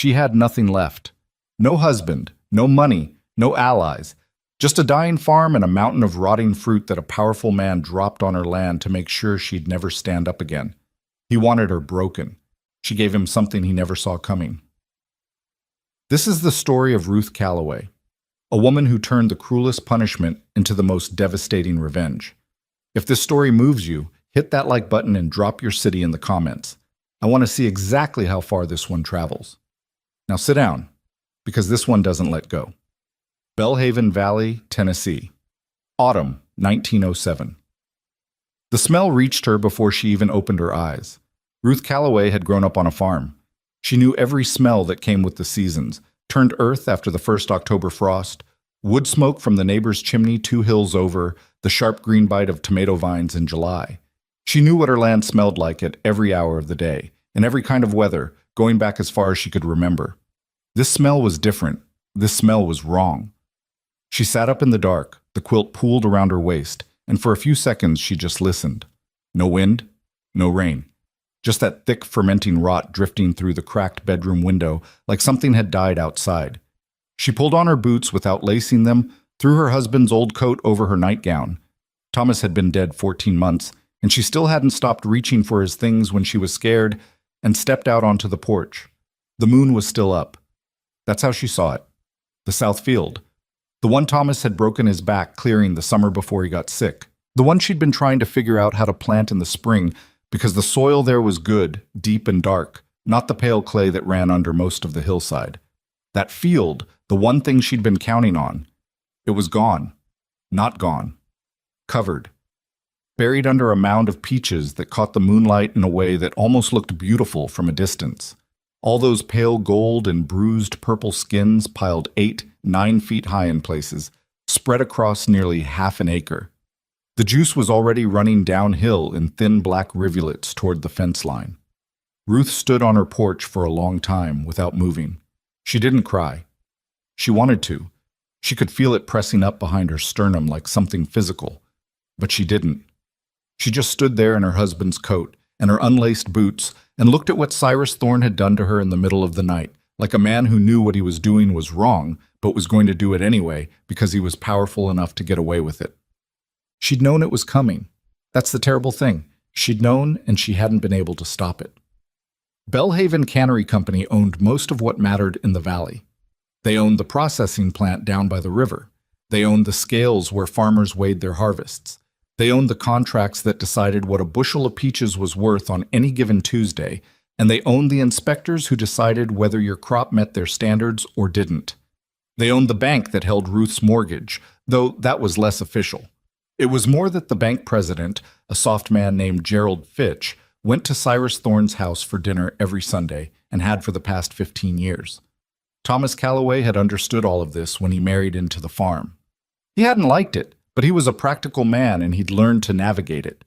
she had nothing left. No husband, no money, no allies. Just a dying farm and a mountain of rotting fruit that a powerful man dropped on her land to make sure she'd never stand up again. He wanted her broken. She gave him something he never saw coming. This is the story of Ruth Calloway, a woman who turned the cruelest punishment into the most devastating revenge. If this story moves you, hit that like button and drop your city in the comments. I want to see exactly how far this one travels. Now sit down, because this one doesn't let go. Belhaven Valley, Tennessee. Autumn, 1907. The smell reached her before she even opened her eyes. Ruth Calloway had grown up on a farm. She knew every smell that came with the seasons, turned earth after the first October frost, wood smoke from the neighbor's chimney 2 hills over, the sharp green bite of tomato vines in July. She knew what her land smelled like at every hour of the day, in every kind of weather, going back as far as she could remember. This smell was different. This smell was wrong. She sat up in the dark, the quilt pooled around her waist, and for a few seconds she just listened. No wind, no rain. Just that thick fermenting rot drifting through the cracked bedroom window like something had died outside. She pulled on her boots without lacing them, threw her husband's old coat over her nightgown. Thomas had been dead 14 months, and she still hadn't stopped reaching for his things when she was scared, and stepped out onto the porch. The moon was still up. That's how she saw it. The south field. The one Thomas had broken his back clearing the summer before he got sick. The one she'd been trying to figure out how to plant in the spring because the soil there was good, deep and dark, not the pale clay that ran under most of the hillside. That field, the one thing she'd been counting on. It was gone. Not gone. Covered. Buried under a mound of peaches that caught the moonlight in a way that almost looked beautiful from a distance. All those pale gold and bruised purple skins piled 8, 9 feet high in places, spread across nearly half an acre. The juice was already running downhill in thin black rivulets toward the fence line. Ruth stood on her porch for a long time without moving. She didn't cry. She wanted to. She could feel it pressing up behind her sternum like something physical. But she didn't. She just stood there in her husband's coat and her unlaced boots and looked at what Cyrus Thorne had done to her in the middle of the night, like a man who knew what he was doing was wrong, but was going to do it anyway because he was powerful enough to get away with it. She'd known it was coming. That's the terrible thing. She'd known, and she hadn't been able to stop it. Belhaven Cannery Company owned most of what mattered in the valley. They owned the processing plant down by the river. They owned the scales where farmers weighed their harvests. They owned the contracts that decided what a bushel of peaches was worth on any given Tuesday, and they owned the inspectors who decided whether your crop met their standards or didn't. They owned the bank that held Ruth's mortgage, though that was less official. It was more that the bank president, a soft man named Gerald Fitch, went to Cyrus Thorne's house for dinner every Sunday and had for the past 15 years. Thomas Calloway had understood all of this when he married into the farm. He hadn't liked it, but he was a practical man and he'd learned to navigate it.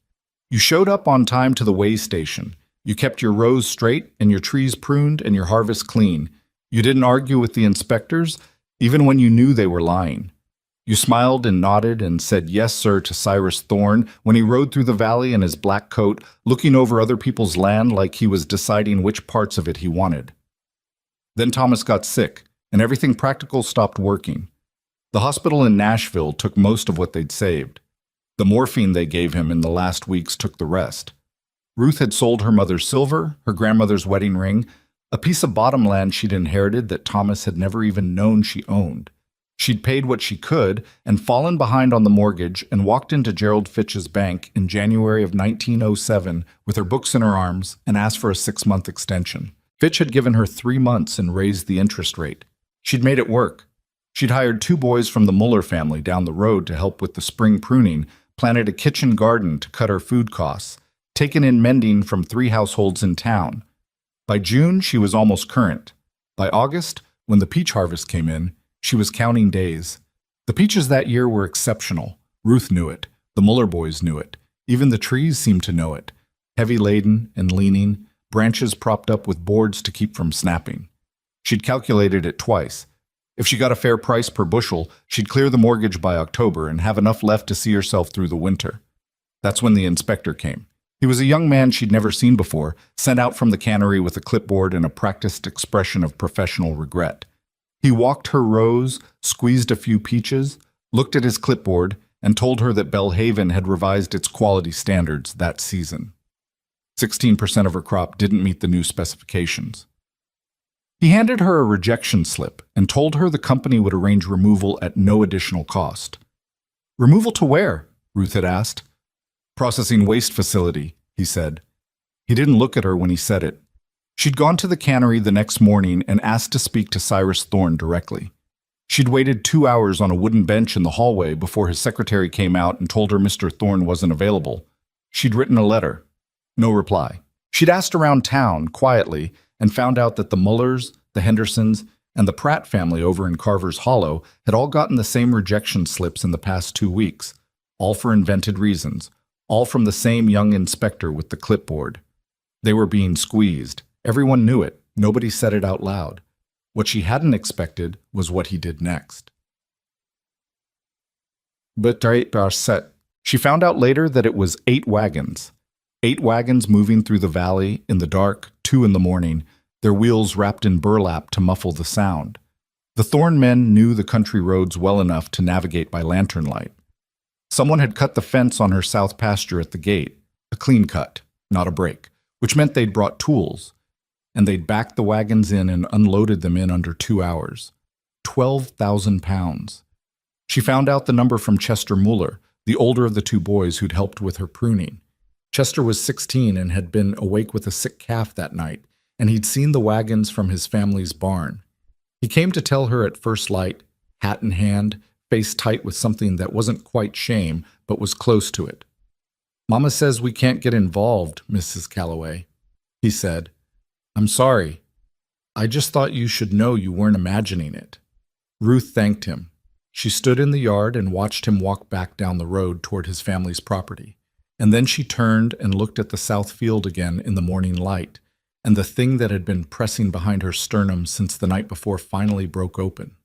You showed up on time to the weigh station. You kept your rows straight and your trees pruned and your harvest clean. You didn't argue with the inspectors, even when you knew they were lying. You smiled and nodded and said yes, sir, to Cyrus Thorne when he rode through the valley in his black coat, looking over other people's land like he was deciding which parts of it he wanted. Then Thomas got sick, and everything practical stopped working. The hospital in Nashville took most of what they'd saved. The morphine they gave him in the last weeks took the rest. Ruth had sold her mother's silver, her grandmother's wedding ring, a piece of bottomland she'd inherited that Thomas had never even known she owned. She'd paid what she could and fallen behind on the mortgage and walked into Gerald Fitch's bank in January of 1907 with her books in her arms and asked for a 6-month extension. Fitch had given her 3 months and raised the interest rate. She'd made it work. She'd hired 2 boys from the Muller family down the road to help with the spring pruning, planted a kitchen garden to cut her food costs, taken in mending from 3 households in town. By June, she was almost current. By August, when the peach harvest came in, she was counting days. The peaches that year were exceptional. Ruth knew it. The Muller boys knew it. Even the trees seemed to know it. Heavy laden and leaning, branches propped up with boards to keep from snapping. She'd calculated it twice. If she got a fair price per bushel, she'd clear the mortgage by October and have enough left to see herself through the winter. That's when the inspector came. He was a young man she'd never seen before, sent out from the cannery with a clipboard and a practiced expression of professional regret. He walked her rows, squeezed a few peaches, looked at his clipboard, and told her that Belhaven had revised its quality standards that season. 16% of her crop didn't meet the new specifications. He handed her a rejection slip and told her the company would arrange removal at no additional cost. "Removal to where?" Ruth had asked. "Processing waste facility," he said. He didn't look at her when he said it. She'd gone to the cannery the next morning and asked to speak to Cyrus Thorne directly. She'd waited 2 hours on a wooden bench in the hallway before his secretary came out and told her Mr. Thorne wasn't available. She'd written a letter. No reply. She'd asked around town, quietly, and found out that the Mullers, the Hendersons, and the Pratt family over in Carver's Hollow had all gotten the same rejection slips in the past 2 weeks, all for invented reasons, all from the same young inspector with the clipboard. They were being squeezed. Everyone knew it. Nobody said it out loud. What she hadn't expected was what he did next. But she found out later that it was 8 wagons. 8 wagons moving through the valley in the dark, 2 in the morning, their wheels wrapped in burlap to muffle the sound. The Thorne men knew the country roads well enough to navigate by lantern light. Someone had cut the fence on her south pasture at the gate, a clean cut, not a break, which meant they'd brought tools, and they'd backed the wagons in and unloaded them in under 2 hours. 12,000 pounds. She found out the number from Chester Muller, the older of the 2 boys who'd helped with her pruning. Chester was 16 and had been awake with a sick calf that night, and he'd seen the wagons from his family's barn. He came to tell her at first light, hat in hand, face tight with something that wasn't quite shame, but was close to it. "Mama says we can't get involved, Mrs. Calloway," he said. "I'm sorry. I just thought you should know you weren't imagining it." Ruth thanked him. She stood in the yard and watched him walk back down the road toward his family's property. And then she turned and looked at the south field again in the morning light, and the thing that had been pressing behind her sternum since the night before finally broke open.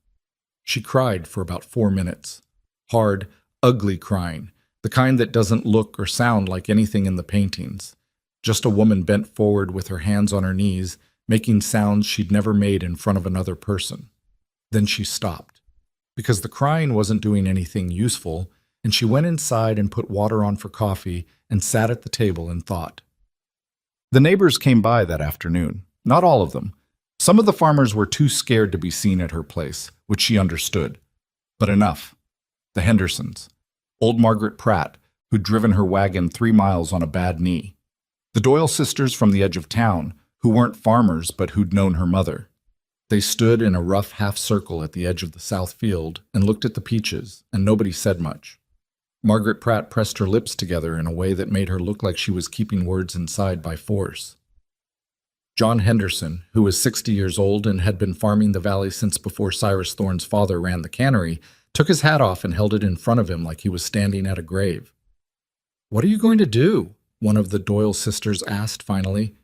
She cried for about 4 minutes. Hard, ugly crying, the kind that doesn't look or sound like anything in the paintings. Just a woman bent forward with her hands on her knees, making sounds she'd never made in front of another person. Then she stopped, because the crying wasn't doing anything useful, and she went inside and put water on for coffee and sat at the table and thought. The neighbors came by that afternoon. Not all of them. Some of the farmers were too scared to be seen at her place, which she understood. But enough. The Hendersons. Old Margaret Pratt, who'd driven her wagon 3 miles on a bad knee. The Doyle sisters from the edge of town, who weren't farmers but who'd known her mother. They stood in a rough half circle at the edge of the south field and looked at the peaches, and nobody said much. Margaret Pratt pressed her lips together in a way that made her look like she was keeping words inside by force. John Henderson, who was 60 years old and had been farming the valley since before Cyrus Thorne's father ran the cannery, took his hat off and held it in front of him like he was standing at a grave. "What are you going to do?" one of the Doyle sisters asked finally.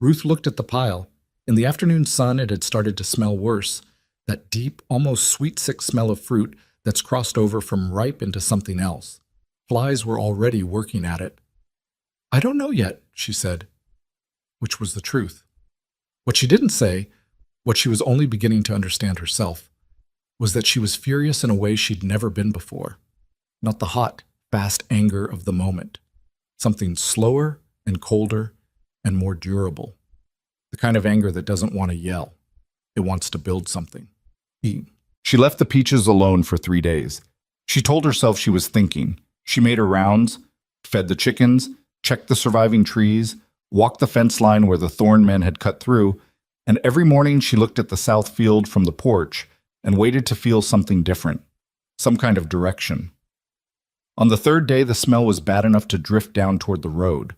Ruth looked at the pile. In the afternoon sun, it had started to smell worse, that deep, almost sweet-sick smell of fruit that's crossed over from ripe into something else. Flies were already working at it. "I don't know yet," she said, which was the truth. What she didn't say, what she was only beginning to understand herself, was that she was furious in a way she'd never been before. Not the hot, fast anger of the moment. Something slower and colder and more durable. The kind of anger that doesn't want to yell. It wants to build something. She left the peaches alone for 3 days. She told herself she was thinking. She made her rounds, fed the chickens, checked the surviving trees, walked the fence line where the Thorne men had cut through, and every morning she looked at the south field from the porch and waited to feel something different, some kind of direction. On the 3rd day, the smell was bad enough to drift down toward the road.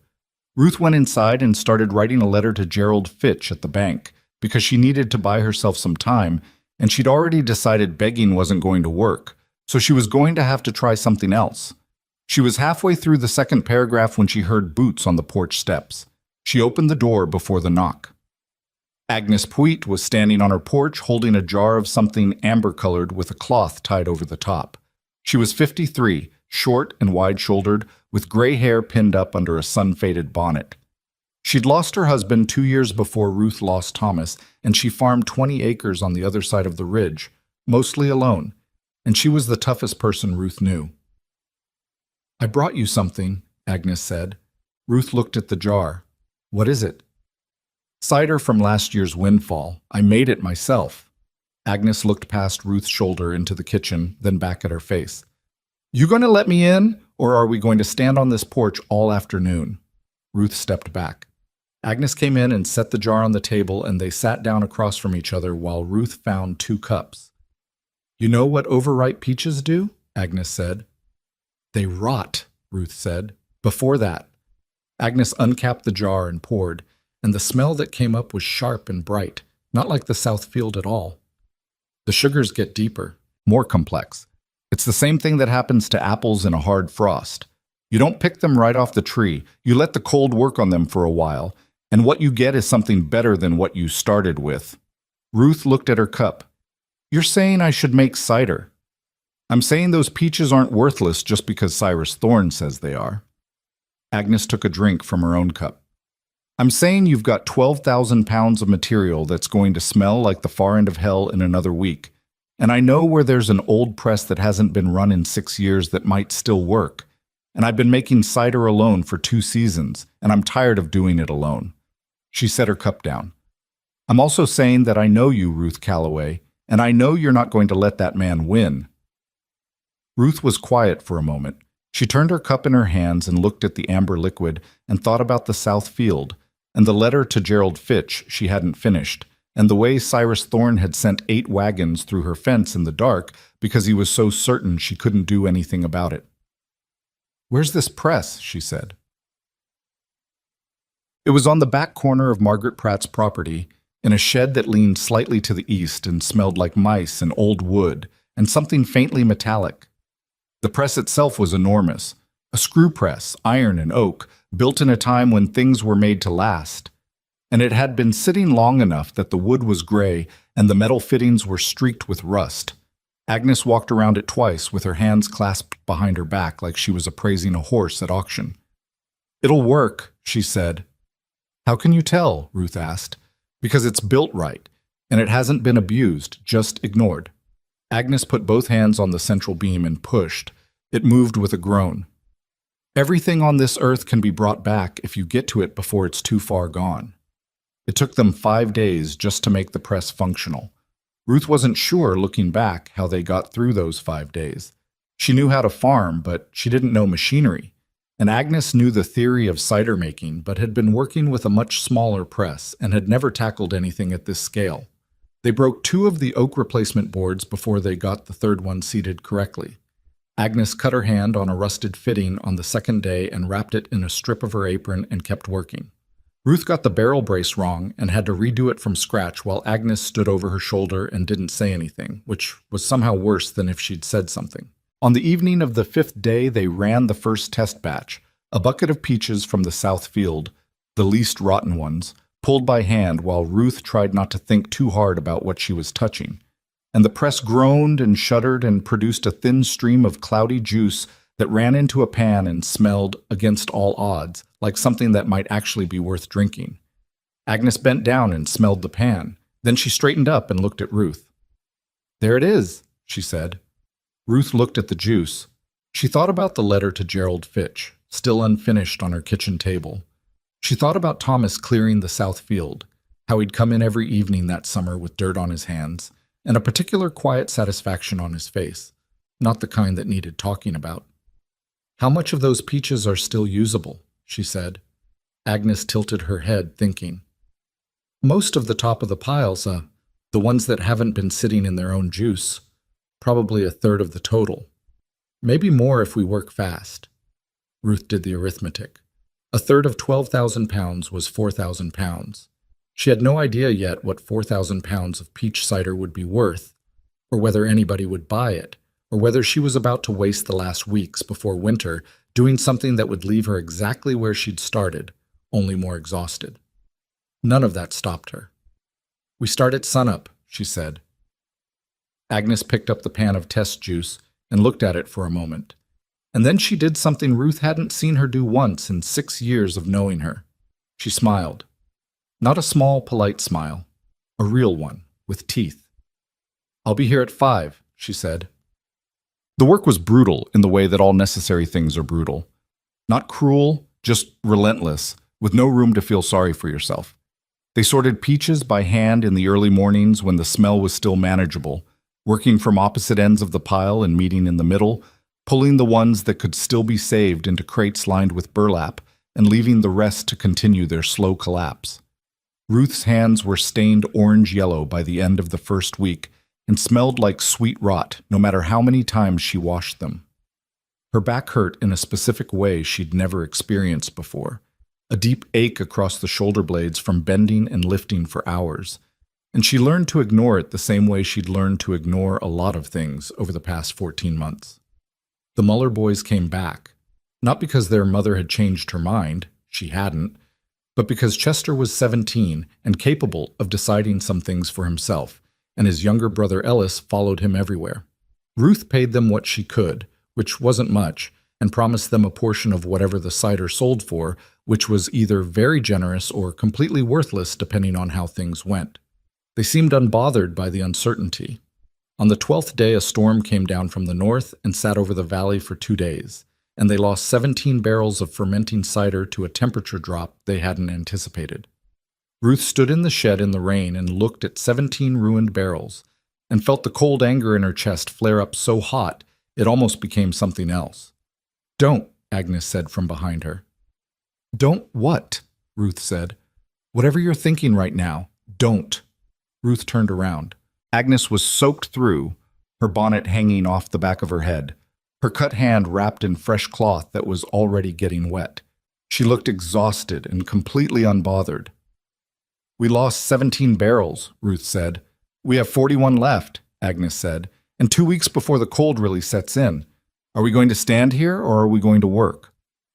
Ruth went inside and started writing a letter to Gerald Fitch at the bank because she needed to buy herself some time, and she'd already decided begging wasn't going to work, so she was going to have to try something else. She was halfway through the 2nd paragraph when she heard boots on the porch steps. She opened the door before the knock. Agnes Puit was standing on her porch holding a jar of something amber-colored with a cloth tied over the top. She was 53, short and wide-shouldered, with gray hair pinned up under a sun-faded bonnet. She'd lost her husband 2 years before Ruth lost Thomas, and she farmed 20 acres on the other side of the ridge, mostly alone, and she was the toughest person Ruth knew. "I brought you something," Agnes said. Ruth looked at the jar. "What is it?" "Cider from last year's windfall. I made it myself." Agnes looked past Ruth's shoulder into the kitchen, then back at her face. "You going to let me in, or are we going to stand on this porch all afternoon?" Ruth stepped back. Agnes came in and set the jar on the table, and they sat down across from each other while Ruth found 2 cups. "You know what overripe peaches do?" Agnes said. "They rot," Ruth said. "Before that." Agnes uncapped the jar and poured, and the smell that came up was sharp and bright, not like the South Field at all. "The sugars get deeper, more complex. It's the same thing that happens to apples in a hard frost. You don't pick them right off the tree. You let the cold work on them for a while, and what you get is something better than what you started with." Ruth looked at her cup. "You're saying I should make cider." "I'm saying those peaches aren't worthless just because Cyrus Thorne says they are." Agnes took a drink from her own cup. "I'm saying you've got 12,000 pounds of material that's going to smell like the far end of hell in another week. And I know where there's an old press that hasn't been run in 6 years that might still work. And I've been making cider alone for 2 seasons, and I'm tired of doing it alone." She set her cup down. "I'm also saying that I know you, Ruth Calloway, and I know you're not going to let that man win." Ruth was quiet for a moment. She turned her cup in her hands and looked at the amber liquid and thought about the South Field, and the letter to Gerald Fitch she hadn't finished, and the way Cyrus Thorne had sent 8 wagons through her fence in the dark because he was so certain she couldn't do anything about it. "Where's this press?" she said. It was on the back corner of Margaret Pratt's property, in a shed that leaned slightly to the east and smelled like mice and old wood and something faintly metallic. The press itself was enormous, a screw press, iron and oak, built in a time when things were made to last. And it had been sitting long enough that the wood was gray and the metal fittings were streaked with rust. Agnes walked around it twice with her hands clasped behind her back like she was appraising a horse at auction. "It'll work," she said. "How can you tell?" Ruth asked. "Because it's built right, and it hasn't been abused, just ignored." Agnes put both hands on the central beam and pushed. It moved with a groan. "Everything on this earth can be brought back if you get to it before it's too far gone." It took them 5 days just to make the press functional. Ruth wasn't sure, looking back, how they got through those 5 days. She knew how to farm, but she didn't know machinery. And Agnes knew the theory of cider making, but had been working with a much smaller press and had never tackled anything at this scale. They broke 2 of the oak replacement boards before they got the 3rd one seated correctly. Agnes cut her hand on a rusted fitting on the 2nd day and wrapped it in a strip of her apron and kept working. Ruth got the barrel brace wrong and had to redo it from scratch while Agnes stood over her shoulder and didn't say anything, which was somehow worse than if she'd said something. On the evening of the 5th day, they ran the first test batch, a bucket of peaches from the South Field, the least rotten ones, pulled by hand while Ruth tried not to think too hard about what she was touching. And the press groaned and shuddered and produced a thin stream of cloudy juice that ran into a pan and smelled, against all odds, like something that might actually be worth drinking. Agnes bent down and smelled the pan. Then she straightened up and looked at Ruth. "There it is," she said. Ruth looked at the juice. She thought about the letter to Gerald Fitch, still unfinished on her kitchen table. She thought about Thomas clearing the South Field, how he'd come in every evening that summer with dirt on his hands, and a particular quiet satisfaction on his face, not the kind that needed talking about. "How much of those peaches are still usable?" she said. Agnes tilted her head, thinking. "Most of the top of the piles, the ones that haven't been sitting in their own juice. Probably 1/3 of the total. Maybe more if we work fast." Ruth did the arithmetic. 1/3 of 12,000 pounds was 4,000 pounds. She had no idea yet what 4,000 pounds of peach cider would be worth, or whether anybody would buy it, or whether she was about to waste the last weeks before winter doing something that would leave her exactly where she'd started, only more exhausted. None of that stopped her. "We start at sunup," she said. Agnes picked up the pan of test juice and looked at it for a moment. And then she did something Ruth hadn't seen her do once in 6 years of knowing her. She smiled. Not a small, polite smile. A real one, with teeth. "I'll be here at 5, she said. The work was brutal in the way that all necessary things are brutal. Not cruel, just relentless, with no room to feel sorry for yourself. They sorted peaches by hand in the early mornings when the smell was still manageable, working from opposite ends of the pile and meeting in the middle, pulling the ones that could still be saved into crates lined with burlap and leaving the rest to continue their slow collapse. Ruth's hands were stained orange-yellow by the end of the first week and smelled like sweet rot no matter how many times she washed them. Her back hurt in a specific way she'd never experienced before, a deep ache across the shoulder blades from bending and lifting for hours, and she learned to ignore it the same way she'd learned to ignore a lot of things over the past 14 months. The Muller boys came back, not because their mother had changed her mind, she hadn't, but because Chester was 17 and capable of deciding some things for himself, and his younger brother Ellis followed him everywhere. Ruth paid them what she could, which wasn't much, and promised them a portion of whatever the cider sold for, which was either very generous or completely worthless depending on how things went. They seemed unbothered by the uncertainty. On the 12th day, a storm came down from the north and sat over the valley for 2 days, and they lost 17 barrels of fermenting cider to a temperature drop they hadn't anticipated. Ruth stood in the shed in the rain and looked at 17 ruined barrels, and felt the cold anger in her chest flare up so hot it almost became something else. "Don't," Agnes said from behind her. "Don't what?" Ruth said. "Whatever you're thinking right now, don't." Ruth turned around. Agnes was soaked through, her bonnet hanging off the back of her head, her cut hand wrapped in fresh cloth that was already getting wet. She looked exhausted and completely unbothered. "We lost 17 barrels," Ruth said. "We have 41 left," Agnes said, "and 2 weeks before the cold really sets in. Are we going to stand here or are we going to work?"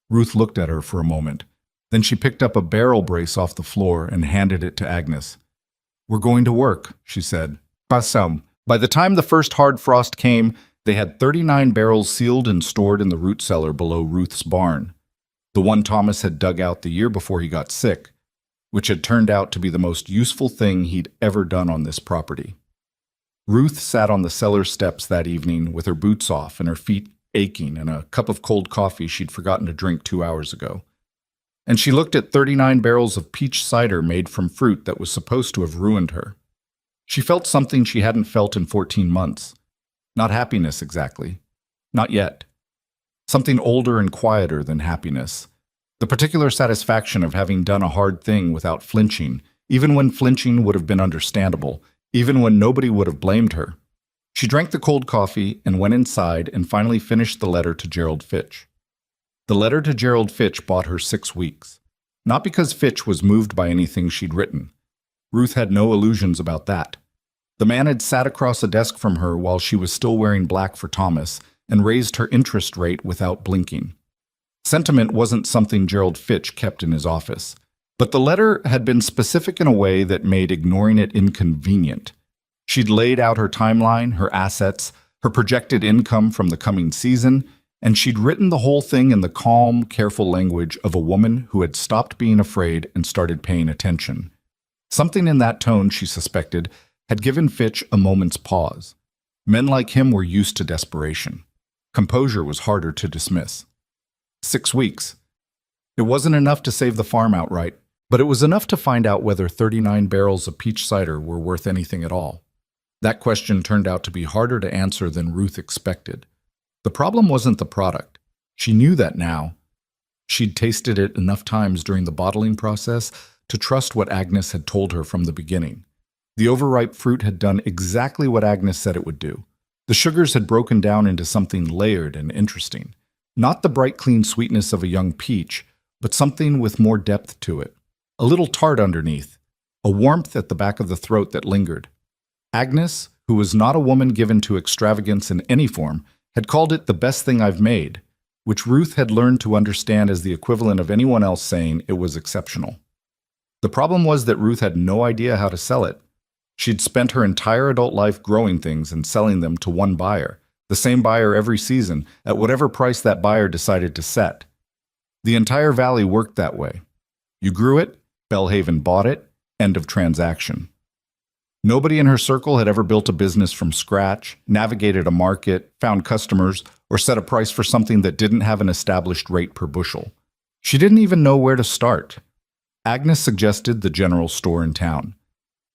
Ruth looked at her for a moment. Then she picked up a barrel brace off the floor and handed it to Agnes. "We're going to work," she said. "Passam." By the time the first hard frost came, they had 39 barrels sealed and stored in the root cellar below Ruth's barn, the one Thomas had dug out the year before he got sick, which had turned out to be the most useful thing he'd ever done on this property. Ruth sat on the cellar steps that evening with her boots off and her feet aching and a cup of cold coffee she'd forgotten to drink 2 hours ago. And she looked at 39 barrels of peach cider made from fruit that was supposed to have ruined her. She felt something she hadn't felt in 14 months. Not happiness exactly. Not yet. Something older and quieter than happiness. The particular satisfaction of having done a hard thing without flinching, even when flinching would have been understandable, even when nobody would have blamed her. She drank the cold coffee and went inside and finally finished the letter to Gerald Fitch. The letter to Gerald Fitch bought her 6 weeks. Not because Fitch was moved by anything she'd written. Ruth had no illusions about that. The man had sat across a desk from her while she was still wearing black for Thomas and raised her interest rate without blinking. Sentiment wasn't something Gerald Fitch kept in his office, but the letter had been specific in a way that made ignoring it inconvenient. She'd laid out her timeline, her assets, her projected income from the coming season, and she'd written the whole thing in the calm, careful language of a woman who had stopped being afraid and started paying attention. Something in that tone, she suspected, had given Fitch a moment's pause. Men like him were used to desperation. Composure was harder to dismiss. 6 weeks. It wasn't enough to save the farm outright, but it was enough to find out whether 39 barrels of peach cider were worth anything at all. That question turned out to be harder to answer than Ruth expected. The problem wasn't the product. She knew that now. She'd tasted it enough times during the bottling process to trust what Agnes had told her from the beginning. The overripe fruit had done exactly what Agnes said it would do. The sugars had broken down into something layered and interesting. Not the bright, clean sweetness of a young peach, but something with more depth to it. A little tart underneath, a warmth at the back of the throat that lingered. Agnes, who was not a woman given to extravagance in any form, had called it the best thing I've made, which Ruth had learned to understand as the equivalent of anyone else saying it was exceptional. The problem was that Ruth had no idea how to sell it. She'd spent her entire adult life growing things and selling them to one buyer, The same buyer every season, at whatever price that buyer decided to set. The entire valley worked that way. You grew it, Bellhaven bought it, end of transaction. Nobody in her circle had ever built a business from scratch, navigated a market, found customers, or set a price for something that didn't have an established rate per bushel. She didn't even know where to start. Agnes suggested the general store in town.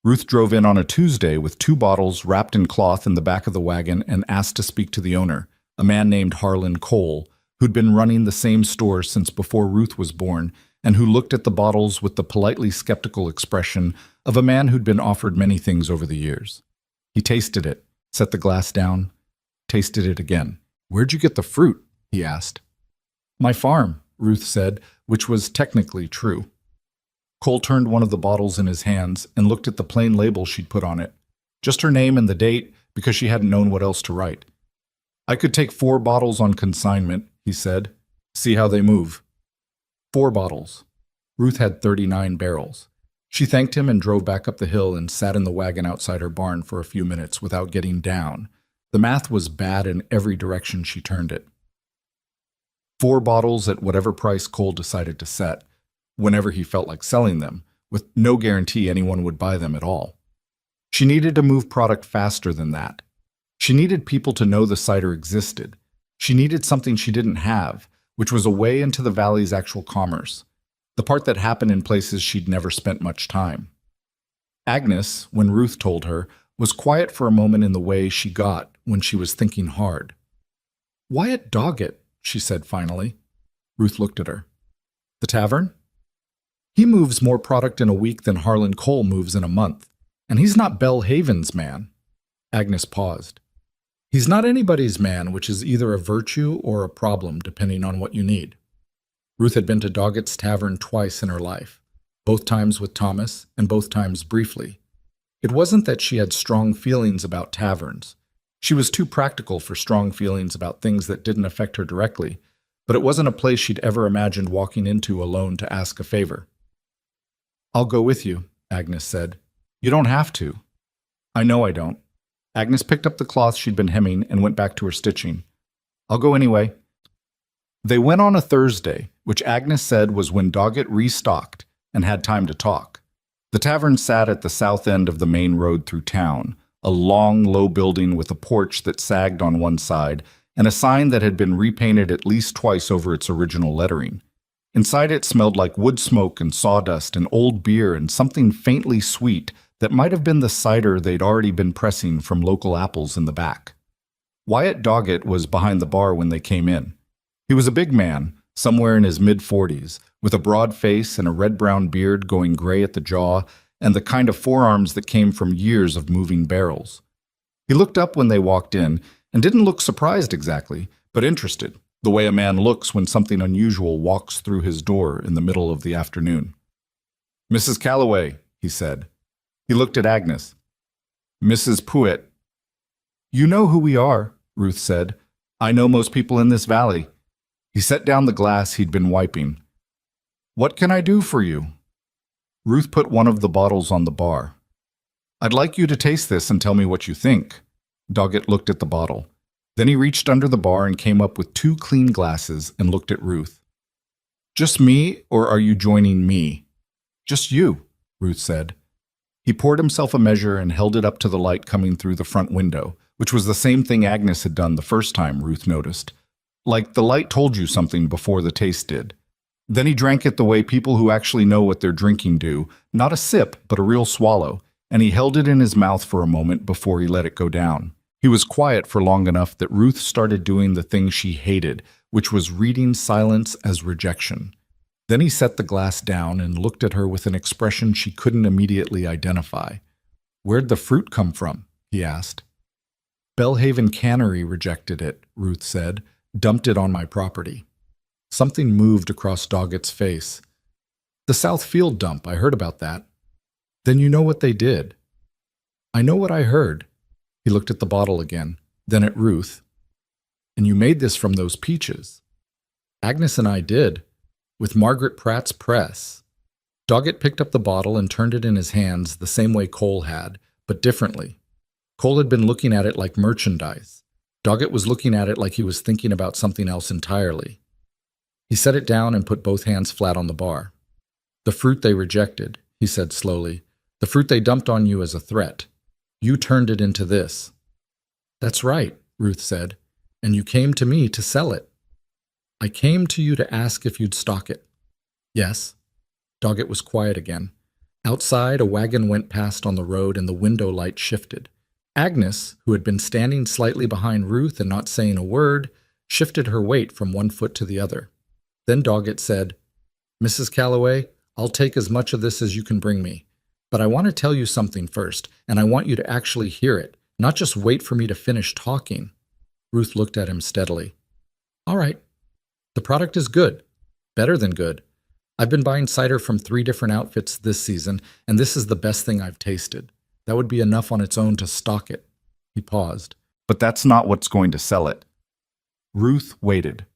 Ruth drove in on a Tuesday with 2 bottles wrapped in cloth in the back of the wagon and asked to speak to the owner, a man named Harlan Cole, who'd been running the same store since before Ruth was born and who looked at the bottles with the politely skeptical expression of a man who'd been offered many things over the years. He tasted it, set the glass down, tasted it again. "Where'd you get the fruit?" he asked. "My farm," Ruth said, which was technically true. Cole turned one of the bottles in his hands and looked at the plain label she'd put on it. Just her name and the date, because she hadn't known what else to write. "I could take 4 bottles on consignment," he said. "See how they move." 4 bottles. Ruth had 39 barrels. She thanked him and drove back up the hill and sat in the wagon outside her barn for a few minutes without getting down. The math was bad in every direction she turned it. 4 bottles at whatever price Cole decided to set, whenever he felt like selling them, with no guarantee anyone would buy them at all. She needed to move product faster than that. She needed people to know the cider existed. She needed something she didn't have, which was a way into the valley's actual commerce, the part that happened in places she'd never spent much time. Agnes, when Ruth told her, was quiet for a moment in the way she got when she was thinking hard. "Wyatt Doggett," she said finally. Ruth looked at her. "The tavern? He moves more product in a week than Harlan Cole moves in a month, and he's not Bellhaven's man." Agnes paused. "He's not anybody's man, which is either a virtue or a problem, depending on what you need." Ruth had been to Doggett's Tavern twice in her life, both times with Thomas and both times briefly. It wasn't that she had strong feelings about taverns. She was too practical for strong feelings about things that didn't affect her directly, but it wasn't a place she'd ever imagined walking into alone to ask a favor. "I'll go with you," Agnes said. "You don't have to." "I know I don't." Agnes picked up the cloth she'd been hemming and went back to her stitching. "I'll go anyway." They went on a Thursday, which Agnes said was when Doggett restocked and had time to talk. The tavern sat at the south end of the main road through town, a long, low building with a porch that sagged on one side and a sign that had been repainted at least twice over its original lettering. Inside it smelled like wood smoke and sawdust and old beer and something faintly sweet that might have been the cider they'd already been pressing from local apples in the back. Wyatt Doggett was behind the bar when they came in. He was a big man, somewhere in his mid-40s, with a broad face and a red-brown beard going gray at the jaw and the kind of forearms that came from years of moving barrels. He looked up when they walked in and didn't look surprised exactly, but interested, the way a man looks when something unusual walks through his door in the middle of the afternoon. "Mrs. Calloway," he said. He looked at Agnes. "Mrs. Puett." "You know who we are," Ruth said. "I know most people in this valley." He set down the glass he'd been wiping. "What can I do for you?" Ruth put one of the bottles on the bar. "I'd like you to taste this and tell me what you think." Doggett looked at the bottle. Then he reached under the bar and came up with 2 clean glasses and looked at Ruth. "Just me, or are you joining me?" "Just you," Ruth said. He poured himself a measure and held it up to the light coming through the front window, which was the same thing Agnes had done the first time, Ruth noticed. Like the light told you something before the taste did. Then he drank it the way people who actually know what they're drinking do, not a sip, but a real swallow, and he held it in his mouth for a moment before he let it go down. He was quiet for long enough that Ruth started doing the thing she hated, which was reading silence as rejection. Then he set the glass down and looked at her with an expression she couldn't immediately identify. "Where'd the fruit come from?" he asked. "Bellhaven Cannery rejected it," Ruth said. "Dumped it on my property." Something moved across Doggett's face. "The South Field dump, I heard about that." "Then you know what they did." "I know what I heard." He looked at the bottle again, then at Ruth. "And you made this from those peaches." "Agnes and I did. With Margaret Pratt's press." Doggett picked up the bottle and turned it in his hands the same way Cole had, but differently. Cole had been looking at it like merchandise. Doggett was looking at it like he was thinking about something else entirely. He set it down and put both hands flat on the bar. "The fruit they rejected," he said slowly. "The fruit they dumped on you as a threat. You turned it into this." "That's right," Ruth said. "And you came to me to sell it." "I came to you to ask if you'd stock it." "Yes." Doggett was quiet again. Outside, a wagon went past on the road and the window light shifted. Agnes, who had been standing slightly behind Ruth and not saying a word, shifted her weight from one foot to the other. Then Doggett said, "Mrs. Calloway, I'll take as much of this as you can bring me. But I want to tell you something first, and I want you to actually hear it, not just wait for me to finish talking." Ruth looked at him steadily. "All right. The product is good. Better than good. I've been buying cider from 3 different outfits this season, and this is the best thing I've tasted. That would be enough on its own to stock it." He paused. "But that's not what's going to sell it." Ruth waited.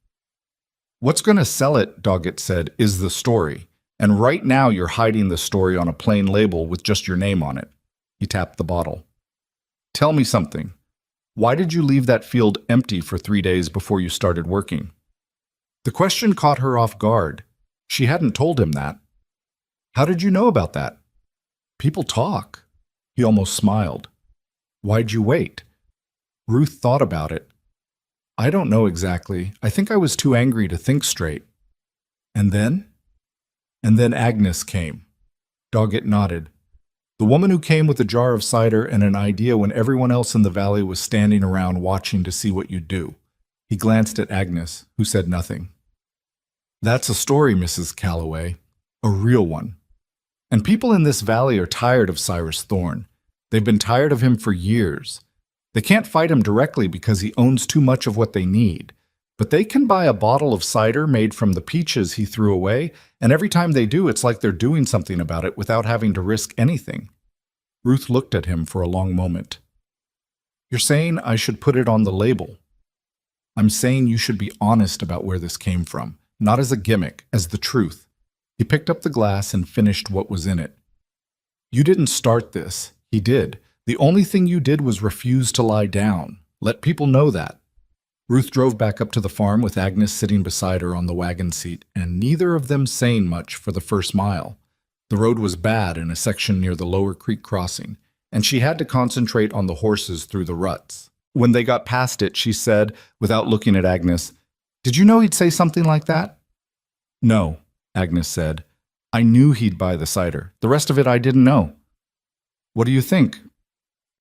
"What's going to sell it," Doggett said, "is the story. And right now you're hiding the story on a plain label with just your name on it." He tapped the bottle. "Tell me something. Why did you leave that field empty for 3 days before you started working?" The question caught her off guard. She hadn't told him that. "How did you know about that?" "People talk." He almost smiled. "Why'd you wait?" Ruth thought about it. "I don't know exactly. I think I was too angry to think straight." "And then?" "And then Agnes came." Doggett nodded. "The woman who came with a jar of cider and an idea when everyone else in the valley was standing around watching to see what you'd do." He glanced at Agnes, who said nothing. "That's a story, Mrs. Calloway. A real one. And people in this valley are tired of Cyrus Thorne. They've been tired of him for years. They can't fight him directly because he owns too much of what they need. But they can buy a bottle of cider made from the peaches he threw away, and every time they do, it's like they're doing something about it without having to risk anything." Ruth looked at him for a long moment. "You're saying I should put it on the label?" "I'm saying you should be honest about where this came from, not as a gimmick, as the truth." He picked up the glass and finished what was in it. "You didn't start this. He did. The only thing you did was refuse to lie down. Let people know that." Ruth drove back up to the farm with Agnes sitting beside her on the wagon seat, and neither of them saying much for the first mile. The road was bad in a section near the lower creek crossing, and she had to concentrate on the horses through the ruts. When they got past it, she said, without looking at Agnes, "Did you know he'd say something like that?" "No," Agnes said. "I knew he'd buy the cider. The rest of it I didn't know." "What do you think?"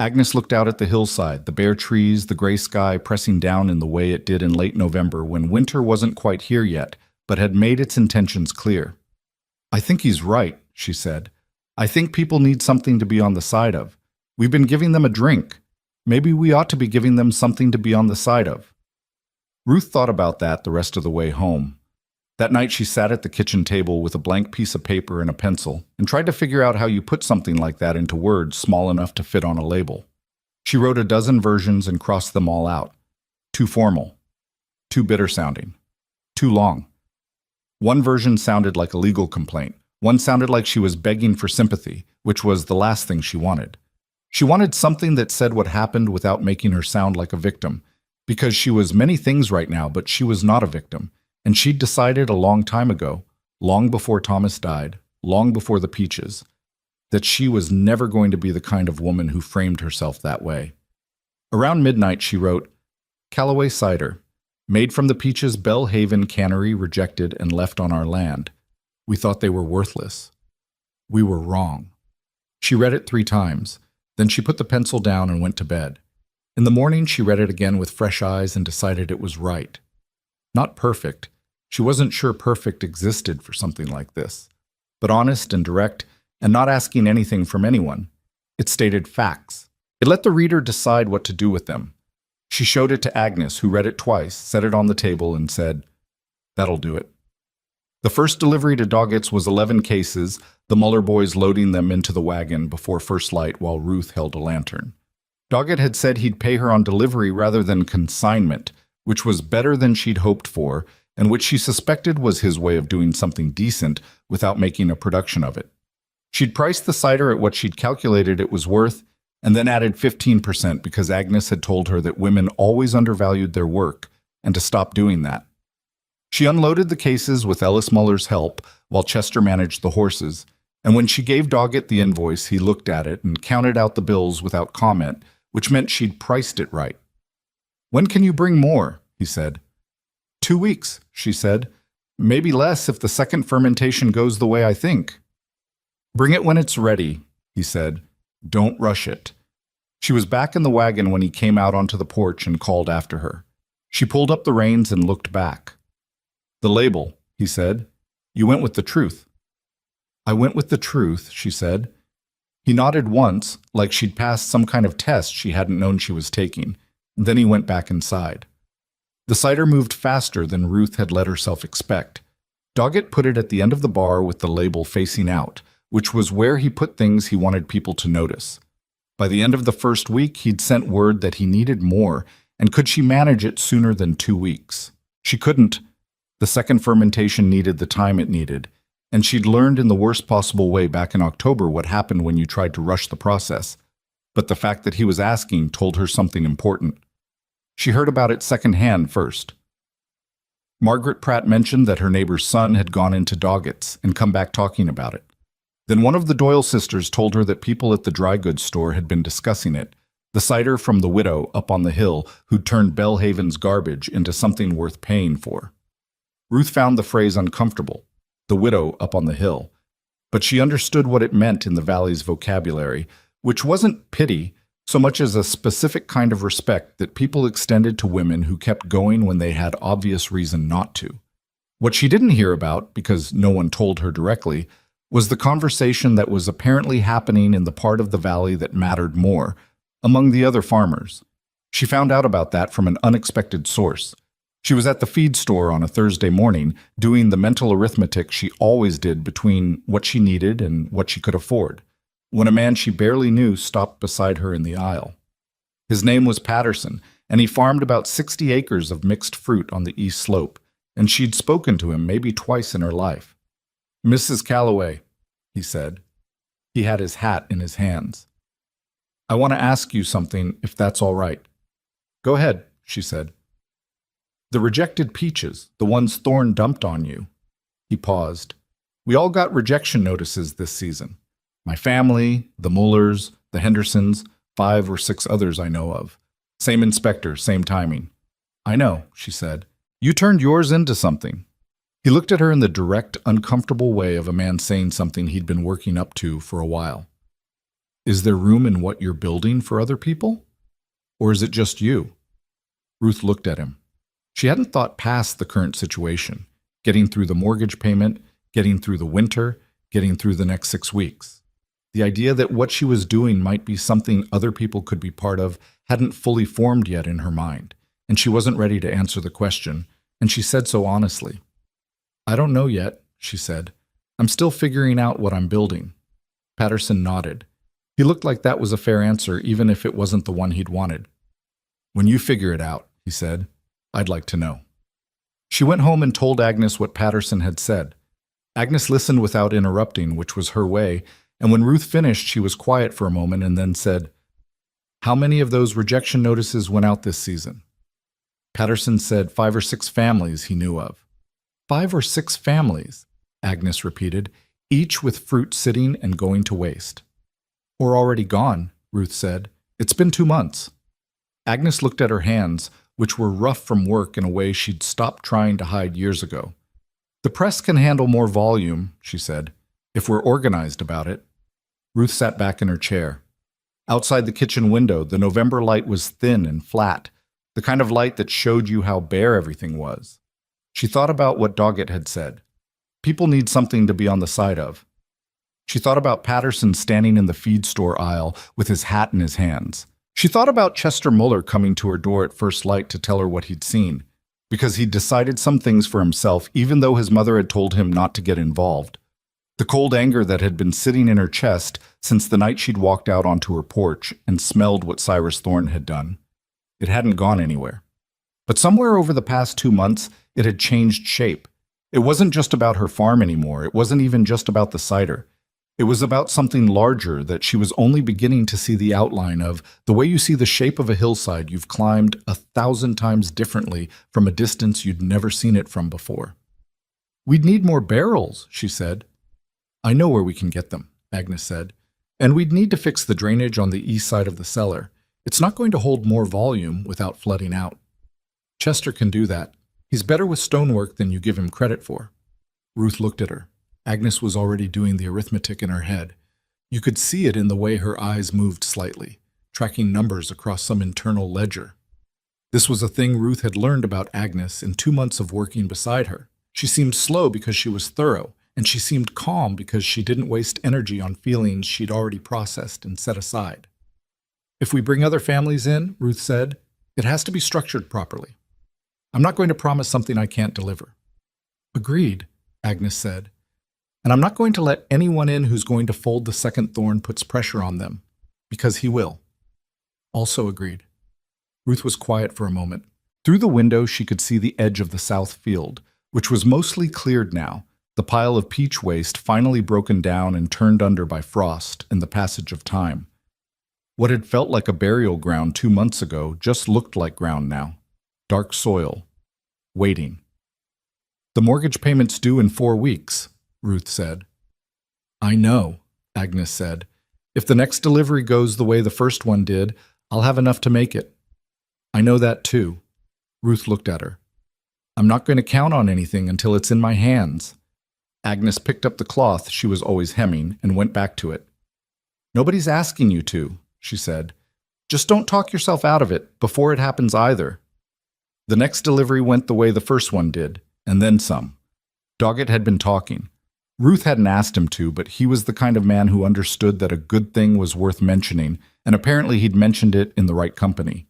Agnes looked out at the hillside, the bare trees, the gray sky pressing down in the way it did in late November when winter wasn't quite here yet, but had made its intentions clear. "I think he's right," she said. "I think people need something to be on the side of. We've been giving them a drink. Maybe we ought to be giving them something to be on the side of." Ruth thought about that the rest of the way home. That night she sat at the kitchen table with a blank piece of paper and a pencil and tried to figure out how you put something like that into words small enough to fit on a label. She wrote a dozen versions and crossed them all out. Too formal. Too bitter sounding. Too long. One version sounded like a legal complaint. One sounded like she was begging for sympathy, which was the last thing she wanted. She wanted something that said what happened without making her sound like a victim, because she was many things right now, but she was not a victim. And she'd decided a long time ago, long before Thomas died, long before the peaches, that she was never going to be the kind of woman who framed herself that way. Around midnight she wrote, "Calloway cider, made from the peaches Bellhaven cannery rejected and left on our land. We thought they were worthless. We were wrong." She read it 3 times. Then she put the pencil down and went to bed. In the morning she read it again with fresh eyes and decided it was right. Not perfect. She wasn't sure perfect existed for something like this. But honest and direct, and not asking anything from anyone. It stated facts. It let the reader decide what to do with them. She showed it to Agnes, who read it twice, set it on the table, and said, "That'll do it." The first delivery to Doggett's was 11 cases, the Muller boys loading them into the wagon before first light while Ruth held a lantern. Doggett had said he'd pay her on delivery rather than consignment, which was better than she'd hoped for, and which she suspected was his way of doing something decent without making a production of it. She'd priced the cider at what she'd calculated it was worth, and then added 15% because Agnes had told her that women always undervalued their work and to stop doing that. She unloaded the cases with Ellis Muller's help while Chester managed the horses, and when she gave Doggett the invoice, he looked at it and counted out the bills without comment, which meant she'd priced it right. "When can you bring more?" he said. 2 weeks, she said. "Maybe less if the second fermentation goes the way I think." "Bring it when it's ready," he said. "Don't rush it." She was back in the wagon when he came out onto the porch and called after her. She pulled up the reins and looked back. "The label," he said. "You went with the truth." "I went with the truth," she said. He nodded once, like she'd passed some kind of test she hadn't known she was taking, and then he went back inside. The cider moved faster than Ruth had let herself expect. Doggett put it at the end of the bar with the label facing out, which was where he put things he wanted people to notice. By the end of the first week, he'd sent word that he needed more, and could she manage it sooner than 2 weeks? She couldn't. The second fermentation needed the time it needed, and she'd learned in the worst possible way back in October what happened when you tried to rush the process. But the fact that he was asking told her something important. She heard about it secondhand first. Margaret Pratt mentioned that her neighbor's son had gone into Doggett's and come back talking about it. Then one of the Doyle sisters told her that people at the dry goods store had been discussing it, the cider from the widow up on the hill who'd turned Bellhaven's garbage into something worth paying for. Ruth found the phrase uncomfortable, the widow up on the hill, but she understood what it meant in the valley's vocabulary, which wasn't pity so much as a specific kind of respect that people extended to women who kept going when they had obvious reason not to. What she didn't hear about, because no one told her directly, was the conversation that was apparently happening in the part of the valley that mattered more, among the other farmers. She found out about that from an unexpected source. She was at the feed store on a Thursday morning, doing the mental arithmetic she always did between what she needed and what she could afford, when a man she barely knew stopped beside her in the aisle. His name was Patterson, and he farmed about 60 acres of mixed fruit on the east slope, and she'd spoken to him maybe twice in her life. "Mrs. Calloway," he said. He had his hat in his hands. "I want to ask you something, if that's all right." "Go ahead," she said. "The rejected peaches, the ones Thorne dumped on you." He paused. "We all got rejection notices this season. My family, the Mullers, the Hendersons, 5 or 6 others I know of. Same inspector, same timing." "I know," she said. "You turned yours into something." He looked at her in the direct, uncomfortable way of a man saying something he'd been working up to for a while. "Is there room in what you're building for other people? Or is it just you?" Ruth looked at him. She hadn't thought past the current situation, getting through the mortgage payment, getting through the winter, getting through the next 6 weeks. The idea that what she was doing might be something other people could be part of hadn't fully formed yet in her mind, and she wasn't ready to answer the question, and she said so honestly. "I don't know yet," she said. "I'm still figuring out what I'm building." Patterson nodded. He looked like that was a fair answer, even if it wasn't the one he'd wanted. "When you figure it out," he said, "I'd like to know." She went home and told Agnes what Patterson had said. Agnes listened without interrupting, which was her way, and when Ruth finished, she was quiet for a moment and then said, "How many of those rejection notices went out this season?" Patterson said 5 or 6 families he knew of. 5 or 6 families, Agnes repeated, each with fruit sitting and going to waste. "Or already gone," Ruth said. "It's been 2 months." Agnes looked at her hands, which were rough from work in a way she'd stopped trying to hide years ago. "The press can handle more volume," she said, "if we're organized about it." Ruth sat back in her chair. Outside the kitchen window, the November light was thin and flat, the kind of light that showed you how bare everything was. She thought about what Doggett had said. People need something to be on the side of. She thought about Patterson standing in the feed store aisle with his hat in his hands. She thought about Chester Muller coming to her door at first light to tell her what he'd seen, because he'd decided some things for himself even though his mother had told him not to get involved. The cold anger that had been sitting in her chest since the night she'd walked out onto her porch and smelled what Cyrus Thorne had done. It hadn't gone anywhere. But somewhere over the past 2 months, it had changed shape. It wasn't just about her farm anymore. It wasn't even just about the cider. It was about something larger that she was only beginning to see the outline of, the way you see the shape of a hillside you've climbed 1,000 times differently from a distance you'd never seen it from before. "We'd need more barrels," she said. "I know where we can get them," Agnes said. "And we'd need to fix the drainage on the east side of the cellar. It's not going to hold more volume without flooding out." "Chester can do that. He's better with stonework than you give him credit for." Ruth looked at her. Agnes was already doing the arithmetic in her head. You could see it in the way her eyes moved slightly, tracking numbers across some internal ledger. This was a thing Ruth had learned about Agnes in 2 months of working beside her. She seemed slow because she was thorough, and she seemed calm because she didn't waste energy on feelings she'd already processed and set aside. "If we bring other families in," Ruth said, "it has to be structured properly. I'm not going to promise something I can't deliver." "Agreed," Agnes said. "And I'm not going to let anyone in who's going to fold the second thorn puts pressure on them, because he will." "Also agreed." Ruth was quiet for a moment. Through the window she could see the edge of the south field, which was mostly cleared now, the pile of peach waste finally broken down and turned under by frost and the passage of time. What had felt like a burial ground 2 months ago just looked like ground now. Dark soil. Waiting. "The mortgage payment's due in 4 weeks, Ruth said. "I know," Agnes said. "If the next delivery goes the way the first one did, I'll have enough to make it." "I know that too." Ruth looked at her. "I'm not going to count on anything until it's in my hands." Agnes picked up the cloth she was always hemming and went back to it. "Nobody's asking you to," she said. "Just don't talk yourself out of it before it happens either." The next delivery went the way the first one did, and then some. Doggett had been talking. Ruth hadn't asked him to, but he was the kind of man who understood that a good thing was worth mentioning, and apparently he'd mentioned it in the right company.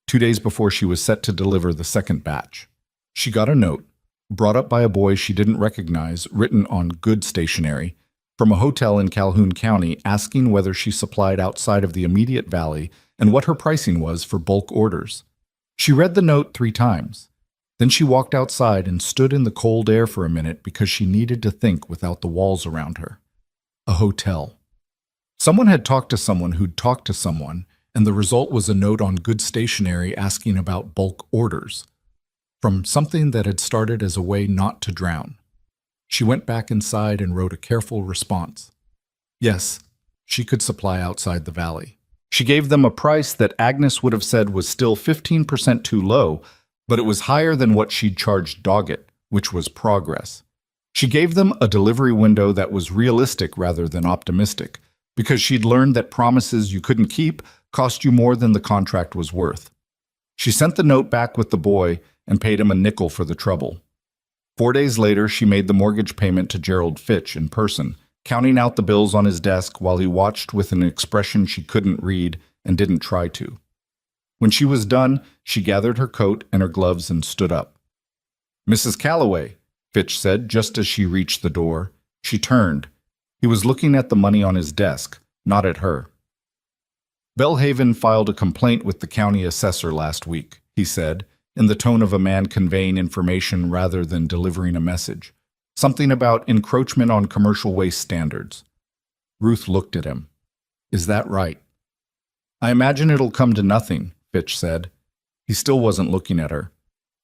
2 days before she was set to deliver the second batch. She got a note, brought up by a boy she didn't recognize, written on good stationery, from a hotel in Calhoun County asking whether she supplied outside of the immediate valley and what her pricing was for bulk orders. She read the note 3 times. Then she walked outside and stood in the cold air for a minute because she needed to think without the walls around her. A hotel. Someone had talked to someone who'd talked to someone, and the result was a note on good stationery asking about bulk orders, from something that had started as a way not to drown. She went back inside and wrote a careful response. Yes, she could supply outside the valley. She gave them a price that Agnes would have said was still 15% too low, but it was higher than what she'd charged Doggett, which was progress. She gave them a delivery window that was realistic rather than optimistic, because she'd learned that promises you couldn't keep cost you more than the contract was worth. She sent the note back with the boy and paid him a nickel for the trouble. 4 days later, she made the mortgage payment to Gerald Fitch in person, counting out the bills on his desk while he watched with an expression she couldn't read and didn't try to. When she was done, she gathered her coat and her gloves and stood up. "Mrs. Calloway," Fitch said just as she reached the door. She turned. He was looking at the money on his desk, not at her. "Bellhaven filed a complaint with the county assessor last week," he said, in the tone of a man conveying information rather than delivering a message. "Something about encroachment on commercial waste standards." Ruth looked at him. "Is that right?" "I imagine it'll come to nothing," Fitch said. He still wasn't looking at her.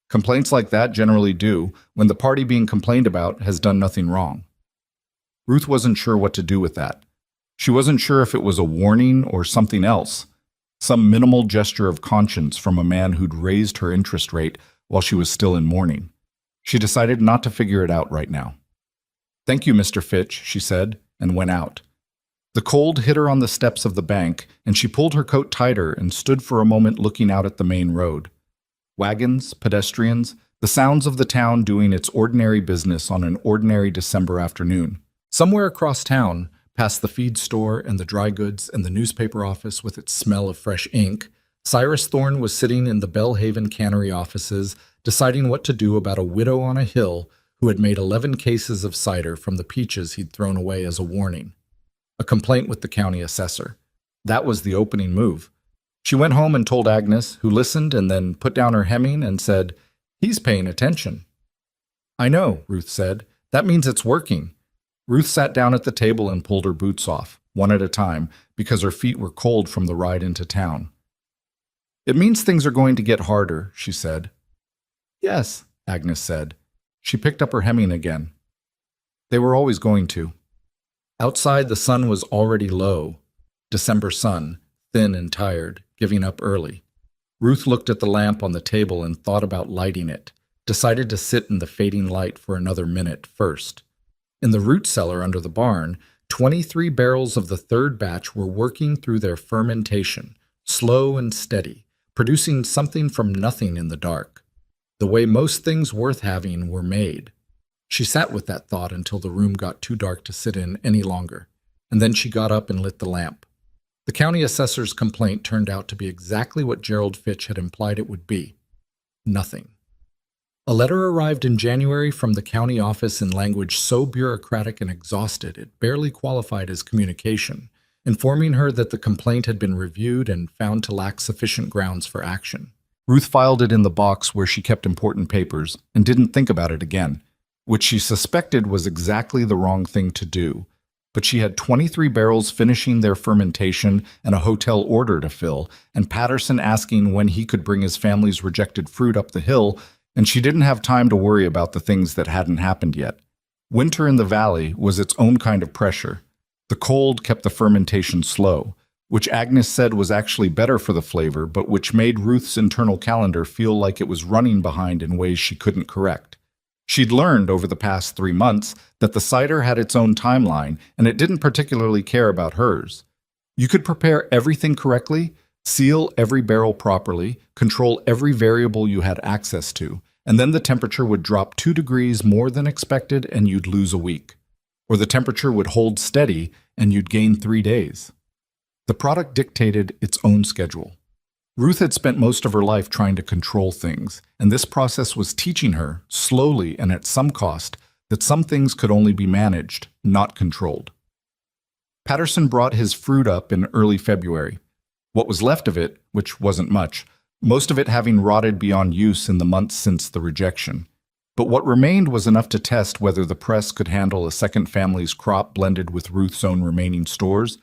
"Complaints like that generally do, when the party being complained about has done nothing wrong." Ruth wasn't sure what to do with that. She wasn't sure if it was a warning or something else, some minimal gesture of conscience from a man who'd raised her interest rate while she was still in mourning. She decided not to figure it out right now. "Thank you, Mr. Fitch," she said, and went out. The cold hit her on the steps of the bank, and she pulled her coat tighter and stood for a moment looking out at the main road. Wagons, pedestrians, the sounds of the town doing its ordinary business on an ordinary December afternoon. Somewhere across town, past the feed store and the dry goods and the newspaper office with its smell of fresh ink, Cyrus Thorne was sitting in the Bellhaven cannery offices, deciding what to do about a widow on a hill who had made 11 cases of cider from the peaches he'd thrown away as a warning. A complaint with the county assessor. That was the opening move. She went home and told Agnes, who listened and then put down her hemming and said, "He's paying attention." "I know," Ruth said. "That means it's working." Ruth sat down at the table and pulled her boots off, one at a time, because her feet were cold from the ride into town. "It means things are going to get harder," she said. "Yes," Agnes said. She picked up her hemming again. They were always going to. Outside, the sun was already low. December sun, thin and tired, giving up early. Ruth looked at the lamp on the table and thought about lighting it, decided to sit in the fading light for another minute first. In the root cellar under the barn, 23 barrels of the third batch were working through their fermentation, slow and steady, producing something from nothing in the dark. The way most things worth having were made. She sat with that thought until the room got too dark to sit in any longer, and then she got up and lit the lamp. The county assessor's complaint turned out to be exactly what Gerald Fitch had implied it would be. Nothing. A letter arrived in January from the county office in language so bureaucratic and exhausted it barely qualified as communication, informing her that the complaint had been reviewed and found to lack sufficient grounds for action. Ruth filed it in the box where she kept important papers and didn't think about it again, which she suspected was exactly the wrong thing to do. But she had 23 barrels finishing their fermentation and a hotel order to fill, and Patterson asking when he could bring his family's rejected fruit up the hill, and she didn't have time to worry about the things that hadn't happened yet. Winter in the valley was its own kind of pressure. The cold kept the fermentation slow, which Agnes said was actually better for the flavor, but which made Ruth's internal calendar feel like it was running behind in ways she couldn't correct. She'd learned over the past 3 months that the cider had its own timeline, and it didn't particularly care about hers. You could prepare everything correctly, seal every barrel properly, control every variable you had access to, and then the temperature would drop 2 degrees more than expected and you'd lose a week. Or the temperature would hold steady and you'd gain 3 days. The product dictated its own schedule. Ruth had spent most of her life trying to control things, and this process was teaching her, slowly and at some cost, that some things could only be managed, not controlled. Patterson brought his fruit up in early February. What was left of it, which wasn't much, most of it having rotted beyond use in the months since the rejection. But what remained was enough to test whether the press could handle a second family's crop blended with Ruth's own remaining stores,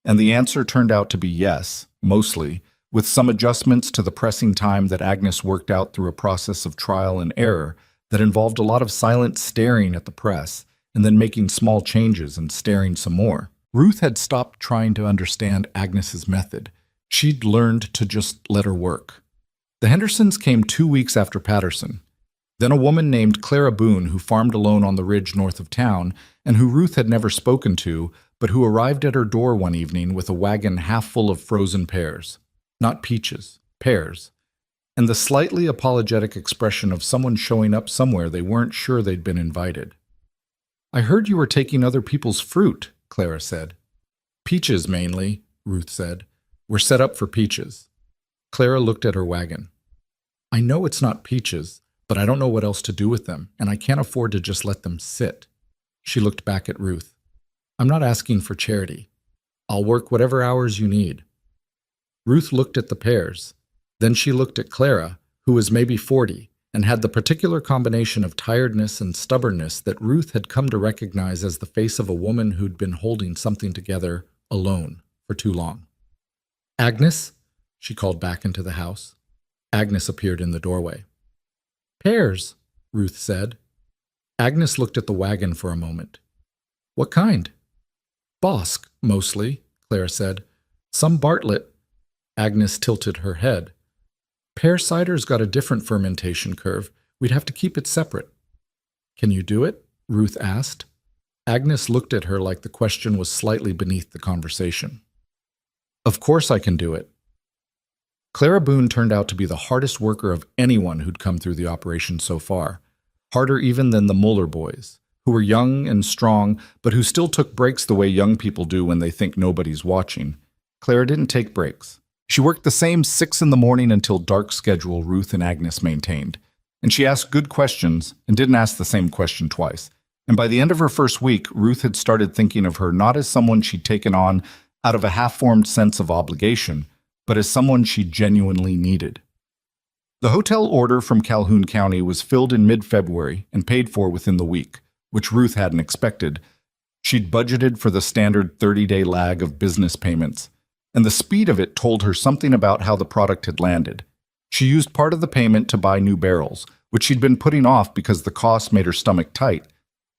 and the answer turned out to be yes, mostly, with some adjustments to the pressing time that Agnes worked out through a process of trial and error that involved a lot of silent staring at the press and then making small changes and staring some more. Ruth had stopped trying to understand Agnes's method. She'd learned to just let her work. The Hendersons came 2 weeks after Patterson. Then a woman named Clara Boone, who farmed alone on the ridge north of town and who Ruth had never spoken to, but who arrived at her door one evening with a wagon half full of frozen pears. Not peaches, pears, and the slightly apologetic expression of someone showing up somewhere they weren't sure they'd been invited. "I heard you were taking other people's fruit," Clara said. "Peaches, mainly," Ruth said. "We're set up for peaches." Clara looked at her wagon. "I know it's not peaches, but I don't know what else to do with them, and I can't afford to just let them sit." She looked back at Ruth. "I'm not asking for charity. I'll work whatever hours you need." Ruth looked at the pears. Then she looked at Clara, who was maybe 40, and had the particular combination of tiredness and stubbornness that Ruth had come to recognize as the face of a woman who'd been holding something together alone for too long. "Agnes?" she called back into the house. Agnes appeared in the doorway. "Pears," Ruth said. Agnes looked at the wagon for a moment. "What kind?" "Bosc, mostly," Clara said. "Some Bartlett." Agnes tilted her head. "Pear cider's got a different fermentation curve. We'd have to keep it separate." "Can you do it?" Ruth asked. Agnes looked at her like the question was slightly beneath the conversation. "Of course I can do it." Clara Boone turned out to be the hardest worker of anyone who'd come through the operation so far, harder even than the Muller boys, who were young and strong, but who still took breaks the way young people do when they think nobody's watching. Clara didn't take breaks. She worked the same 6 in the morning until dark schedule Ruth and Agnes maintained, and she asked good questions and didn't ask the same question twice. And by the end of her first week, Ruth had started thinking of her not as someone she'd taken on out of a half-formed sense of obligation, but as someone she genuinely needed. The hotel order from Calhoun County was filled in mid-February and paid for within the week, which Ruth hadn't expected, She'd budgeted for the standard 30-day lag of business payments, and the speed of it told her something about how the product had landed. She used part of the payment to buy new barrels, which she'd been putting off because the cost made her stomach tight,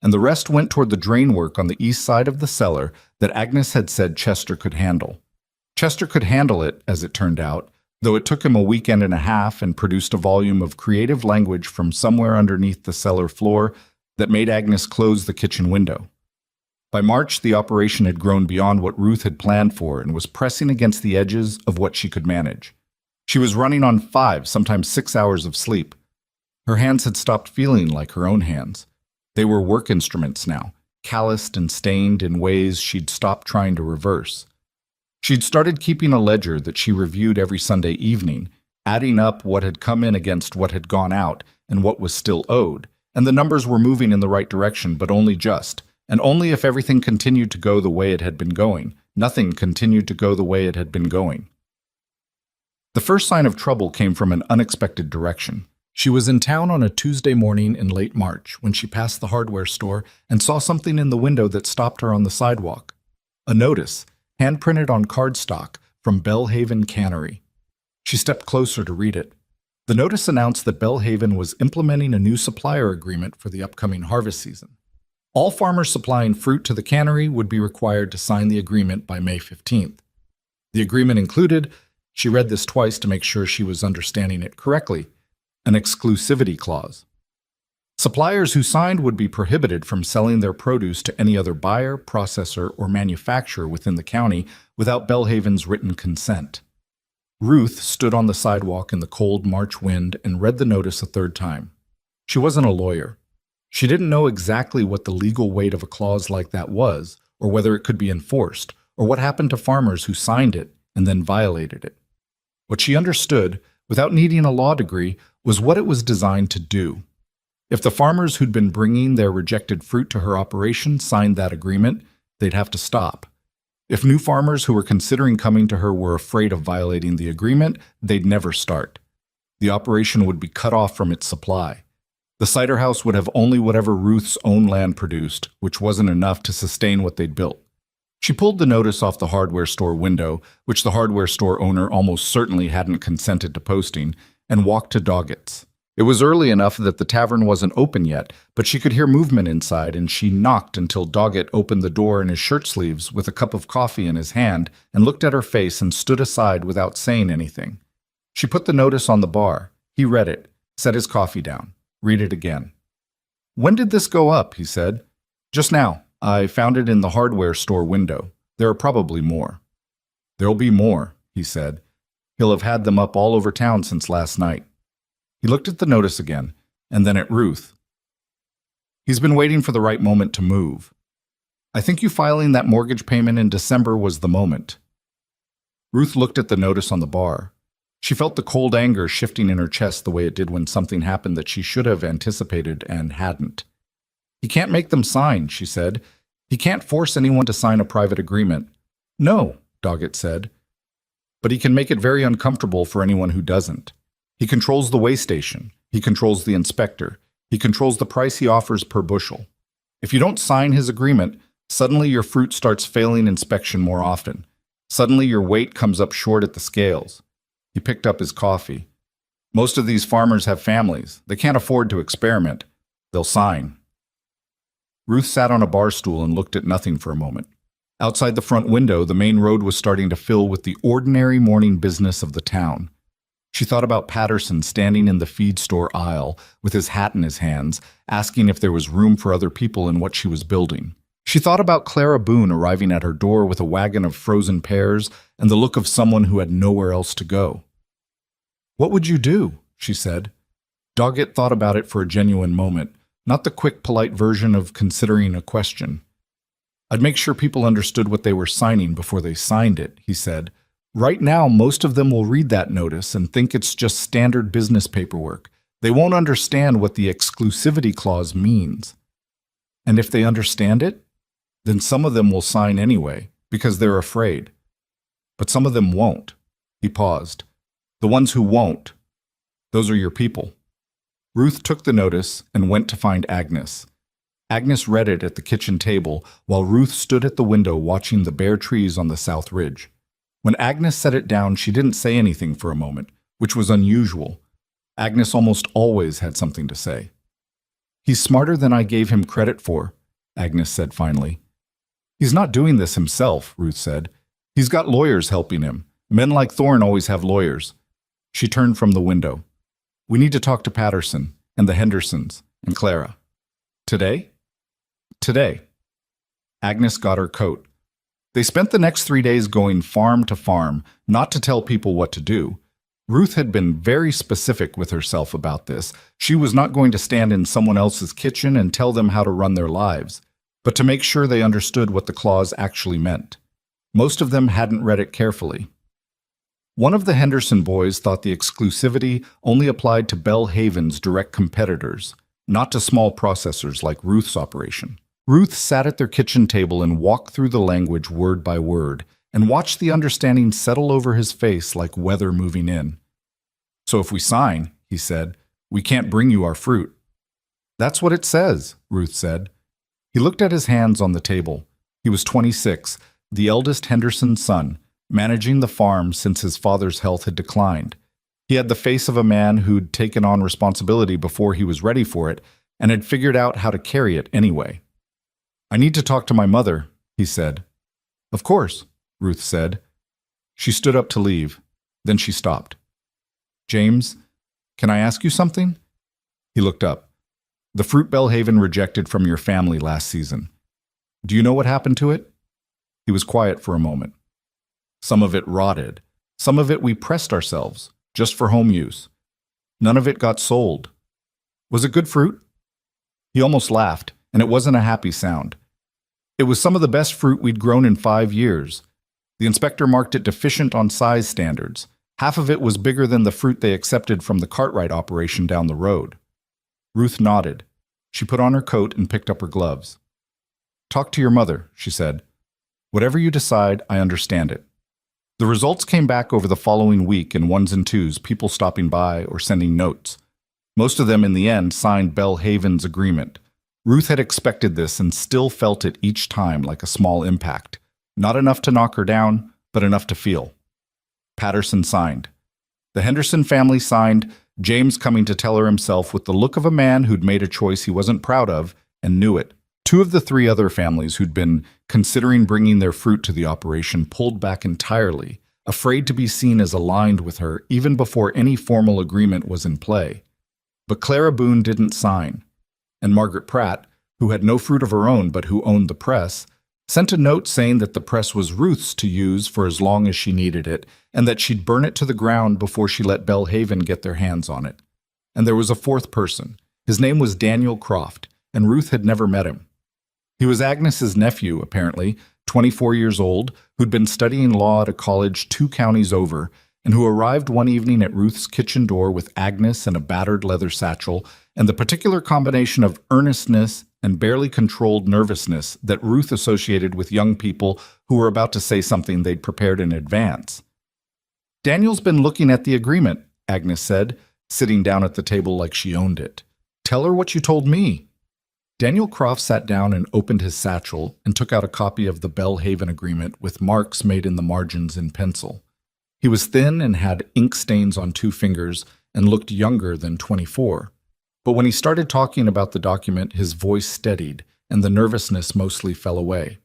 and the rest went toward the drain work on the east side of the cellar that Agnes had said Chester could handle. Chester could handle it, as it turned out, though it took him a weekend and a half and produced a volume of creative language from somewhere underneath the cellar floor that made Agnes close the kitchen window. By March, the operation had grown beyond what Ruth had planned for and was pressing against the edges of what she could manage. She was running on 5, sometimes 6 hours of sleep. Her hands had stopped feeling like her own hands. They were work instruments now, calloused and stained in ways she'd stopped trying to reverse. She'd started keeping a ledger that she reviewed every Sunday evening, adding up what had come in against what had gone out and what was still owed, and the numbers were moving in the right direction, but only just, and only if everything continued to go the way it had been going. Nothing continued to go the way it had been going. The first sign of trouble came from an unexpected direction. She was in town on a Tuesday morning in late March when she passed the hardware store and saw something in the window that stopped her on the sidewalk. A notice, hand-printed on cardstock, from Bellhaven Cannery. She stepped closer to read it. The notice announced that Bellhaven was implementing a new supplier agreement for the upcoming harvest season. All farmers supplying fruit to the cannery would be required to sign the agreement by May 15th. The agreement included, she read this twice to make sure she was understanding it correctly, an exclusivity clause. Suppliers who signed would be prohibited from selling their produce to any other buyer, processor, or manufacturer within the county without Bellhaven's written consent. Ruth stood on the sidewalk in the cold March wind and read the notice a third time. She wasn't a lawyer. She didn't know exactly what the legal weight of a clause like that was, or whether it could be enforced, or what happened to farmers who signed it and then violated it. What she understood, without needing a law degree, was what it was designed to do. If the farmers who'd been bringing their rejected fruit to her operation signed that agreement, they'd have to stop. If new farmers who were considering coming to her were afraid of violating the agreement, they'd never start. The operation would be cut off from its supply. The cider house would have only whatever Ruth's own land produced, which wasn't enough to sustain what they'd built. She pulled the notice off the hardware store window, which the hardware store owner almost certainly hadn't consented to posting, and walked to Doggett's. It was early enough that the tavern wasn't open yet, but she could hear movement inside, and she knocked until Doggett opened the door in his shirt sleeves with a cup of coffee in his hand and looked at her face and stood aside without saying anything. She put the notice on the bar. He read it, set his coffee down. Read it again. "When did this go up?" he said. "Just now. I found it in the hardware store window. There are probably more." "There'll be more," he said. "He'll have had them up all over town since last night." He looked at the notice again, and then at Ruth. "He's been waiting for the right moment to move. I think you filing that mortgage payment in December was the moment." Ruth looked at the notice on the bar. She felt the cold anger shifting in her chest the way it did when something happened that she should have anticipated and hadn't. "He can't make them sign," she said. "He can't force anyone to sign a private agreement." "No," Doggett said. "But he can make it very uncomfortable for anyone who doesn't. He controls the weigh station. He controls the inspector. He controls the price he offers per bushel. If you don't sign his agreement, suddenly your fruit starts failing inspection more often. Suddenly your weight comes up short at the scales." He picked up his coffee. "Most of these farmers have families. They can't afford to experiment. They'll sign." Ruth sat on a bar stool and looked at nothing for a moment. Outside the front window, the main road was starting to fill with the ordinary morning business of the town. She thought about Patterson standing in the feed store aisle with his hat in his hands, asking if there was room for other people in what she was building. She thought about Clara Boone arriving at her door with a wagon of frozen pears and the look of someone who had nowhere else to go. "What would you do?" she said. Doggett thought about it for a genuine moment, not the quick, polite version of considering a question. "I'd make sure people understood what they were signing before they signed it," he said. "Right now, most of them will read that notice and think it's just standard business paperwork. They won't understand what the exclusivity clause means. And if they understand it, then some of them will sign anyway, because they're afraid. But some of them won't." He paused. "The ones who won't, those are your people." Ruth took the notice and went to find Agnes. Agnes read it at the kitchen table while Ruth stood at the window watching the bare trees on the south ridge. When Agnes set it down, she didn't say anything for a moment, which was unusual. Agnes almost always had something to say. "He's smarter than I gave him credit for," Agnes said finally. "He's not doing this himself," Ruth said. "He's got lawyers helping him. Men like Thorne always have lawyers." She turned from the window. "We need to talk to Patterson and the Hendersons and Clara." "Today?" "Today." Agnes got her coat. They spent the next 3 days going farm to farm, not to tell people what to do. Ruth had been very specific with herself about this. She was not going to stand in someone else's kitchen and tell them how to run their lives, but to make sure they understood what the clause actually meant. Most of them hadn't read it carefully. One of the Henderson boys thought the exclusivity only applied to Belle Haven's direct competitors, not to small processors like Ruth's operation. Ruth sat at their kitchen table and walked through the language word by word, and watched the understanding settle over his face like weather moving in. "So if we sign," he said, "we can't bring you our fruit." "That's what it says," Ruth said. He looked at his hands on the table. He was 26, the eldest Henderson son, managing the farm since his father's health had declined. He had the face of a man who'd taken on responsibility before he was ready for it and had figured out how to carry it anyway. "I need to talk to my mother," he said. "Of course," Ruth said. She stood up to leave. Then she stopped. "James, can I ask you something?" He looked up. "The fruit Belle Haven rejected from your family last season. Do you know what happened to it?" He was quiet for a moment. "Some of it rotted. Some of it we pressed ourselves, just for home use. None of it got sold. Was it good fruit?" He almost laughed, and it wasn't a happy sound. "It was some of the best fruit we'd grown in 5 years. The inspector marked it deficient on size standards. Half of it was bigger than the fruit they accepted from the Cartwright operation down the road." Ruth nodded. She put on her coat and picked up her gloves. "Talk to your mother," she said. "Whatever you decide, I understand it." The results came back over the following week in ones and twos, people stopping by or sending notes. Most of them, in the end, signed Belle Haven's agreement. Ruth had expected this and still felt it each time like a small impact. Not enough to knock her down, but enough to feel. Patterson signed. The Henderson family signed, James coming to tell her himself with the look of a man who'd made a choice he wasn't proud of and knew it. 2 of the 3 other families who'd been considering bringing their fruit to the operation pulled back entirely, afraid to be seen as aligned with her even before any formal agreement was in play. But Clara Boone didn't sign, and Margaret Pratt, who had no fruit of her own but who owned the press, sent a note saying that the press was Ruth's to use for as long as she needed it, and that she'd burn it to the ground before she let Belle Haven get their hands on it. And there was a 4th person. His name was Daniel Croft, and Ruth had never met him. He was Agnes's nephew, apparently, 24 years old, who'd been studying law at a college 2 counties over, and who arrived one evening at Ruth's kitchen door with Agnes and a battered leather satchel, and the particular combination of earnestness and barely controlled nervousness that Ruth associated with young people who were about to say something they'd prepared in advance. "Daniel's been looking at the agreement," Agnes said, sitting down at the table like she owned it. "Tell her what you told me." Daniel Croft sat down and opened his satchel and took out a copy of the Belle Haven agreement with marks made in the margins in pencil. He was thin and had ink stains on 2 fingers and looked younger than 24. But when he started talking about the document, his voice steadied and the nervousness mostly fell away.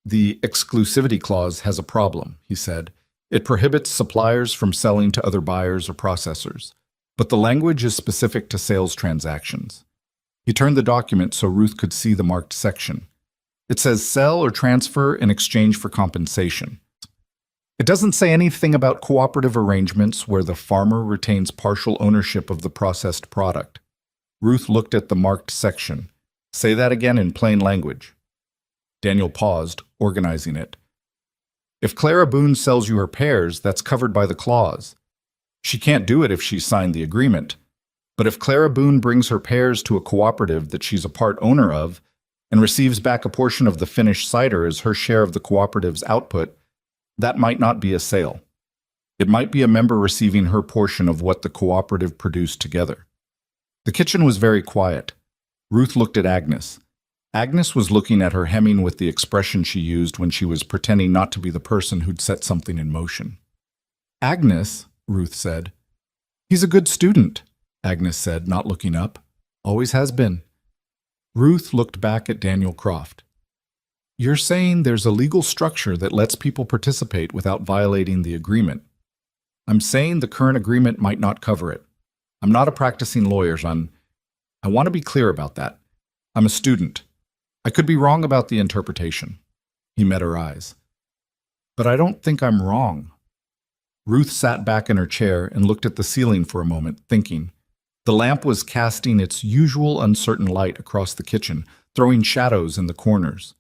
"The exclusivity clause has a problem," he said. "It prohibits suppliers from selling to other buyers or processors, but the language is specific to sales transactions." He turned the document so Ruth could see the marked section. "It says sell or transfer in exchange for compensation. It doesn't say anything about cooperative arrangements where the farmer retains partial ownership of the processed product." Ruth looked at the marked section. "Say that again in plain language." Daniel paused, organizing it. "If Clara Boone sells you her pears, that's covered by the clause. She can't do it if she's signed the agreement. But if Clara Boone brings her pears to a cooperative that she's a part owner of and receives back a portion of the finished cider as her share of the cooperative's output, that might not be a sale. It might be a member receiving her portion of what the cooperative produced together." The kitchen was very quiet. Ruth looked at Agnes. Agnes was looking at her hemming with the expression she used when she was pretending not to be the person who'd set something in motion. Agnes, Ruth said. He's a good student, Agnes said, not looking up. Always has been. Ruth looked back at Daniel Croft. You're saying there's a legal structure that lets people participate without violating the agreement. I'm saying the current agreement might not cover it. I'm not a practicing lawyer, son. I want to be clear about that. I'm a student. I could be wrong about the interpretation. He met her eyes. But I don't think I'm wrong. Ruth sat back in her chair and looked at the ceiling for a moment, thinking. The lamp was casting its usual uncertain light across the kitchen, throwing shadows in the corners.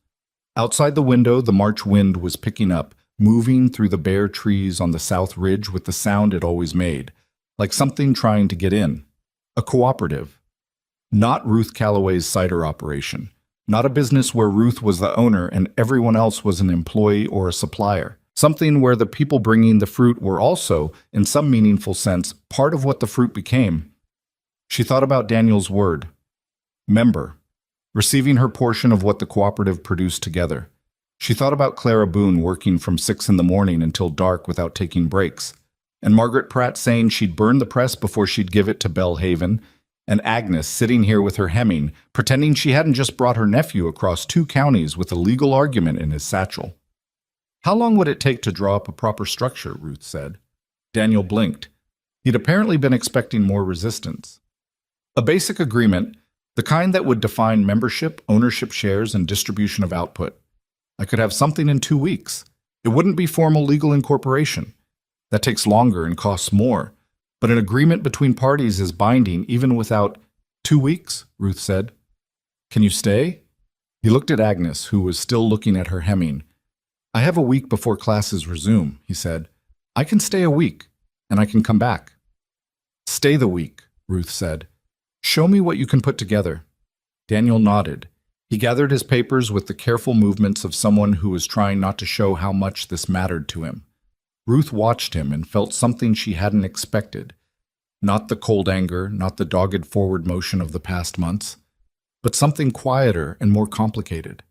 Outside the window, the March wind was picking up, moving through the bare trees on the south ridge with the sound it always made, like something trying to get in. A cooperative. Not Ruth Calloway's cider operation. Not a business where Ruth was the owner and everyone else was an employee or a supplier. Something where the people bringing the fruit were also, in some meaningful sense, part of what the fruit became. She thought about Daniel's word. Member. Receiving her portion of what the cooperative produced together. She thought about Clara Boone working from 6 in the morning until dark without taking breaks, and Margaret Pratt saying she'd burn the press before she'd give it to Bellhaven, and Agnes sitting here with her hemming, pretending she hadn't just brought her nephew across 2 counties with a legal argument in his satchel. How long would it take to draw up a proper structure, Ruth said. Daniel blinked. He'd apparently been expecting more resistance. A basic agreement, the kind that would define membership, ownership shares, and distribution of output. I could have something in 2 weeks. It wouldn't be formal legal incorporation. That takes longer and costs more. But an agreement between parties is binding even without 2 weeks, Ruth said. Can you stay? He looked at Agnes, who was still looking at her hemming. I have a week before classes resume, he said. I can stay a week, and I can come back. Stay the week, Ruth said. Show me what you can put together. Daniel nodded. He gathered his papers with the careful movements of someone who was trying not to show how much this mattered to him. Ruth watched him and felt something she hadn't expected. Not the cold anger, not the dogged forward motion of the past months, but something quieter and more complicated,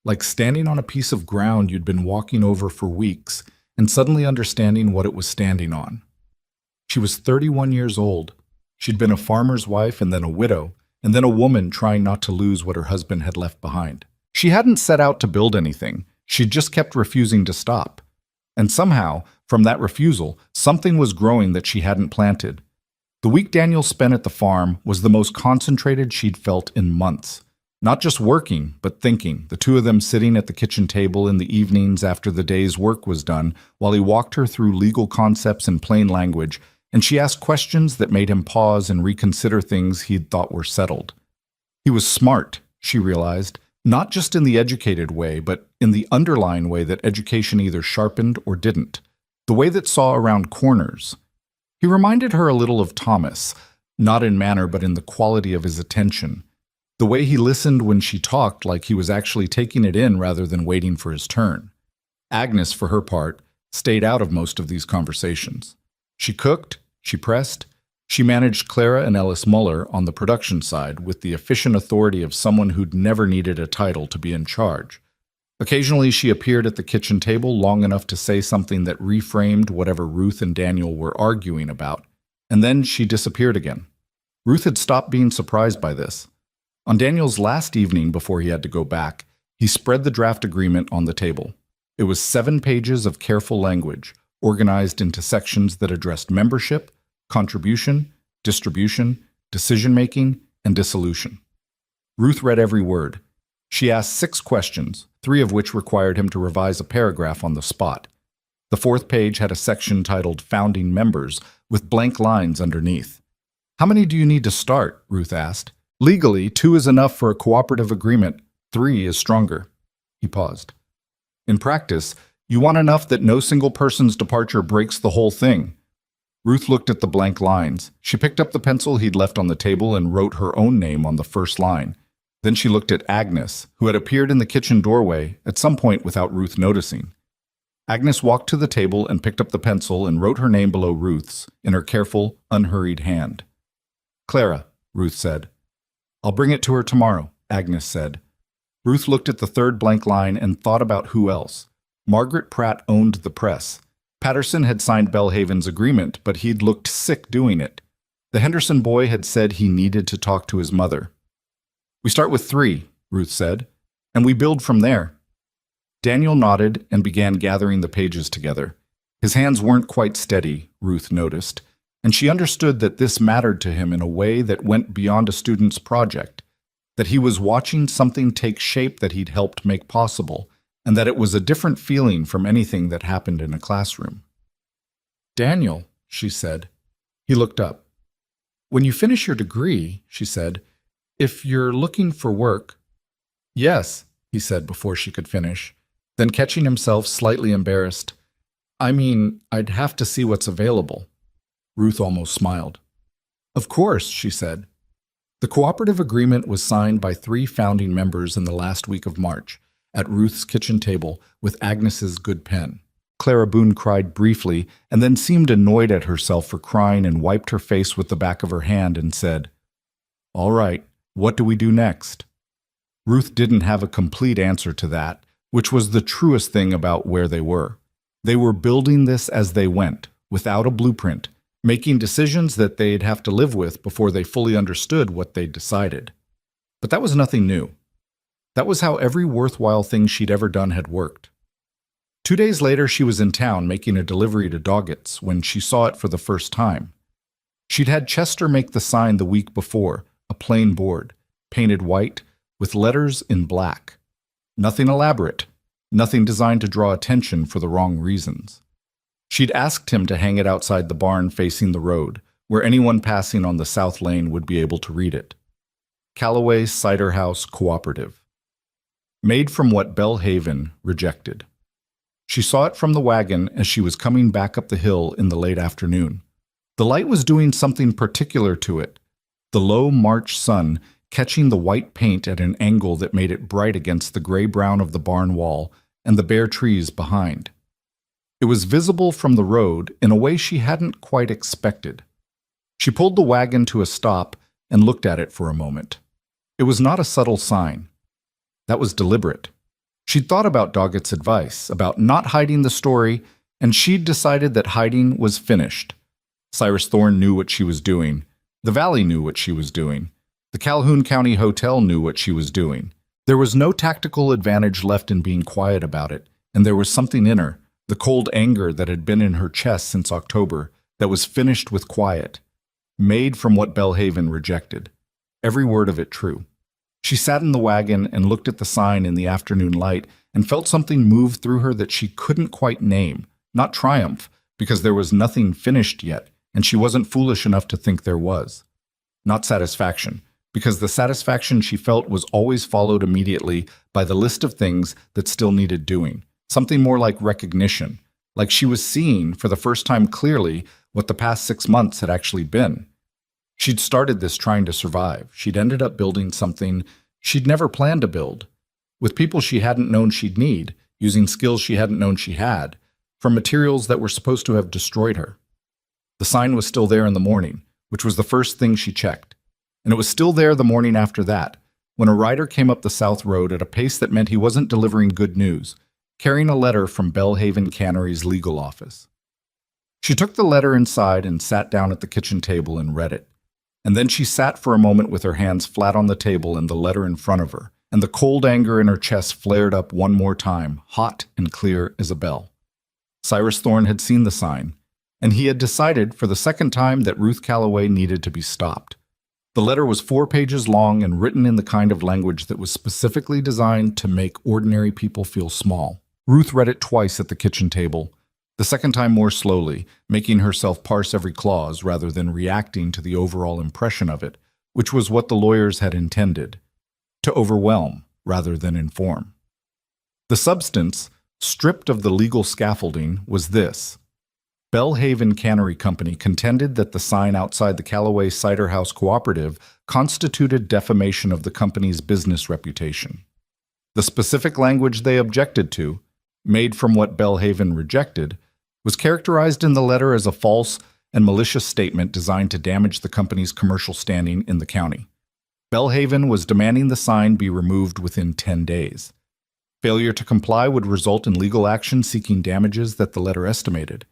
like standing on a piece of ground you'd been walking over for weeks and suddenly understanding what it was standing on. She was 31 years old. She'd been a farmer's wife and then a widow, and then a woman trying not to lose what her husband had left behind. She hadn't set out to build anything. She'd just kept refusing to stop. And somehow, from that refusal, something was growing that she hadn't planted. The week Daniel spent at the farm was the most concentrated she'd felt in months. Not just working, but thinking, the two of them sitting at the kitchen table in the evenings after the day's work was done, while he walked her through legal concepts in plain language, and she asked questions that made him pause and reconsider things he'd thought were settled. He was smart, she realized, not just in the educated way, but in the underlying way that education either sharpened or didn't, the way that saw around corners. He reminded her a little of Thomas, not in manner but in the quality of his attention, the way he listened when she talked like he was actually taking it in rather than waiting for his turn. Agnes, for her part, stayed out of most of these conversations. She cooked, she pressed, she managed Clara and Ellis Muller on the production side with the efficient authority of someone who'd never needed a title to be in charge. Occasionally she appeared at the kitchen table long enough to say something that reframed whatever Ruth and Daniel were arguing about, and then she disappeared again. Ruth had stopped being surprised by this. On Daniel's last evening before he had to go back, he spread the draft agreement on the table. It was 7 pages of careful language, organized into sections that addressed membership, contribution, distribution, decision-making, and dissolution. Ruth read every word. She asked 6 questions, 3 of which required him to revise a paragraph on the spot. The 4th page had a section titled Founding Members, with blank lines underneath. How many do you need to start? Ruth asked. Legally, 2 is enough for a cooperative agreement. 3 is stronger. He paused. In practice, you want enough that no single person's departure breaks the whole thing. Ruth looked at the blank lines. She picked up the pencil he'd left on the table and wrote her own name on the first line. Then she looked at Agnes, who had appeared in the kitchen doorway at some point without Ruth noticing. Agnes walked to the table and picked up the pencil and wrote her name below Ruth's in her careful, unhurried hand. Clara, Ruth said. I'll bring it to her tomorrow, Agnes said. Ruth looked at the third blank line and thought about who else. Margaret Pratt owned the press. Patterson had signed Belhaven's agreement, but he'd looked sick doing it. The Henderson boy had said he needed to talk to his mother. "We start with 3, Ruth said, "and we build from there." Daniel nodded and began gathering the pages together. His hands weren't quite steady, Ruth noticed, and she understood that this mattered to him in a way that went beyond a student's project, that he was watching something take shape that he'd helped make possible, and that it was a different feeling from anything that happened in a classroom. "Daniel," she said. He looked up. "When you finish your degree," she said, "if you're looking for work—" "Yes," he said before she could finish. Then, catching himself slightly embarrassed, "I mean, I'd have to see what's available." Ruth almost smiled. "Of course," she said. The cooperative agreement was signed by 3 founding members in the last week of March, at Ruth's kitchen table with Agnes's good pen. Clara Boone cried briefly and then seemed annoyed at herself for crying and wiped her face with the back of her hand and said, "All right, what do we do next?" Ruth didn't have a complete answer to that, which was the truest thing about where they were. They were building this as they went, without a blueprint, making decisions that they'd have to live with before they fully understood what they'd decided. But that was nothing new. That was how every worthwhile thing she'd ever done had worked. 2 days later, she was in town making a delivery to Doggett's when she saw it for the first time. She'd had Chester make the sign the week before, a plain board, painted white, with letters in black. Nothing elaborate, nothing designed to draw attention for the wrong reasons. She'd asked him to hang it outside the barn facing the road, where anyone passing on the south lane would be able to read it. Callaway Cider House Cooperative. Made from what Belhaven rejected. She saw it from the wagon as she was coming back up the hill in the late afternoon. The light was doing something particular to it, the low March sun catching the white paint at an angle that made it bright against the gray-brown of the barn wall and the bare trees behind. It was visible from the road in a way she hadn't quite expected. She pulled the wagon to a stop and looked at it for a moment. It was not a subtle sign. That was deliberate. She'd thought about Doggett's advice, about not hiding the story, and she'd decided that hiding was finished. Cyrus Thorne knew what she was doing. The Valley knew what she was doing. The Calhoun County Hotel knew what she was doing. There was no tactical advantage left in being quiet about it, and there was something in her, the cold anger that had been in her chest since October, that was finished with quiet, made from what Belhaven rejected. Every word of it true. She sat in the wagon and looked at the sign in the afternoon light and felt something move through her that she couldn't quite name, not triumph, because there was nothing finished yet, and she wasn't foolish enough to think there was. Not satisfaction, because the satisfaction she felt was always followed immediately by the list of things that still needed doing, something more like recognition, like she was seeing for the first time clearly what the past 6 months had actually been. She'd started this trying to survive. She'd ended up building something she'd never planned to build, with people she hadn't known she'd need, using skills she hadn't known she had, from materials that were supposed to have destroyed her. The sign was still there in the morning, which was the first thing she checked. And it was still there the morning after that, when a rider came up the South Road at a pace that meant he wasn't delivering good news, carrying a letter from Belhaven Cannery's legal office. She took the letter inside and sat down at the kitchen table and read it. And then she sat for a moment with her hands flat on the table and the letter in front of her, and the cold anger in her chest flared up one more time, hot and clear as a bell. Cyrus Thorne had seen the sign, and he had decided for the second time that Ruth Callaway needed to be stopped. The letter was 4 pages long and written in the kind of language that was specifically designed to make ordinary people feel small. Ruth read it twice at the kitchen table, the second time more slowly, making herself parse every clause rather than reacting to the overall impression of it, which was what the lawyers had intended, to overwhelm rather than inform. The substance, stripped of the legal scaffolding, was this. Belhaven Cannery Company contended that the sign outside the Callaway Cider House Cooperative constituted defamation of the company's business reputation. The specific language they objected to, made from what Belhaven rejected, was characterized in the letter as a false and malicious statement designed to damage the company's commercial standing in the county. Belhaven was demanding the sign be removed within 10 days. Failure to comply would result in legal action seeking damages that the letter estimated,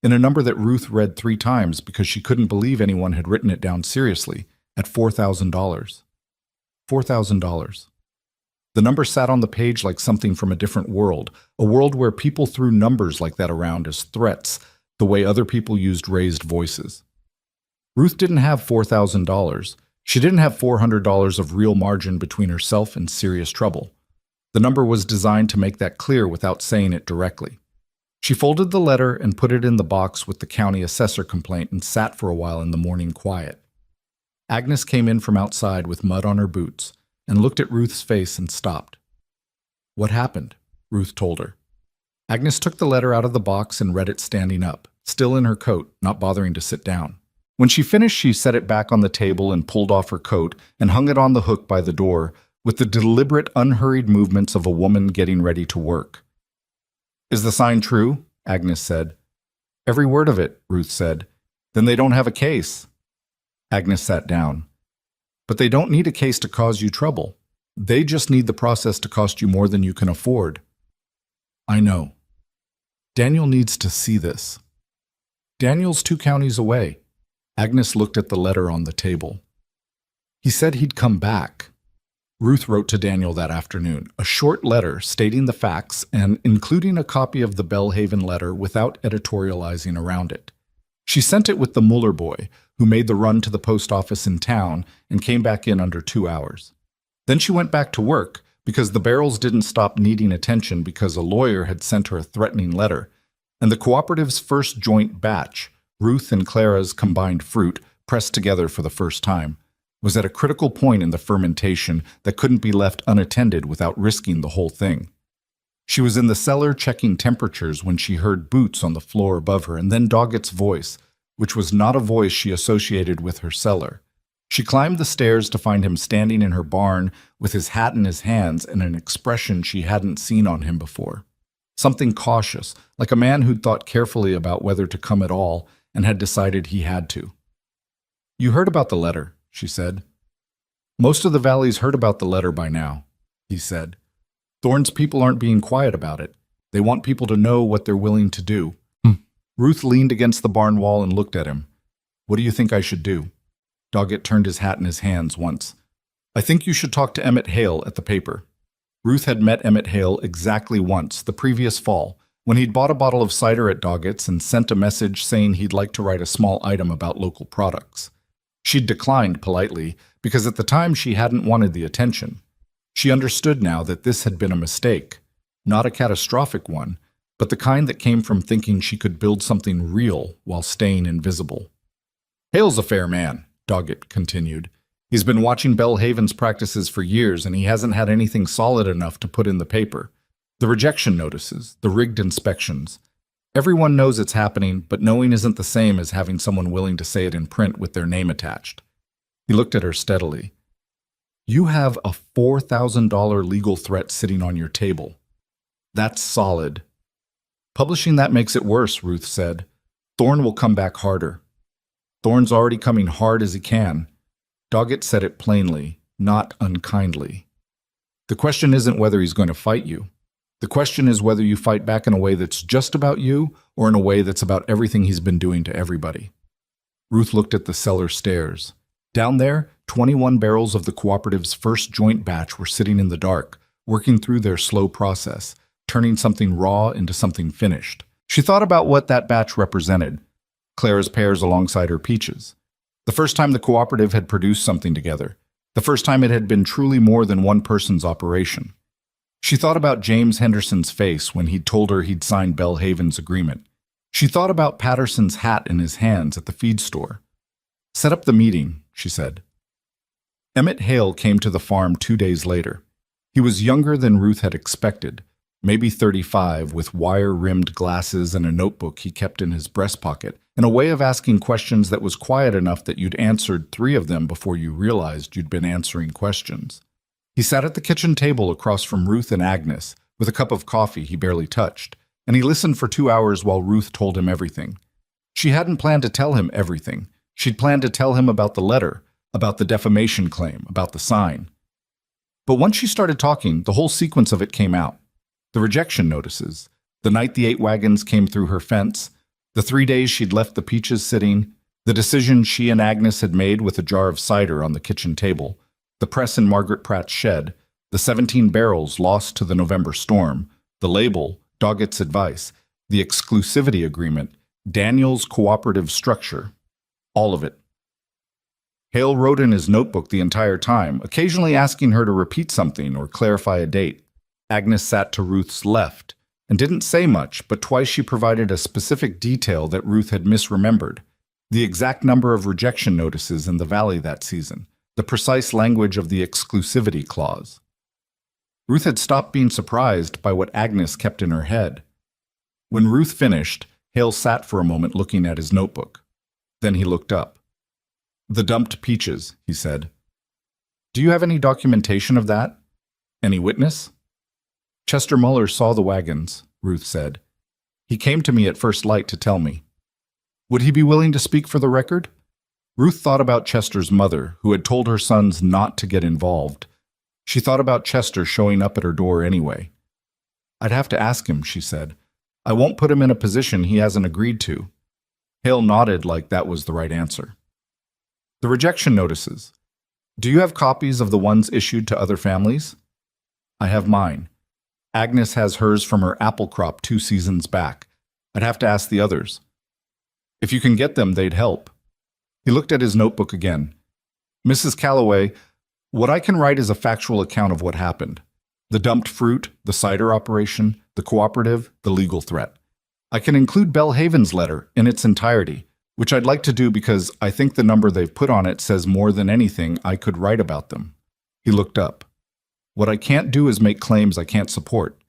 in a number that Ruth read 3 times because she couldn't believe anyone had written it down seriously, at $4,000. $4,000. The number sat on the page like something from a different world, a world where people threw numbers like that around as threats, the way other people used raised voices. Ruth didn't have $4,000. She didn't have $400 of real margin between herself and serious trouble. The number was designed to make that clear without saying it directly. She folded the letter and put it in the box with the county assessor complaint and sat for a while in the morning quiet. Agnes came in from outside with mud on her boots and looked at Ruth's face and stopped. "What happened?" Ruth told her. Agnes took the letter out of the box and read it standing up, still in her coat, not bothering to sit down. When she finished, she set it back on the table and pulled off her coat and hung it on the hook by the door with the deliberate, unhurried movements of a woman getting ready to work. "Is the sign true?" Agnes said. "Every word of it," Ruth said. "Then they don't have a case." Agnes sat down. "But they don't need a case to cause you trouble. They just need the process to cost you more than you can afford." "I know. Daniel needs to see this." "Daniel's 2 counties away." Agnes looked at the letter on the table. "He said he'd come back." Ruth wrote to Daniel that afternoon, a short letter stating the facts and including a copy of the Belhaven letter without editorializing around it. She sent it with the Muller boy, who made the run to the post office in town and came back in under 2 hours. Then she went back to work because the barrels didn't stop needing attention because a lawyer had sent her a threatening letter, and the cooperative's first joint batch, Ruth and Clara's combined fruit, pressed together for the first time, was at a critical point in the fermentation that couldn't be left unattended without risking the whole thing. She was in the cellar checking temperatures when she heard boots on the floor above her and then Doggett's voice, which was not a voice she associated with her cellar. She climbed the stairs to find him standing in her barn with his hat in his hands and an expression she hadn't seen on him before. Something cautious, like a man who'd thought carefully about whether to come at all and had decided he had to. "You heard about the letter," she said. "Most of the valley's heard about the letter by now," he said. "Thorne's people aren't being quiet about it. They want people to know what they're willing to do." Ruth leaned against the barn wall and looked at him. "What do you think I should do?" Doggett turned his hat in his hands once. "I think you should talk to Emmett Hale at the paper." Ruth had met Emmett Hale exactly once, the previous fall, when he'd bought a bottle of cider at Doggett's and sent a message saying he'd like to write a small item about local products. She'd declined politely because at the time she hadn't wanted the attention. She understood now that this had been a mistake, not a catastrophic one, but the kind that came from thinking she could build something real while staying invisible. "Hale's a fair man," Doggett continued. "He's been watching Belhaven's practices for years and he hasn't had anything solid enough to put in the paper. The rejection notices, the rigged inspections. Everyone knows it's happening, but knowing isn't the same as having someone willing to say it in print with their name attached." He looked at her steadily. "You have a $4,000 legal threat sitting on your table. That's solid." "Publishing that makes it worse," Ruth said. "Thorne will come back harder." "Thorne's already coming hard as he can." Doggett said it plainly, not unkindly. "The question isn't whether he's going to fight you. The question is whether you fight back in a way that's just about you or in a way that's about everything he's been doing to everybody." Ruth looked at the cellar stairs. Down there, 21 barrels of the cooperative's first joint batch were sitting in the dark, working through their slow process, turning something raw into something finished. She thought about what that batch represented. Clara's pears alongside her peaches. The first time the cooperative had produced something together. The first time it had been truly more than one person's operation. She thought about James Henderson's face when he'd told her he'd signed Belhaven's agreement. She thought about Patterson's hat in his hands at the feed store. "Set up the meeting," she said. Emmett Hale came to the farm 2 days later. He was younger than Ruth had expected, maybe 35, with wire-rimmed glasses and a notebook he kept in his breast pocket, and a way of asking questions that was quiet enough that you'd answered 3 of them before you realized you'd been answering questions. He sat at the kitchen table across from Ruth and Agnes, with a cup of coffee he barely touched, and he listened for 2 hours while Ruth told him everything. She hadn't planned to tell him everything. She'd planned to tell him about the letter, about the defamation claim, about the sign. But once she started talking, the whole sequence of it came out. The rejection notices, the night the 8 wagons came through her fence, the 3 days she'd left the peaches sitting, the decision she and Agnes had made with a jar of cider on the kitchen table, the press in Margaret Pratt's shed, the 17 barrels lost to the November storm, the label, Doggett's advice, the exclusivity agreement, Daniel's cooperative structure, all of it. Hale wrote in his notebook the entire time, occasionally asking her to repeat something or clarify a date. Agnes sat to Ruth's left and didn't say much, but twice she provided a specific detail that Ruth had misremembered. The exact number of rejection notices in the valley that season, the precise language of the exclusivity clause. Ruth had stopped being surprised by what Agnes kept in her head. When Ruth finished, Hale sat for a moment looking at his notebook. Then he looked up. "The dumped peaches," he said. "Do you have any documentation of that? Any witness?" "Chester Muller saw the wagons," Ruth said. "He came to me at first light to tell me." "Would he be willing to speak for the record?" Ruth thought about Chester's mother, who had told her sons not to get involved. She thought about Chester showing up at her door anyway. "I'd have to ask him," she said. "I won't put him in a position he hasn't agreed to." Hale nodded like that was the right answer. "The rejection notices. Do you have copies of the ones issued to other families?" "I have mine. Agnes has hers from her apple crop 2 seasons back. I'd have to ask the others." "If you can get them, they'd help." He looked at his notebook again. "Mrs. Calloway, what I can write is a factual account of what happened. The dumped fruit, the cider operation, the cooperative, the legal threat. I can include Belhaven's letter in its entirety, which I'd like to do because I think the number they've put on it says more than anything I could write about them." He looked up. "What I can't do is make claims I can't support.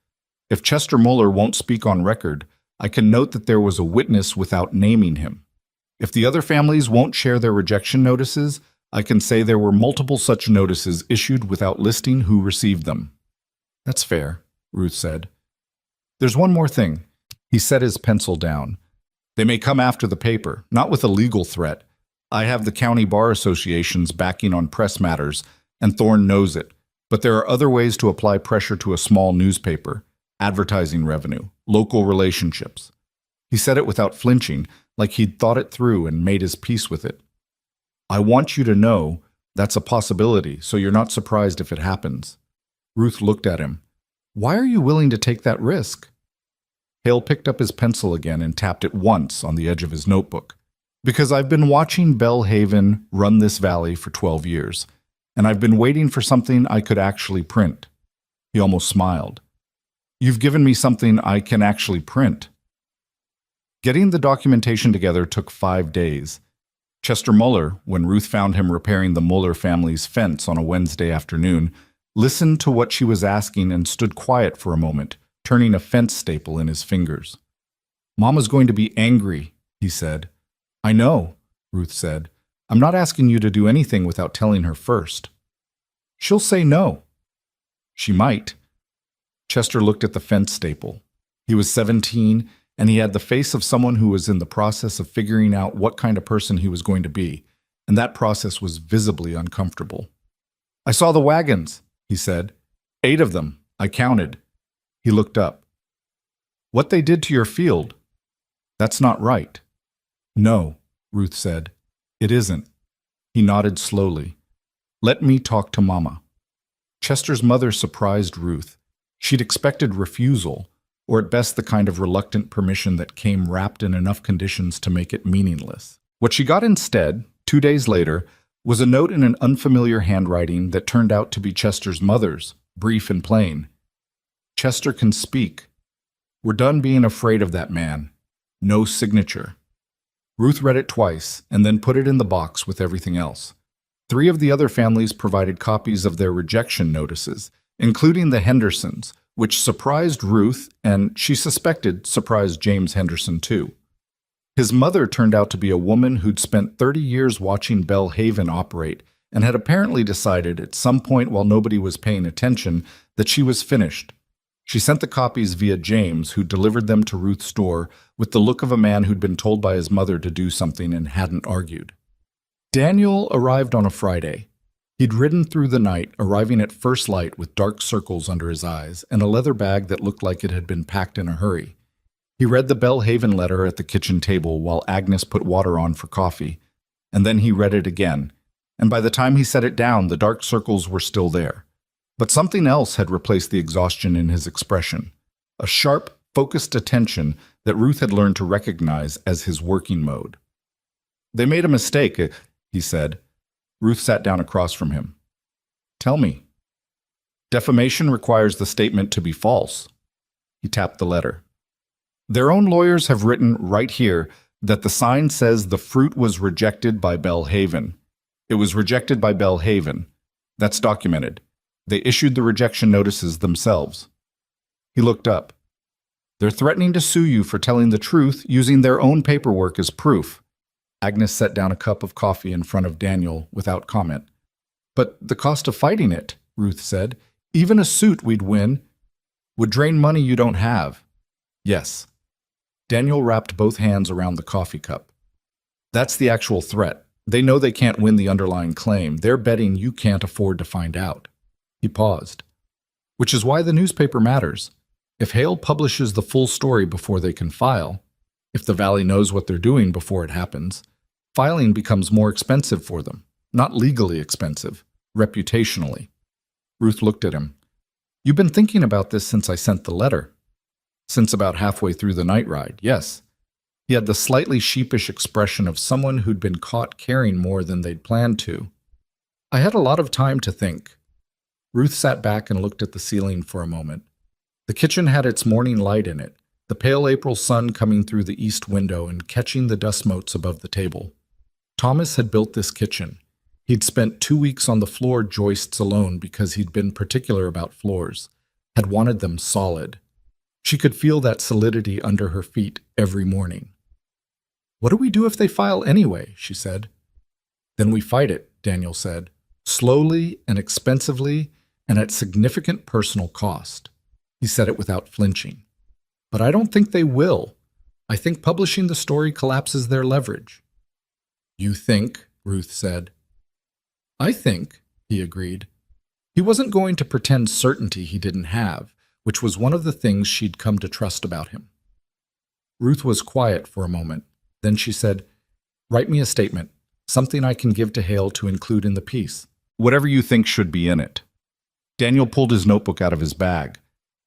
If Chester Muller won't speak on record, I can note that there was a witness without naming him. If the other families won't share their rejection notices, I can say there were multiple such notices issued without listing who received them." "That's fair," Ruth said. "There's one more thing." He set his pencil down. "They may come after the paper, not with a legal threat. I have the county bar association's backing on press matters, and Thorne knows it. But there are other ways to apply pressure to a small newspaper: advertising revenue, local relationships." He said it without flinching, like he'd thought it through and made his peace with it. "I want you to know that's a possibility, so you're not surprised if it happens." Ruth looked at him. "Why are you willing to take that risk?" Hale picked up his pencil again and tapped it once on the edge of his notebook. "Because I've been watching Belhaven run this valley for 12 years, and I've been waiting for something I could actually print." He almost smiled. "You've given me something I can actually print." Getting the documentation together took 5 days. Chester Muller, when Ruth found him repairing the Muller family's fence on a Wednesday afternoon, listened to what she was asking and stood quiet for a moment, turning a fence staple in his fingers. "Mama's going to be angry," he said. "I know," Ruth said. "I'm not asking you to do anything without telling her first." "She'll say no." "She might." Chester looked at the fence staple. He was 17, and he had the face of someone who was in the process of figuring out what kind of person he was going to be, and that process was visibly uncomfortable. "I saw the wagons," he said. 8 of them. I counted." He looked up. "What they did to your field, that's not right." "No," Ruth said. "It isn't." He nodded slowly. "Let me talk to Mama." Chester's mother surprised Ruth. She'd expected refusal, or at best the kind of reluctant permission that came wrapped in enough conditions to make it meaningless. What she got instead, 2 days later, was a note in an unfamiliar handwriting that turned out to be Chester's mother's, brief and plain. "Chester can speak. We're done being afraid of that man. No signature." Ruth read it twice and then put it in the box with everything else. 3 of the other families provided copies of their rejection notices, including the Hendersons, which surprised Ruth and, she suspected, surprised James Henderson too. His mother turned out to be a woman who'd spent 30 years watching Belhaven operate and had apparently decided at some point while nobody was paying attention that she was finished. She sent the copies via James, who delivered them to Ruth's door with the look of a man who'd been told by his mother to do something and hadn't argued. Daniel arrived on a Friday. He'd ridden through the night, arriving at first light with dark circles under his eyes and a leather bag that looked like it had been packed in a hurry. He read the Belhaven letter at the kitchen table while Agnes put water on for coffee, and then he read it again, and by the time he set it down, the dark circles were still there. But something else had replaced the exhaustion in his expression, a sharp, focused attention that Ruth had learned to recognize as his working mode. "They made a mistake," he said. Ruth sat down across from him. "Tell me." "Defamation requires the statement to be false." He tapped the letter. "Their own lawyers have written right here that the sign says the fruit was rejected by Belhaven. It was rejected by Belhaven. That's documented. They issued the rejection notices themselves." He looked up. "They're threatening to sue you for telling the truth using their own paperwork as proof." Agnes set down a cup of coffee in front of Daniel without comment. "But the cost of fighting it," Ruth said. "Even a suit we'd win would drain money you don't have." "Yes." Daniel wrapped both hands around the coffee cup. "That's the actual threat. They know they can't win the underlying claim. They're betting you can't afford to find out." He paused. "Which is why the newspaper matters. If Hale publishes the full story before they can file, if the Valley knows what they're doing before it happens, filing becomes more expensive for them. Not legally expensive, reputationally." Ruth looked at him. "You've been thinking about this since I sent the letter." "Since about halfway through the night ride, yes." He had the slightly sheepish expression of someone who'd been caught carrying more than they'd planned to. "I had a lot of time to think." Ruth sat back and looked at the ceiling for a moment. The kitchen had its morning light in it, the pale April sun coming through the east window and catching the dust motes above the table. Thomas had built this kitchen. He'd spent 2 weeks on the floor joists alone because he'd been particular about floors, had wanted them solid. She could feel that solidity under her feet every morning. "What do we do if they file anyway?" she said. "Then we fight it," Daniel said, "slowly and expensively and at significant personal cost." He said it without flinching. "But I don't think they will. I think publishing the story collapses their leverage." "You think?" Ruth said. "I think," he agreed. He wasn't going to pretend certainty he didn't have, which was one of the things she'd come to trust about him. Ruth was quiet for a moment. Then she said, "Write me a statement, something I can give to Hale to include in the piece. Whatever you think should be in it." Daniel pulled his notebook out of his bag.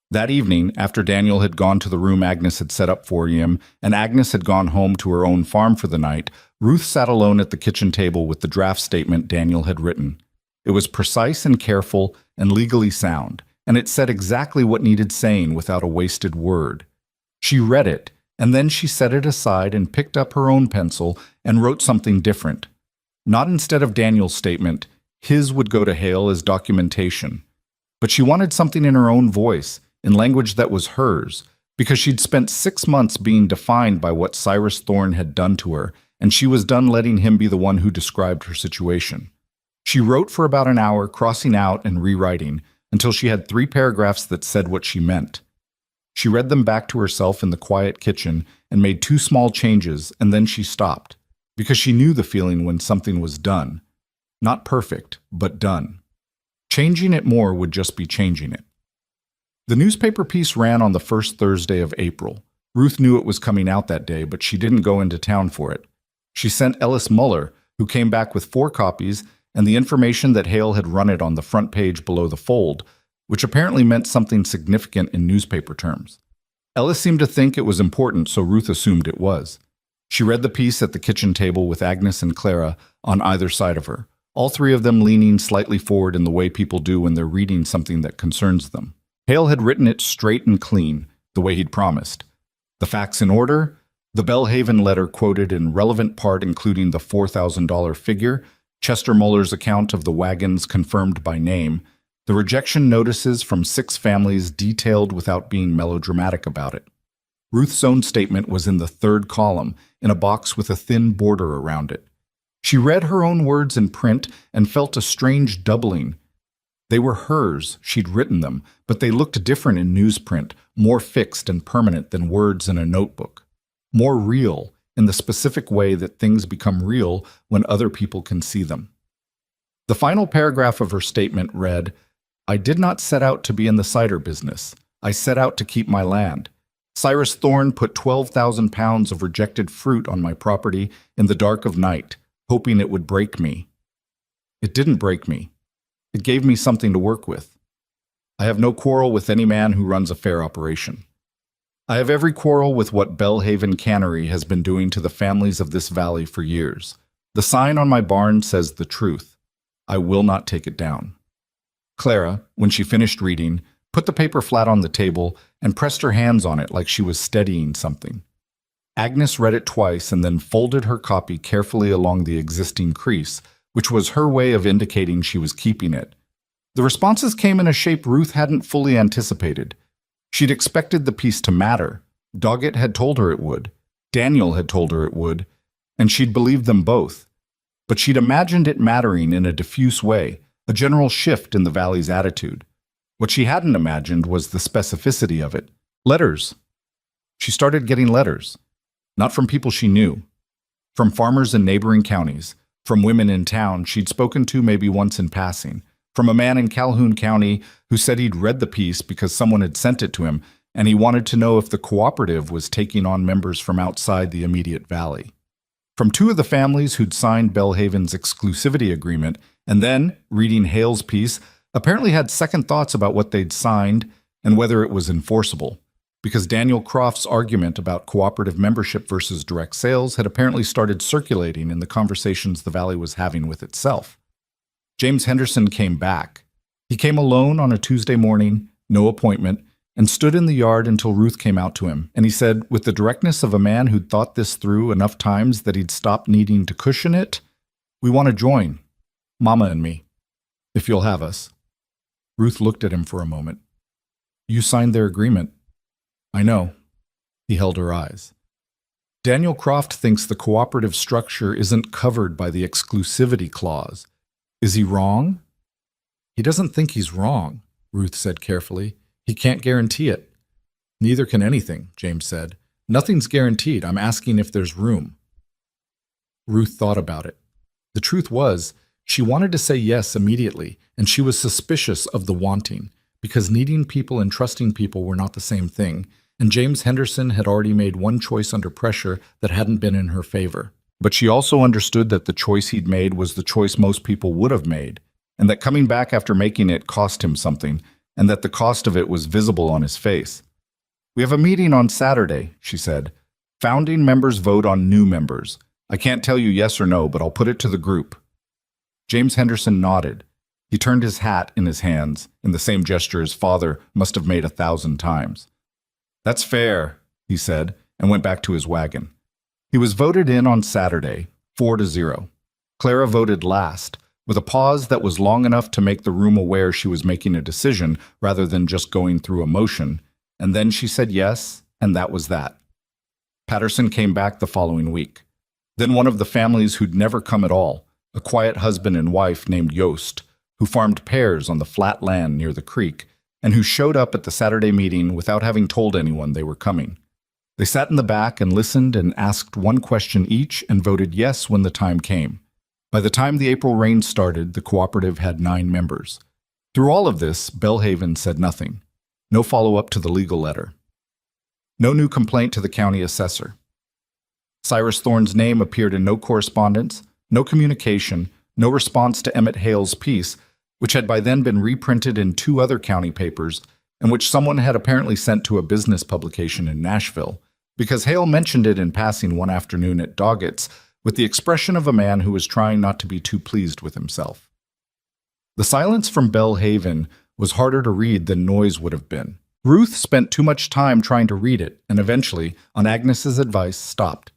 That evening, after Daniel had gone to the room Agnes had set up for him, and Agnes had gone home to her own farm for the night, Ruth sat alone at the kitchen table with the draft statement Daniel had written. It was precise and careful and legally sound, and it said exactly what needed saying without a wasted word. She read it, and then she set it aside and picked up her own pencil and wrote something different. Not instead of Daniel's statement, his would go to Hale as documentation. But she wanted something in her own voice, in language that was hers, because she'd spent 6 months being defined by what Cyrus Thorne had done to her, and she was done letting him be the one who described her situation. She wrote for about an hour, crossing out and rewriting, until she had 3 paragraphs that said what she meant. She read them back to herself in the quiet kitchen and made 2 small changes, and then she stopped, because she knew the feeling when something was done. Not perfect, but done. Changing it more would just be changing it. The newspaper piece ran on the first Thursday of April. Ruth knew it was coming out that day, but she didn't go into town for it. She sent Ellis Muller, who came back with 4 copies, and the information that Hale had run it on the front page below the fold, which apparently meant something significant in newspaper terms. Ellis seemed to think it was important, so Ruth assumed it was. She read the piece at the kitchen table with Agnes and Clara on either side of her, all 3 of them leaning slightly forward in the way people do when they're reading something that concerns them. Hale had written it straight and clean, the way he'd promised. The facts in order, the Belhaven letter quoted in relevant part including the $4,000 figure, Chester Muller's account of the wagons confirmed by name, the rejection notices from 6 families detailed without being melodramatic about it. Ruth's own statement was in the 3rd column, in a box with a thin border around it. She read her own words in print and felt a strange doubling. They were hers, she'd written them, but they looked different in newsprint, more fixed and permanent than words in a notebook. More real, in the specific way that things become real when other people can see them. The final paragraph of her statement read, "I did not set out to be in the cider business. I set out to keep my land. Cyrus Thorne put 12,000 pounds of rejected fruit on my property in the dark of night, hoping it would break me. It didn't break me. It gave me something to work with. I have no quarrel with any man who runs a fair operation. I have every quarrel with what Belhaven Cannery has been doing to the families of this valley for years. The sign on my barn says the truth. I will not take it down." Clara, when she finished reading, put the paper flat on the table and pressed her hands on it like she was steadying something. Agnes read it twice and then folded her copy carefully along the existing crease, which was her way of indicating she was keeping it. The responses came in a shape Ruth hadn't fully anticipated. She'd expected the piece to matter. Doggett had told her it would. Daniel had told her it would, and she'd believed them both. But she'd imagined it mattering in a diffuse way, a general shift in the valley's attitude. What she hadn't imagined was the specificity of it. Letters. She started getting letters. Not from people she knew. From farmers in neighboring counties. From women in town she'd spoken to maybe once in passing. From a man in Calhoun County who said he'd read the piece because someone had sent it to him, and he wanted to know if the cooperative was taking on members from outside the immediate valley. From two of the families who'd signed Belhaven's exclusivity agreement, and then, reading Hale's piece, apparently had second thoughts about what they'd signed and whether it was enforceable, because Daniel Croft's argument about cooperative membership versus direct sales had apparently started circulating in the conversations the valley was having with itself. James Henderson came back. He came alone on a Tuesday morning, no appointment, and stood in the yard until Ruth came out to him, and he said, with the directness of a man who'd thought this through enough times that he'd stopped needing to cushion it, "We want to join, Mama and me, if you'll have us." Ruth looked at him for a moment. "You signed their agreement." "I know." He held her eyes. "Daniel Croft thinks the cooperative structure isn't covered by the exclusivity clause. Is he wrong?" "He doesn't think he's wrong," Ruth said carefully. "He can't guarantee it." "Neither can anything," James said. "Nothing's guaranteed. I'm asking if there's room." Ruth thought about it. The truth was, she wanted to say yes immediately, and she was suspicious of the wanting, because needing people and trusting people were not the same thing, and James Henderson had already made one choice under pressure that hadn't been in her favor. But she also understood that the choice he'd made was the choice most people would have made, and that coming back after making it cost him something, and that the cost of it was visible on his face. "We have a meeting on Saturday," she said. "Founding members vote on new members. I can't tell you yes or no, but I'll put it to the group." James Henderson nodded. He turned his hat in his hands, in the same gesture his father must have made 1,000 times. "That's fair," he said, and went back to his wagon. He was voted in on Saturday, 4-0. Clara voted last, with a pause that was long enough to make the room aware she was making a decision rather than just going through a motion, and then she said yes, and that was that. Patterson came back the following week. Then one of the families who'd never come at all, a quiet husband and wife named Yost, who farmed pears on the flat land near the creek, and who showed up at the Saturday meeting without having told anyone they were coming. They sat in the back and listened and asked one question each and voted yes when the time came. By the time the April rain started, the cooperative had 9 members. Through all of this, Belhaven said nothing. No follow-up to the legal letter. No new complaint to the county assessor. Cyrus Thorne's name appeared in no correspondence, no communication, no response to Emmett Hale's piece, which had by then been reprinted in 2 other county papers, and which someone had apparently sent to a business publication in Nashville, because Hale mentioned it in passing one afternoon at Doggett's, with the expression of a man who was trying not to be too pleased with himself. The silence from Belhaven was harder to read than noise would have been. Ruth spent too much time trying to read it, and eventually, on Agnes's advice, stopped.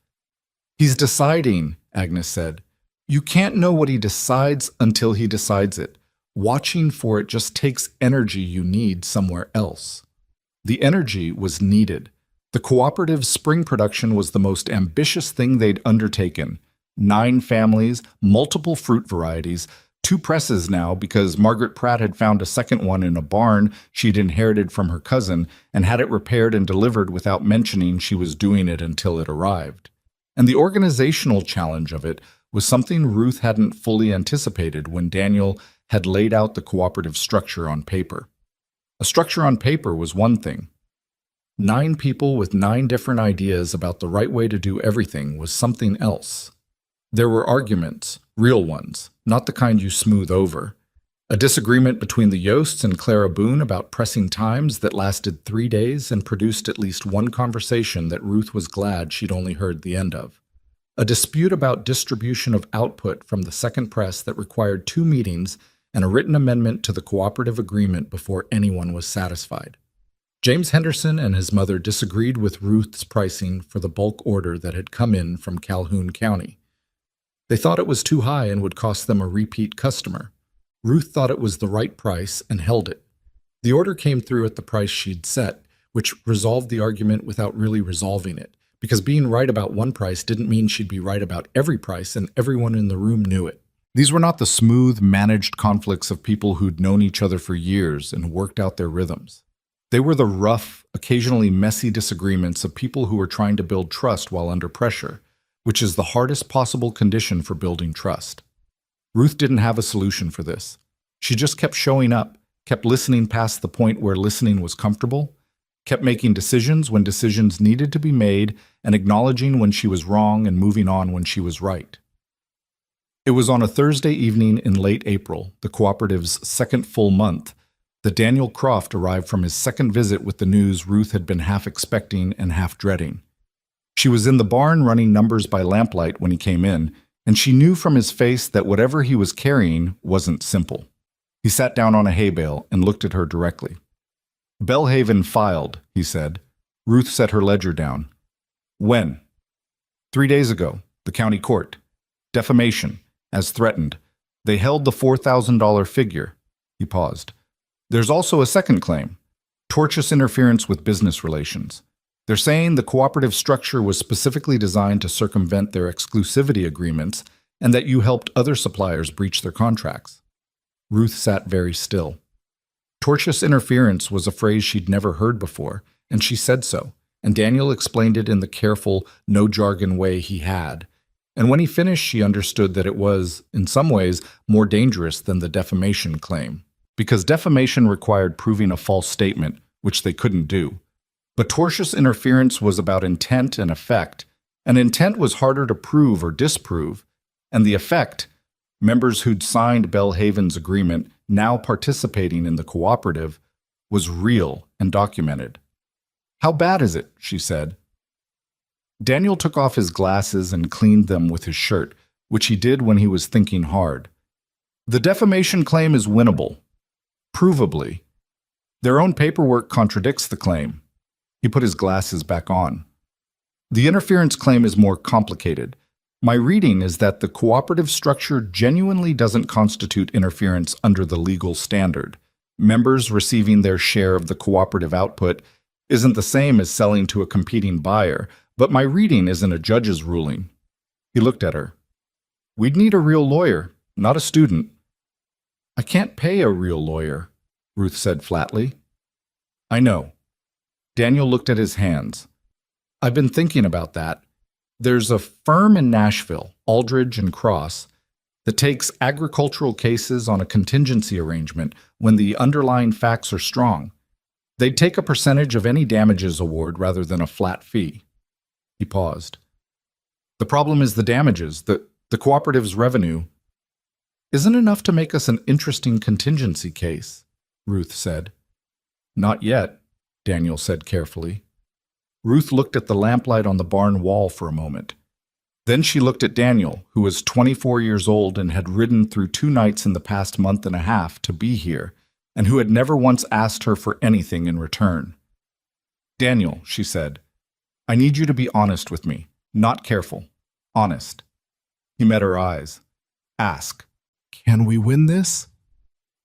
"He's deciding," Agnes said. "You can't know what he decides until he decides it. Watching for it just takes energy you need somewhere else." The energy was needed. The cooperative's spring production was the most ambitious thing they'd undertaken. 9 families, multiple fruit varieties, 2 presses now because Margaret Pratt had found a second one in a barn she'd inherited from her cousin and had it repaired and delivered without mentioning she was doing it until it arrived. And the organizational challenge of it was something Ruth hadn't fully anticipated when Daniel had laid out the cooperative structure on paper. A structure on paper was one thing. 9 people with 9 different ideas about the right way to do everything was something else. There were arguments, real ones, not the kind you smooth over. A disagreement between the Yosts and Clara Boone about pressing times that lasted 3 days and produced at least one conversation that Ruth was glad she'd only heard the end of. A dispute about distribution of output from the second press that required 2 meetings and a written amendment to the cooperative agreement before anyone was satisfied. James Henderson and his mother disagreed with Ruth's pricing for the bulk order that had come in from Calhoun County. They thought it was too high and would cost them a repeat customer. Ruth thought it was the right price and held it. The order came through at the price she'd set, which resolved the argument without really resolving it, because being right about one price didn't mean she'd be right about every price, and everyone in the room knew it. These were not the smooth, managed conflicts of people who'd known each other for years and worked out their rhythms. They were the rough, occasionally messy disagreements of people who were trying to build trust while under pressure, which is the hardest possible condition for building trust. Ruth didn't have a solution for this. She just kept showing up, kept listening past the point where listening was comfortable, kept making decisions when decisions needed to be made, and acknowledging when she was wrong and moving on when she was right. It was on a Thursday evening in late April, the cooperative's second full month, that Daniel Croft arrived from his second visit with the news Ruth had been half expecting and half dreading. She was in the barn running numbers by lamplight when he came in, and she knew from his face that whatever he was carrying wasn't simple. He sat down on a hay bale and looked at her directly. "Bellhaven filed," he said. Ruth set her ledger down. "When?" "3 days ago, the county court. Defamation, as threatened. They held the $4,000 figure." He paused. "There's also a second claim. Tortious interference with business relations. They're saying the cooperative structure was specifically designed to circumvent their exclusivity agreements and that you helped other suppliers breach their contracts." Ruth sat very still. Tortious interference was a phrase she'd never heard before, and she said so, and Daniel explained it in the careful, no-jargon way he had. And when he finished, she understood that it was, in some ways, more dangerous than the defamation claim, because defamation required proving a false statement, which they couldn't do. But tortious interference was about intent and effect, and intent was harder to prove or disprove, and the effect, members who'd signed Bellhaven's agreement, now participating in the cooperative, was real and documented. "How bad is it?" she said. Daniel took off his glasses and cleaned them with his shirt, which he did when he was thinking hard. "The defamation claim is winnable. Provably. Their own paperwork contradicts the claim." He put his glasses back on. "The interference claim is more complicated. My reading is that the cooperative structure genuinely doesn't constitute interference under the legal standard. Members receiving their share of the cooperative output isn't the same as selling to a competing buyer, but my reading isn't a judge's ruling." He looked at her. "We'd need a real lawyer, not a student." "I can't pay a real lawyer," Ruth said flatly. "I know." Daniel looked at his hands. "I've been thinking about that. There's a firm in Nashville, Aldridge and Cross, that takes agricultural cases on a contingency arrangement when the underlying facts are strong. They'd take a percentage of any damages award rather than a flat fee." He paused. "The problem is the damages, the cooperative's revenue isn't enough to make us an interesting contingency case," Ruth said. "Not yet," Daniel said carefully. Ruth looked at the lamplight on the barn wall for a moment. Then she looked at Daniel, who was 24 years old and had ridden through 2 nights in the past month and a half to be here, and who had never once asked her for anything in return. "Daniel," she said, "I need you to be honest with me, not careful. Honest." He met her eyes. "Ask. Can we win this?"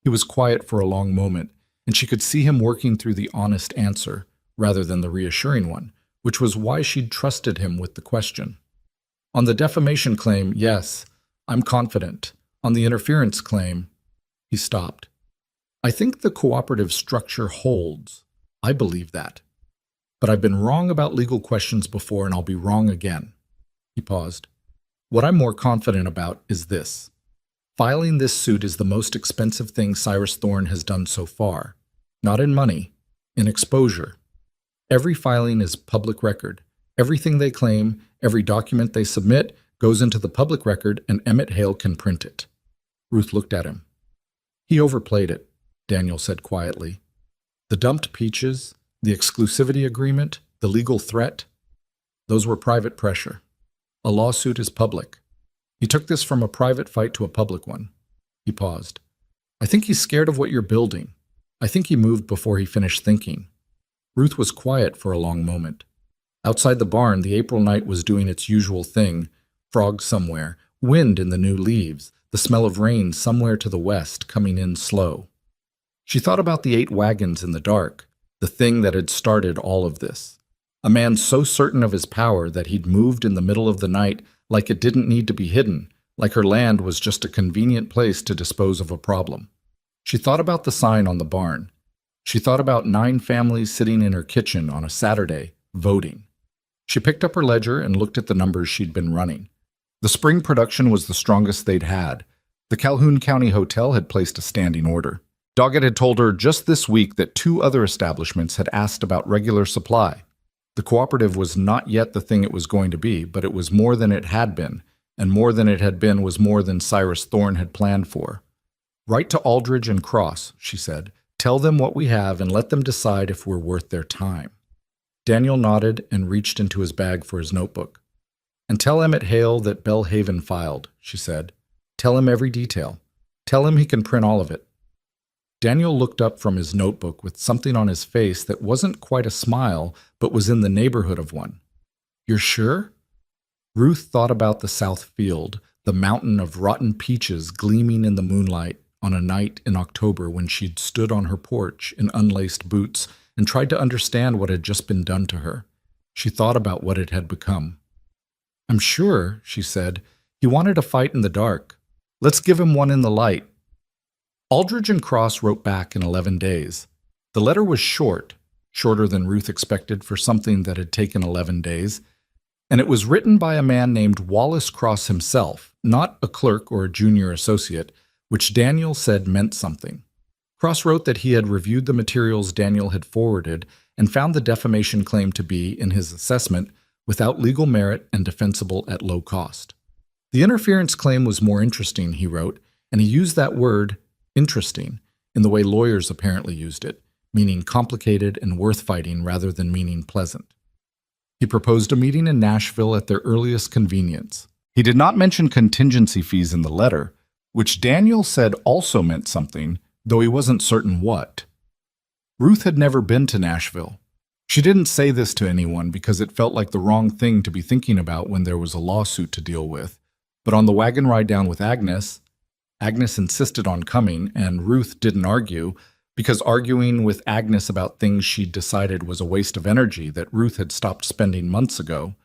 He was quiet for a long moment, and she could see him working through the honest answer, rather than the reassuring one, which was why she'd trusted him with the question. "On the defamation claim, yes, I'm confident. On the interference claim," he stopped. "I think the cooperative structure holds. I believe that. But I've been wrong about legal questions before, and I'll be wrong again." He paused. What I'm more confident about is this. Filing this suit is the most expensive thing Cyrus Thorne has done so far. Not in money, in exposure. Every filing is public record. Everything they claim, every document they submit, goes into the public record and Emmett Hale can print it. Ruth looked at him. He overplayed it, Daniel said quietly. The dumped peaches, the exclusivity agreement, the legal threat, those were private pressure. A lawsuit is public. He took this from a private fight to a public one. He paused. I think he's scared of what you're building. I think he moved before he finished thinking. Ruth was quiet for a long moment. Outside the barn, the April night was doing its usual thing. Frogs somewhere, wind in the new leaves, the smell of rain somewhere to the west coming in slow. She thought about the 8 wagons in the dark, the thing that had started all of this. A man so certain of his power that he'd moved in the middle of the night like it didn't need to be hidden, like her land was just a convenient place to dispose of a problem. She thought about the sign on the barn. She thought about 9 families sitting in her kitchen on a Saturday, voting. She picked up her ledger and looked at the numbers she'd been running. The spring production was the strongest they'd had. The Calhoun County Hotel had placed a standing order. Doggett had told her just this week that 2 other establishments had asked about regular supply. The cooperative was not yet the thing it was going to be, but it was more than it had been, and more than it had been was more than Cyrus Thorne had planned for. Write to Aldridge and Cross, she said. Tell them what we have and let them decide if we're worth their time. Daniel nodded and reached into his bag for his notebook. And tell Emmett Hale that Bellhaven filed, she said. Tell him every detail. Tell him he can print all of it. Daniel looked up from his notebook with something on his face that wasn't quite a smile, but was in the neighborhood of one. You're sure? Ruth thought about the south field, the mountain of rotten peaches gleaming in the moonlight on a night in October when she'd stood on her porch in unlaced boots and tried to understand what had just been done to her. She thought about what it had become. I'm sure, she said, he wanted a fight in the dark. Let's give him one in the light. Aldridge and Cross wrote back in 11 days. The letter was short, shorter than Ruth expected for something that had taken 11 days, and it was written by a man named Wallace Cross himself, not a clerk or a junior associate, which Daniel said meant something. Cross wrote that he had reviewed the materials Daniel had forwarded and found the defamation claim to be, in his assessment, without legal merit and defensible at low cost. The interference claim was more interesting, he wrote, and he used that word, interesting, in the way lawyers apparently used it, meaning complicated and worth fighting rather than meaning pleasant. He proposed a meeting in Nashville at their earliest convenience. He did not mention contingency fees in the letter, which Daniel said also meant something, though he wasn't certain what. Ruth had never been to Nashville. She didn't say this to anyone because it felt like the wrong thing to be thinking about when there was a lawsuit to deal with, but on the wagon ride down with Agnes insisted on coming, and Ruth didn't argue, because arguing with Agnes about things she'd decided was a waste of energy that Ruth had stopped spending months ago.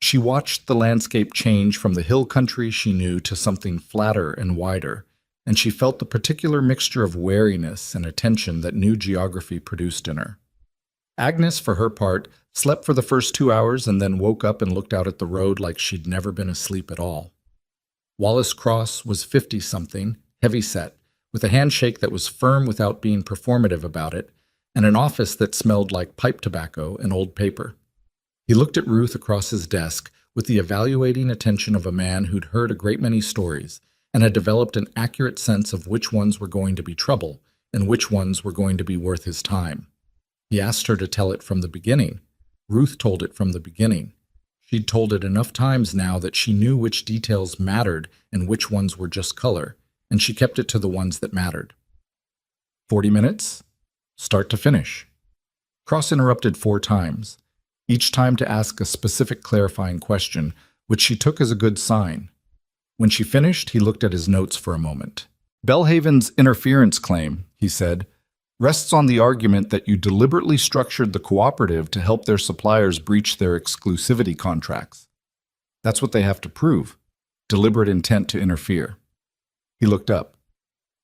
She watched the landscape change from the hill country she knew to something flatter and wider, and she felt the particular mixture of wariness and attention that new geography produced in her. Agnes, for her part, slept for the first 2 hours and then woke up and looked out at the road like she'd never been asleep at all. Wallace Cross was 50-something, heavy-set, with a handshake that was firm without being performative about it, and an office that smelled like pipe tobacco and old paper. He looked at Ruth across his desk with the evaluating attention of a man who'd heard a great many stories and had developed an accurate sense of which ones were going to be trouble and which ones were going to be worth his time. He asked her to tell it from the beginning. Ruth told it from the beginning. She'd told it enough times now that she knew which details mattered and which ones were just color, and she kept it to the ones that mattered. 40 minutes? Start to finish. Cross interrupted 4 times, each time to ask a specific clarifying question, which she took as a good sign. When she finished, he looked at his notes for a moment. Bellhaven's interference claim, he said, rests on the argument that you deliberately structured the cooperative to help their suppliers breach their exclusivity contracts. That's what they have to prove, deliberate intent to interfere. He looked up.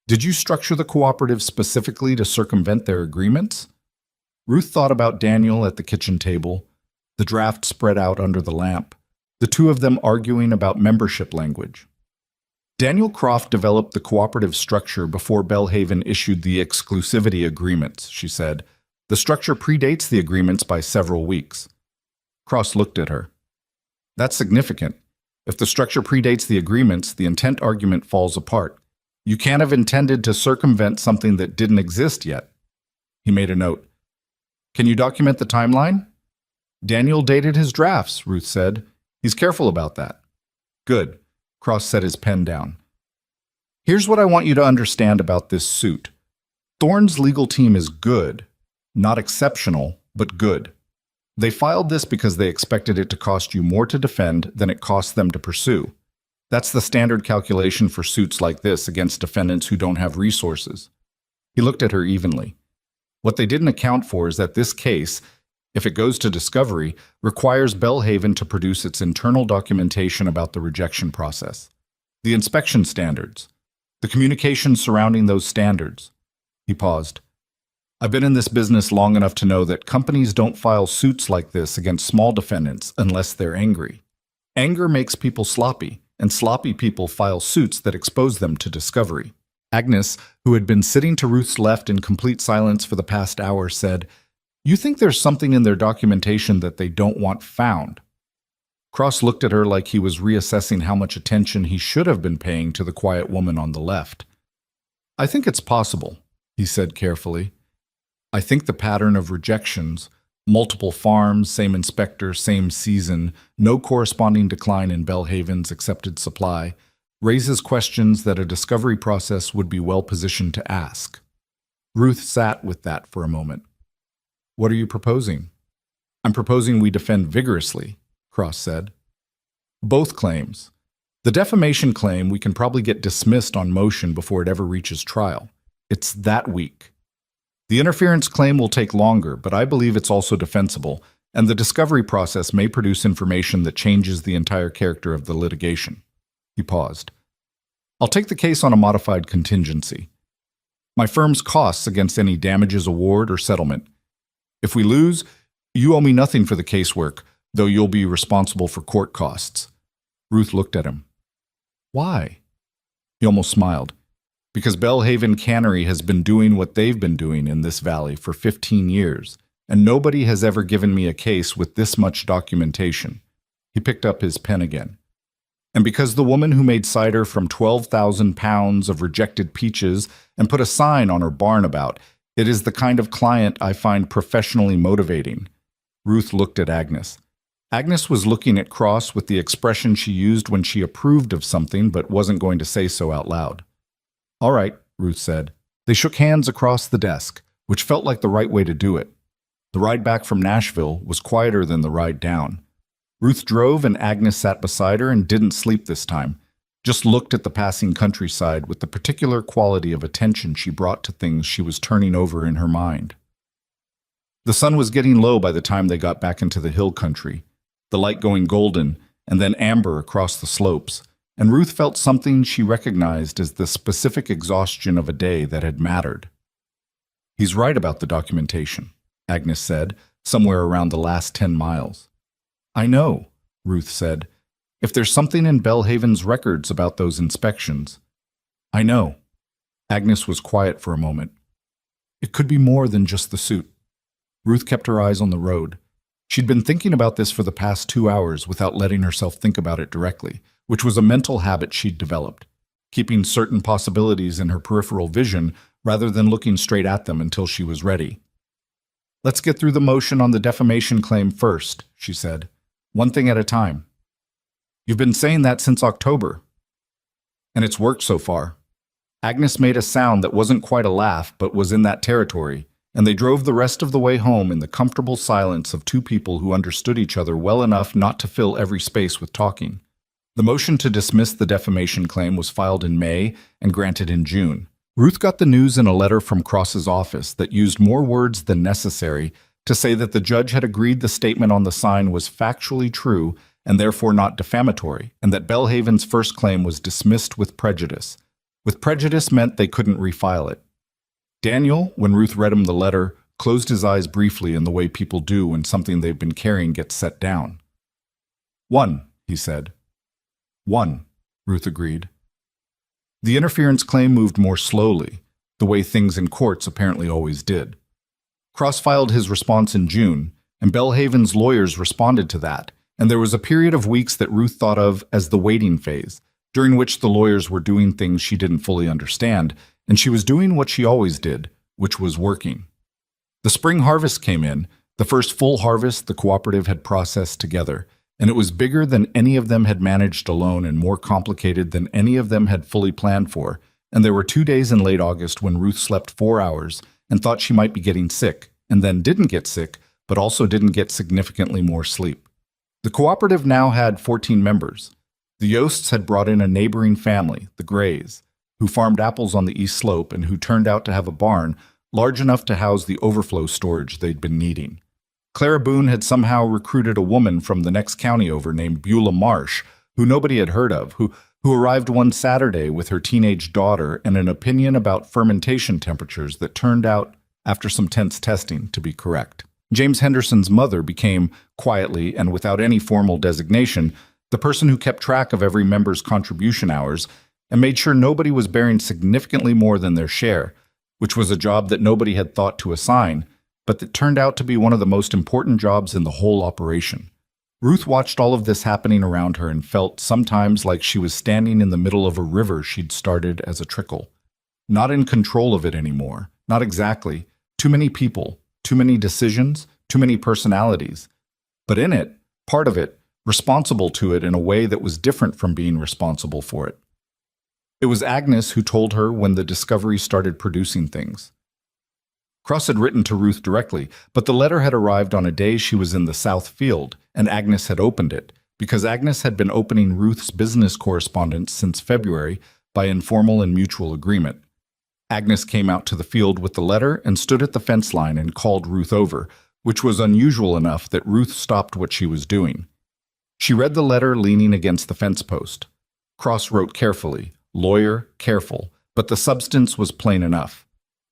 Did you structure the cooperative specifically to circumvent their agreements? Ruth thought about Daniel at the kitchen table, the draft spread out under the lamp, the two of them arguing about membership language. Daniel Croft developed the cooperative structure before Belhaven issued the exclusivity agreements, she said. The structure predates the agreements by several weeks. Cross looked at her. That's significant. If the structure predates the agreements, the intent argument falls apart. You can't have intended to circumvent something that didn't exist yet. He made a note. Can you document the timeline? Daniel dated his drafts, Ruth said. He's careful about that. Good. Cross set his pen down. Here's what I want you to understand about this suit. Thorne's legal team is good. Not exceptional, but good. They filed this because they expected it to cost you more to defend than it cost them to pursue. That's the standard calculation for suits like this against defendants who don't have resources. He looked at her evenly. What they didn't account for is that this case, if it goes to discovery, requires Belhaven to produce its internal documentation about the rejection process, the inspection standards, the communication surrounding those standards. He paused. I've been in this business long enough to know that companies don't file suits like this against small defendants unless they're angry. Anger makes people sloppy, and sloppy people file suits that expose them to discovery. Agnes, who had been sitting to Ruth's left in complete silence for the past hour, said, You think there's something in their documentation that they don't want found? Cross looked at her like he was reassessing how much attention he should have been paying to the quiet woman on the left. I think it's possible, he said carefully. I think the pattern of rejections, multiple farms, same inspector, same season, no corresponding decline in Belhaven's accepted supply, raises questions that a discovery process would be well positioned to ask. Ruth sat with that for a moment. What are you proposing? I'm proposing we defend vigorously, Cross said. Both claims. The defamation claim we can probably get dismissed on motion before it ever reaches trial. It's that weak. The interference claim will take longer, but I believe it's also defensible, and the discovery process may produce information that changes the entire character of the litigation. He paused. I'll take the case on a modified contingency. My firm's costs against any damages award or settlement. If we lose, you owe me nothing for the casework, though you'll be responsible for court costs. Ruth looked at him. Why? He almost smiled. Because Belhaven Cannery has been doing what they've been doing in this valley for 15 years, and nobody has ever given me a case with this much documentation. He picked up his pen again. And because the woman who made cider from 12,000 pounds of rejected peaches and put a sign on her barn about, it is the kind of client I find professionally motivating. Ruth looked at Agnes. Agnes was looking at Cross with the expression she used when she approved of something but wasn't going to say so out loud. All right, Ruth said. They shook hands across the desk, which felt like the right way to do it. The ride back from Nashville was quieter than the ride down. Ruth drove and Agnes sat beside her and didn't sleep this time, just looked at the passing countryside with the particular quality of attention she brought to things she was turning over in her mind. The sun was getting low by the time they got back into the hill country, the light going golden and then amber across the slopes, and Ruth felt something she recognized as the specific exhaustion of a day that had mattered. He's right about the documentation, Agnes said, somewhere around the last 10 miles. I know, Ruth said. If there's something in Belhaven's records about those inspections. I know. Agnes was quiet for a moment. It could be more than just the suit. Ruth kept her eyes on the road. She'd been thinking about this for the past 2 hours without letting herself think about it directly, which was a mental habit she'd developed, keeping certain possibilities in her peripheral vision rather than looking straight at them until she was ready. Let's get through the motion on the defamation claim first, she said. One thing at a time. You've been saying that since October. And it's worked so far. Agnes made a sound that wasn't quite a laugh, but was in that territory, and they drove the rest of the way home in the comfortable silence of two people who understood each other well enough not to fill every space with talking. The motion to dismiss the defamation claim was filed in May and granted in June. Ruth got the news in a letter from Cross's office that used more words than necessary to say that the judge had agreed the statement on the sign was factually true and therefore not defamatory, and that Belhaven's first claim was dismissed with prejudice. With prejudice meant they couldn't refile it. Daniel, when Ruth read him the letter, closed his eyes briefly in the way people do when something they've been carrying gets set down. 1, he he said. One, Ruth agreed. The interference claim moved more slowly, the way things in courts apparently always did. Cross filed his response in June, and Belhaven's lawyers responded to that, and there was a period of weeks that Ruth thought of as the waiting phase, during which the lawyers were doing things she didn't fully understand, and she was doing what she always did, which was working. The spring harvest came in, the first full harvest the cooperative had processed together, and it was bigger than any of them had managed alone and more complicated than any of them had fully planned for, and there were 2 days in late August when Ruth slept 4 hours and thought she might be getting sick, and then didn't get sick, but also didn't get significantly more sleep. The cooperative now had 14 members. The Yosts had brought in a neighboring family, the Grays, who farmed apples on the east slope and who turned out to have a barn large enough to house the overflow storage they'd been needing. Clara Boone had somehow recruited a woman from the next county over named Beulah Marsh, who nobody had heard of, who arrived one Saturday with her teenage daughter and an opinion about fermentation temperatures that turned out, after some tense testing, to be correct. James Henderson's mother became, quietly and without any formal designation, the person who kept track of every member's contribution hours and made sure nobody was bearing significantly more than their share, which was a job that nobody had thought to assign, but that turned out to be one of the most important jobs in the whole operation. Ruth watched all of this happening around her and felt sometimes like she was standing in the middle of a river she'd started as a trickle. Not in control of it anymore, not exactly. Too many people, too many decisions, too many personalities. But in it, part of it, responsible to it in a way that was different from being responsible for it. It was Agnes who told her when the Discovery started producing things. Cross had written to Ruth directly, but the letter had arrived on a day she was in the South Field, and Agnes had opened it, because Agnes had been opening Ruth's business correspondence since February by informal and mutual agreement. Agnes came out to the field with the letter and stood at the fence line and called Ruth over, which was unusual enough that Ruth stopped what she was doing. She read the letter leaning against the fence post. Cross wrote carefully, lawyer, careful, but the substance was plain enough.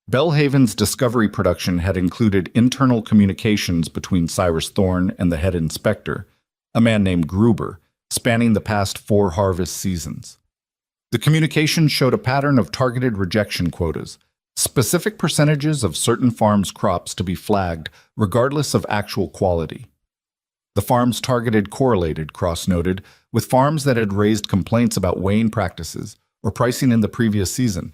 Belhaven's Discovery production had included internal communications between Cyrus Thorne and the head inspector, a man named Gruber, spanning the past 4 harvest seasons. The communications showed a pattern of targeted rejection quotas, specific percentages of certain farms' crops to be flagged regardless of actual quality. The farms targeted correlated, Cross noted, with farms that had raised complaints about weighing practices or pricing in the previous season.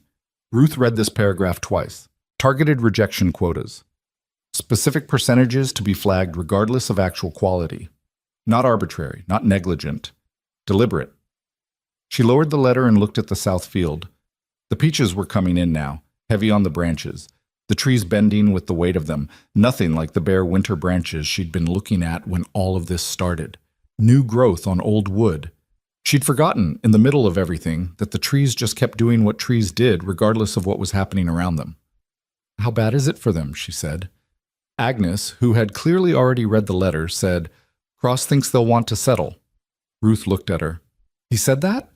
Ruth read this paragraph twice. Targeted rejection quotas. Specific percentages to be flagged regardless of actual quality. Not arbitrary, not negligent. Deliberate. She lowered the letter and looked at the south field. The peaches were coming in now, heavy on the branches, the trees bending with the weight of them, nothing like the bare winter branches she'd been looking at when all of this started. New growth on old wood. She'd forgotten, in the middle of everything, that the trees just kept doing what trees did regardless of what was happening around them. How bad is it for them, she said. Agnes, who had clearly already read the letter, said, Cross thinks they'll want to settle. Ruth looked at her. He said that?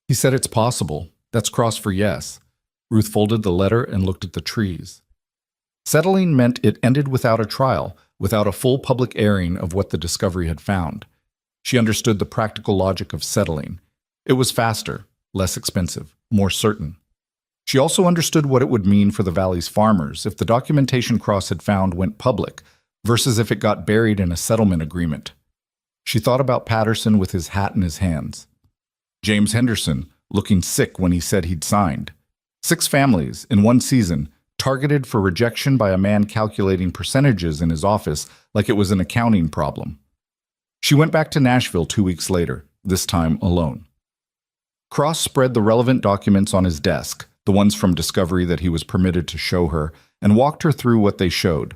He said it's possible. That's Cross for yes. Ruth folded the letter and looked at the trees. Settling meant it ended without a trial, without a full public airing of what the Discovery had found. She understood the practical logic of settling. It was faster, less expensive, more certain. She also understood what it would mean for the valley's farmers if the documentation Cross had found went public versus if it got buried in a settlement agreement. She thought about Patterson with his hat in his hands. James Henderson, looking sick when he said he'd signed. 6 families, in one season, targeted for rejection by a man calculating percentages in his office like it was an accounting problem. She went back to Nashville 2 weeks later, this time alone. Cross spread the relevant documents on his desk, the ones from Discovery that he was permitted to show her, and walked her through what they showed.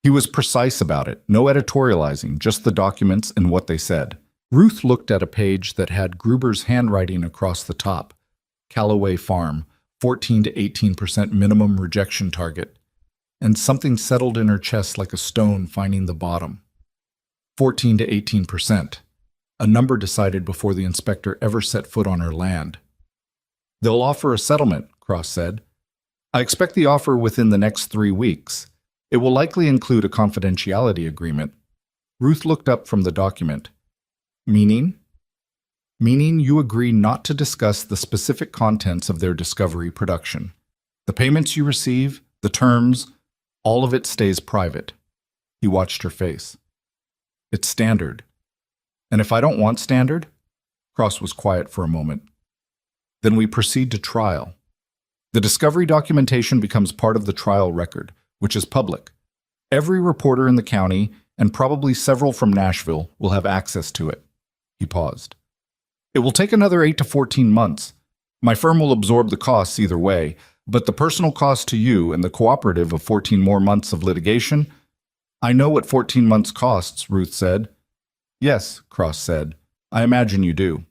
He was precise about it, no editorializing, just the documents and what they said. Ruth looked at a page that had Gruber's handwriting across the top. Callaway Farm, 14 to 18% minimum rejection target. And something settled in her chest like a stone finding the bottom. 14 to 18%. A number decided before the inspector ever set foot on her land. They'll offer a settlement, Cross said. I expect the offer within the next 3 weeks. It will likely include a confidentiality agreement. Ruth looked up from the document. Meaning? meaning you agree not to discuss the specific contents of their discovery production. The payments you receive, the terms, all of it stays private. He watched her face. It's standard. And if I don't want standard? Cross was quiet for a moment. Then we proceed to trial. The discovery documentation becomes part of the trial record, which is public. Every reporter in the county, and probably several from Nashville, will have access to it. He paused. It will take another 8 to 14 months. My firm will absorb the costs either way, but the personal cost to you and the cooperative of 14 more months of litigation? I know what 14 months costs, Ruth said. Yes, Cross said. I imagine you do.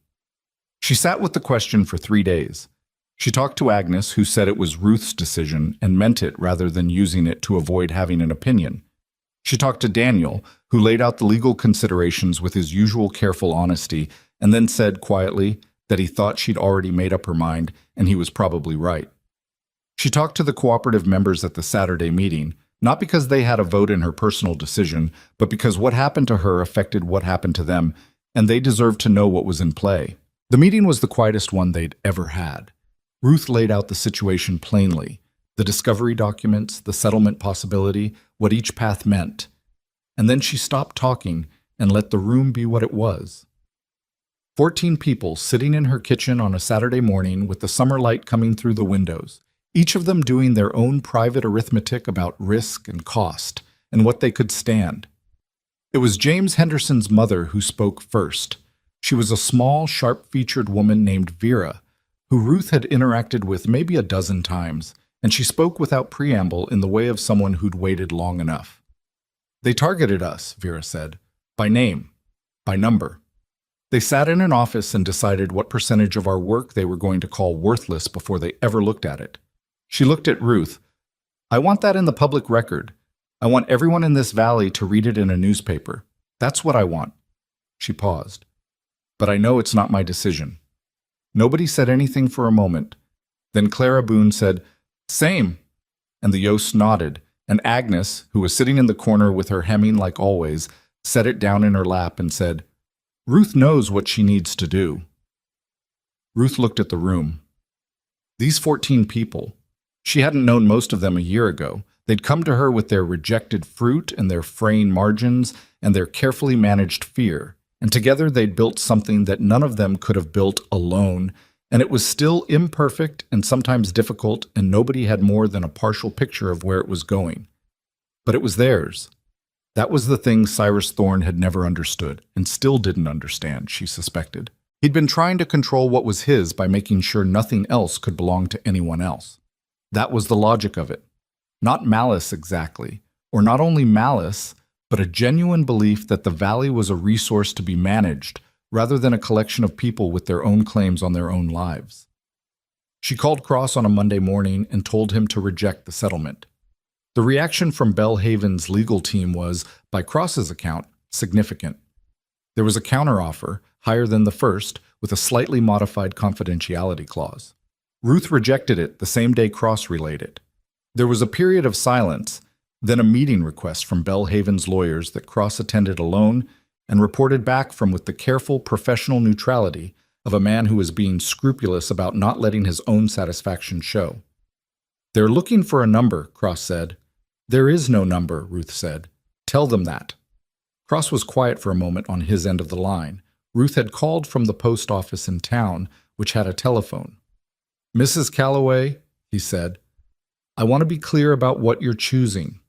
She sat with the question for 3 days. She talked to Agnes, who said it was Ruth's decision and meant it rather than using it to avoid having an opinion. She talked to Daniel, who laid out the legal considerations with his usual careful honesty and then said quietly that he thought she'd already made up her mind and he was probably right. She talked to the cooperative members at the Saturday meeting, not because they had a vote in her personal decision, but because what happened to her affected what happened to them, and they deserved to know what was in play. The meeting was the quietest one they'd ever had. Ruth laid out the situation plainly, the discovery documents, the settlement possibility, what each path meant. And then she stopped talking and let the room be what it was. 14 people sitting in her kitchen on a Saturday morning with the summer light coming through the windows, each of them doing their own private arithmetic about risk and cost and what they could stand. It was James Henderson's mother who spoke first. She was a small, sharp-featured woman named Vera, who Ruth had interacted with maybe a dozen times, and she spoke without preamble in the way of someone who'd waited long enough. They targeted us, Vera said, by name, by number. They sat in an office and decided what percentage of our work they were going to call worthless before they ever looked at it. She looked at Ruth. I want that in the public record. I want everyone in this valley to read it in a newspaper. That's what I want. She paused. But I know it's not my decision. Nobody said anything for a moment. Then Clara Boone said, Same. And the Yost nodded, and Agnes, who was sitting in the corner with her hemming like always, set it down in her lap and said, Ruth knows what she needs to do. Ruth looked at the room. These 14 people, she hadn't known most of them a year ago. They'd come to her with their rejected fruit and their fraying margins and their carefully managed fear, and together they'd built something that none of them could have built alone, and it was still imperfect and sometimes difficult, and nobody had more than a partial picture of where it was going. But it was theirs. That was the thing Cyrus Thorne had never understood, and still didn't understand, she suspected. He'd been trying to control what was his by making sure nothing else could belong to anyone else. That was the logic of it. Not malice exactly, or not only malice, but a genuine belief that the valley was a resource to be managed, rather than a collection of people with their own claims on their own lives. She called Cross on a Monday morning and told him to reject the settlement. The reaction from Bellhaven's legal team was, by Cross's account, significant. There was a counteroffer, higher than the first, with a slightly modified confidentiality clause. Ruth rejected it the same day Cross relayed it. There was a period of silence, then a meeting request from Bellhaven's lawyers that Cross attended alone and reported back from with the careful professional neutrality of a man who was being scrupulous about not letting his own satisfaction show. They're looking for a number, Cross said. There is no number, Ruth said. Tell them that. Cross was quiet for a moment on his end of the line. Ruth had called from the post office in town, which had a telephone. Mrs. Calloway, he said, I want to be clear about what you're choosing.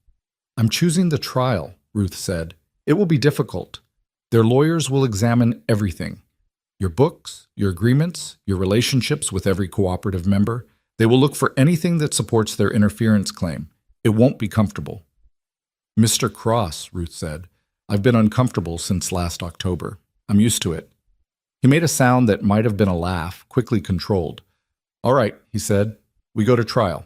I'm choosing the trial, Ruth said. It will be difficult. Their lawyers will examine everything. Your books, your agreements, your relationships with every cooperative member. They will look for anything that supports their interference claim. It won't be comfortable. Mr. Cross, Ruth said, I've been uncomfortable since last October. I'm used to it. He made a sound that might have been a laugh, quickly controlled. All right, he said, we go to trial.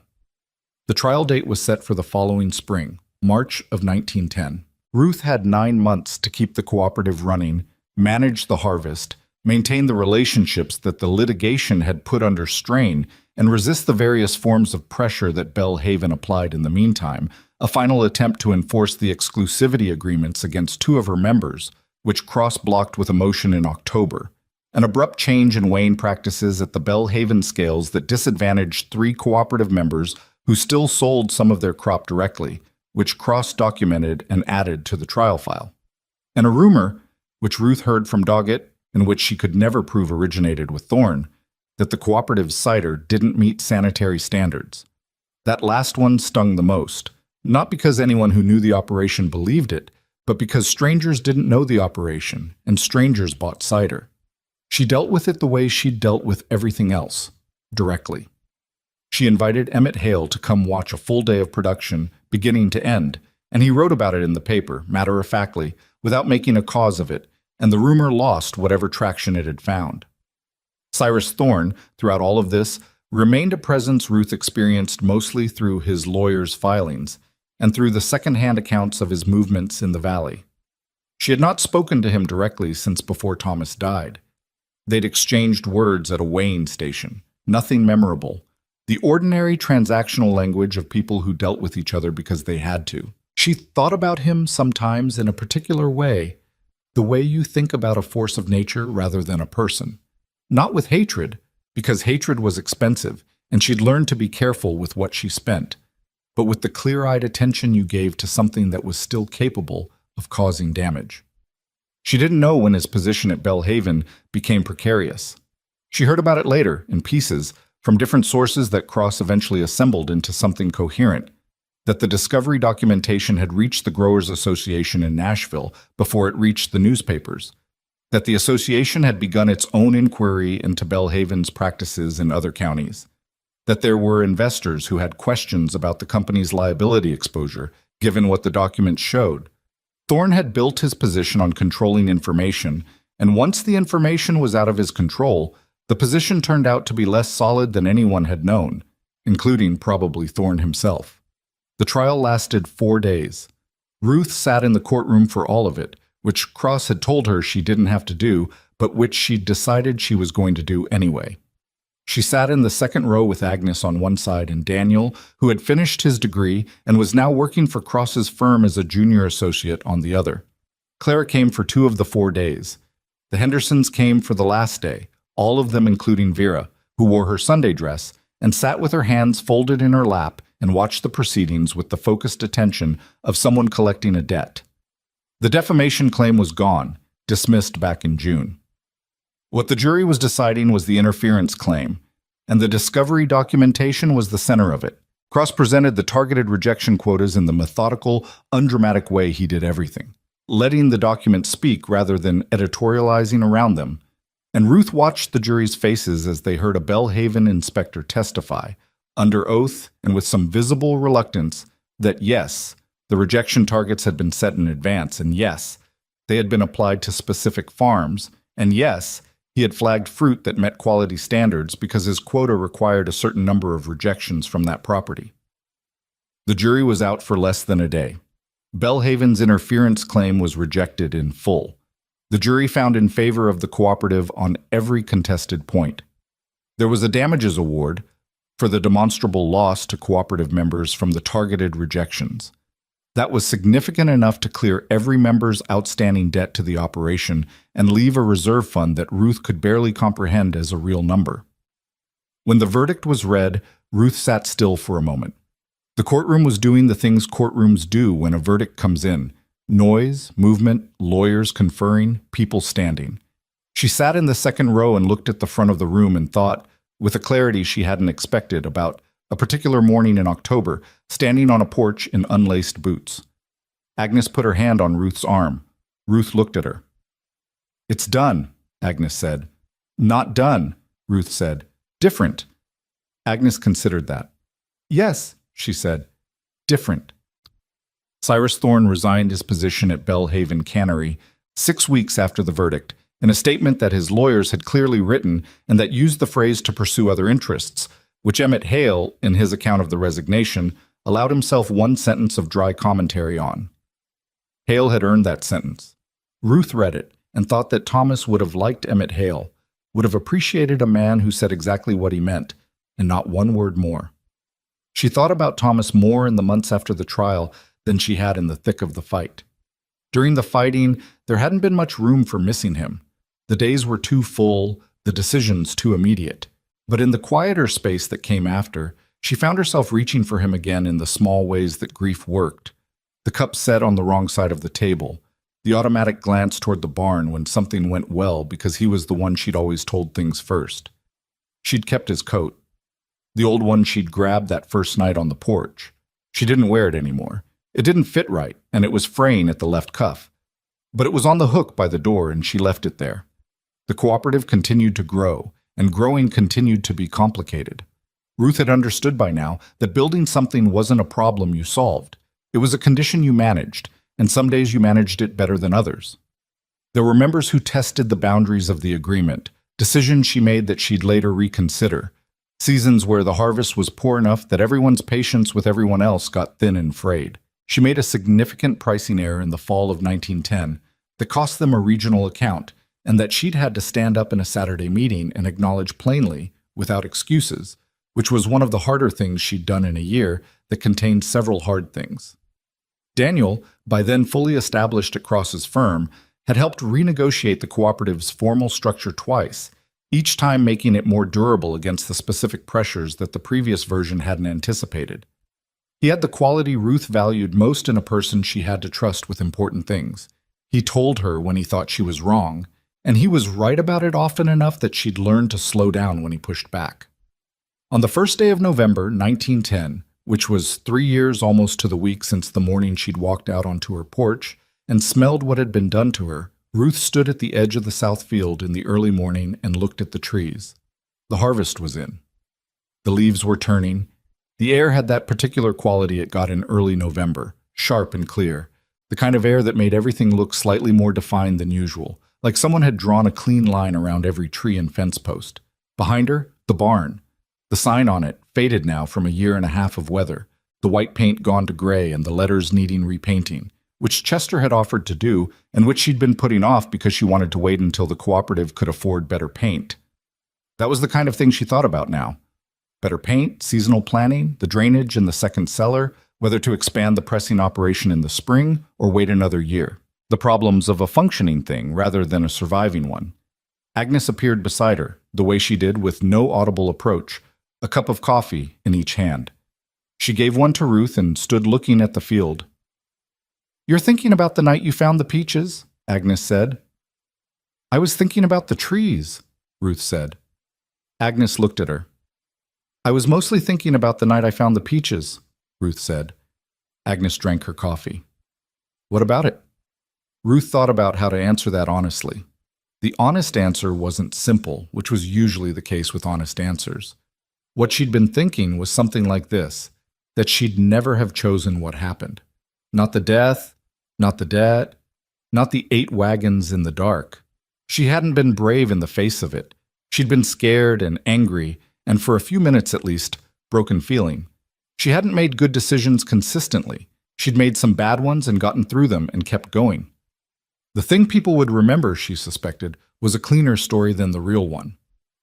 The trial date was set for the following spring, March of 1910. Ruth had 9 months to keep the cooperative running, manage the harvest, maintain the relationships that the litigation had put under strain, and resist the various forms of pressure that Bellhaven applied in the meantime, a final attempt to enforce the exclusivity agreements against 2 of her members, which Cross blocked with a motion in October, an abrupt change in weighing practices at the Belhaven scales that disadvantaged 3 cooperative members who still sold some of their crop directly, which cross-documented and added to the trial file. And a rumor, which Ruth heard from Doggett, and which she could never prove originated with Thorne, that the cooperative's cider didn't meet sanitary standards. That last one stung the most, not because anyone who knew the operation believed it, but because strangers didn't know the operation, and strangers bought cider. She dealt with it the way she'd dealt with everything else, directly. She invited Emmett Hale to come watch a full day of production, beginning to end, and he wrote about it in the paper, matter-of-factly, without making a cause of it, and the rumor lost whatever traction it had found. Cyrus Thorne, throughout all of this, remained a presence Ruth experienced mostly through his lawyer's filings and through the second-hand accounts of his movements in the valley. She had not spoken to him directly since before Thomas died. They'd exchanged words at a weighing station, nothing memorable, the ordinary transactional language of people who dealt with each other because they had to. She thought about him sometimes in a particular way, the way you think about a force of nature rather than a person. Not with hatred, because hatred was expensive, and she'd learned to be careful with what she spent, but with the clear-eyed attention you gave to something that was still capable of causing damage. She didn't know when his position at Belhaven became precarious. She heard about it later, in pieces, from different sources that Cross eventually assembled into something coherent, that the discovery documentation had reached the Growers Association in Nashville before it reached the newspapers, that the association had begun its own inquiry into Belhaven's practices in other counties, that there were investors who had questions about the company's liability exposure, given what the documents showed. Thorne had built his position on controlling information, and once the information was out of his control, the position turned out to be less solid than anyone had known, including probably Thorne himself. The trial lasted 4 days. Ruth sat in the courtroom for all of it, which Cross had told her she didn't have to do, but which she'd decided she was going to do anyway. She sat in the second row with Agnes on one side and Daniel, who had finished his degree and was now working for Cross's firm as a junior associate, on the other. Clara came for 2 of the 4 days. The Hendersons came for the last day, all of them including Vera, who wore her Sunday dress, and sat with her hands folded in her lap and watched the proceedings with the focused attention of someone collecting a debt. The defamation claim was gone, dismissed back in June. What the jury was deciding was the interference claim, and the discovery documentation was the center of it. Cross presented the targeted rejection quotas in the methodical, undramatic way he did everything, letting the documents speak rather than editorializing around them. And Ruth watched the jury's faces as they heard a Belhaven inspector testify, under oath and with some visible reluctance, that yes, the rejection targets had been set in advance, and yes, they had been applied to specific farms, and yes, he had flagged fruit that met quality standards because his quota required a certain number of rejections from that property. The jury was out for less than a day. Belhaven's interference claim was rejected in full. The jury found in favor of the cooperative on every contested point. There was a damages award for the demonstrable loss to cooperative members from the targeted rejections. That was significant enough to clear every member's outstanding debt to the operation and leave a reserve fund that Ruth could barely comprehend as a real number. When the verdict was read, Ruth sat still for a moment. The courtroom was doing the things courtrooms do when a verdict comes in: noise, movement, lawyers conferring, people standing. She sat in the second row and looked at the front of the room and thought, with a clarity she hadn't expected, about a particular morning in October, standing on a porch in unlaced boots. Agnes put her hand on Ruth's arm. Ruth looked at her. "It's done," Agnes said. "Not done," Ruth said. "Different." Agnes considered that. "Yes," she said. "Different." Cyrus Thorne resigned his position at Belhaven Cannery 6 weeks after the verdict, in a statement that his lawyers had clearly written and that used the phrase "to pursue other interests," which Emmett Hale, in his account of the resignation, allowed himself 1 sentence of dry commentary on. Hale had earned that sentence. Ruth read it and thought that Thomas would have liked Emmett Hale, would have appreciated a man who said exactly what he meant, and not one word more. She thought about Thomas more in the months after the trial than she had in the thick of the fight. During the fighting, there hadn't been much room for missing him. The days were too full, the decisions too immediate. But in the quieter space that came after, she found herself reaching for him again in the small ways that grief worked. The cup set on the wrong side of the table, the automatic glance toward the barn when something went well because he was the one she'd always told things first. She'd kept his coat, the old one she'd grabbed that first night on the porch. She didn't wear it anymore. It didn't fit right, and it was fraying at the left cuff. But it was on the hook by the door, and she left it there. The cooperative continued to grow, and growing continued to be complicated. Ruth had understood by now that building something wasn't a problem you solved. It was a condition you managed, and some days you managed it better than others. There were members who tested the boundaries of the agreement, decisions she made that she'd later reconsider, seasons where the harvest was poor enough that everyone's patience with everyone else got thin and frayed. She made a significant pricing error in the fall of 1910 that cost them a regional account, and that she'd had to stand up in a Saturday meeting and acknowledge plainly, without excuses, which was one of the harder things she'd done in a year that contained several hard things. Daniel, by then fully established at Cross's firm, had helped renegotiate the cooperative's formal structure twice, each time making it more durable against the specific pressures that the previous version hadn't anticipated. He had the quality Ruth valued most in a person she had to trust with important things. He told her when he thought she was wrong, and he was right about it often enough that she'd learned to slow down when he pushed back. On the first day of November, 1910, which was 3 years almost to the week since the morning she'd walked out onto her porch and smelled what had been done to her, Ruth stood at the edge of the south field in the early morning and looked at the trees. The harvest was in. The leaves were turning. The air had that particular quality it got in early November, sharp and clear, the kind of air that made everything look slightly more defined than usual, like someone had drawn a clean line around every tree and fence post. Behind her, the barn. The sign on it, faded now from a year and a half of weather, the white paint gone to gray and the letters needing repainting, which Chester had offered to do and which she'd been putting off because she wanted to wait until the cooperative could afford better paint. That was the kind of thing she thought about now. Better paint, seasonal planning, the drainage in the second cellar, whether to expand the pressing operation in the spring or wait another year. The problems of a functioning thing rather than a surviving one. Agnes appeared beside her, the way she did with no audible approach, a cup of coffee in each hand. She gave one to Ruth and stood looking at the field. "You're thinking about the night you found the peaches?" Agnes said. "I was thinking about the trees," Ruth said. Agnes looked at her. "I was mostly thinking about the night I found the peaches," Ruth said. Agnes drank her coffee. "What about it?" Ruth thought about how to answer that honestly. The honest answer wasn't simple, which was usually the case with honest answers. What she'd been thinking was something like this, that she'd never have chosen what happened. Not the death, not the debt, not the 8 wagons in the dark. She hadn't been brave in the face of it. She'd been scared and angry, and for a few minutes at least, broken feeling. She hadn't made good decisions consistently. She'd made some bad ones and gotten through them and kept going. The thing people would remember, she suspected, was a cleaner story than the real one.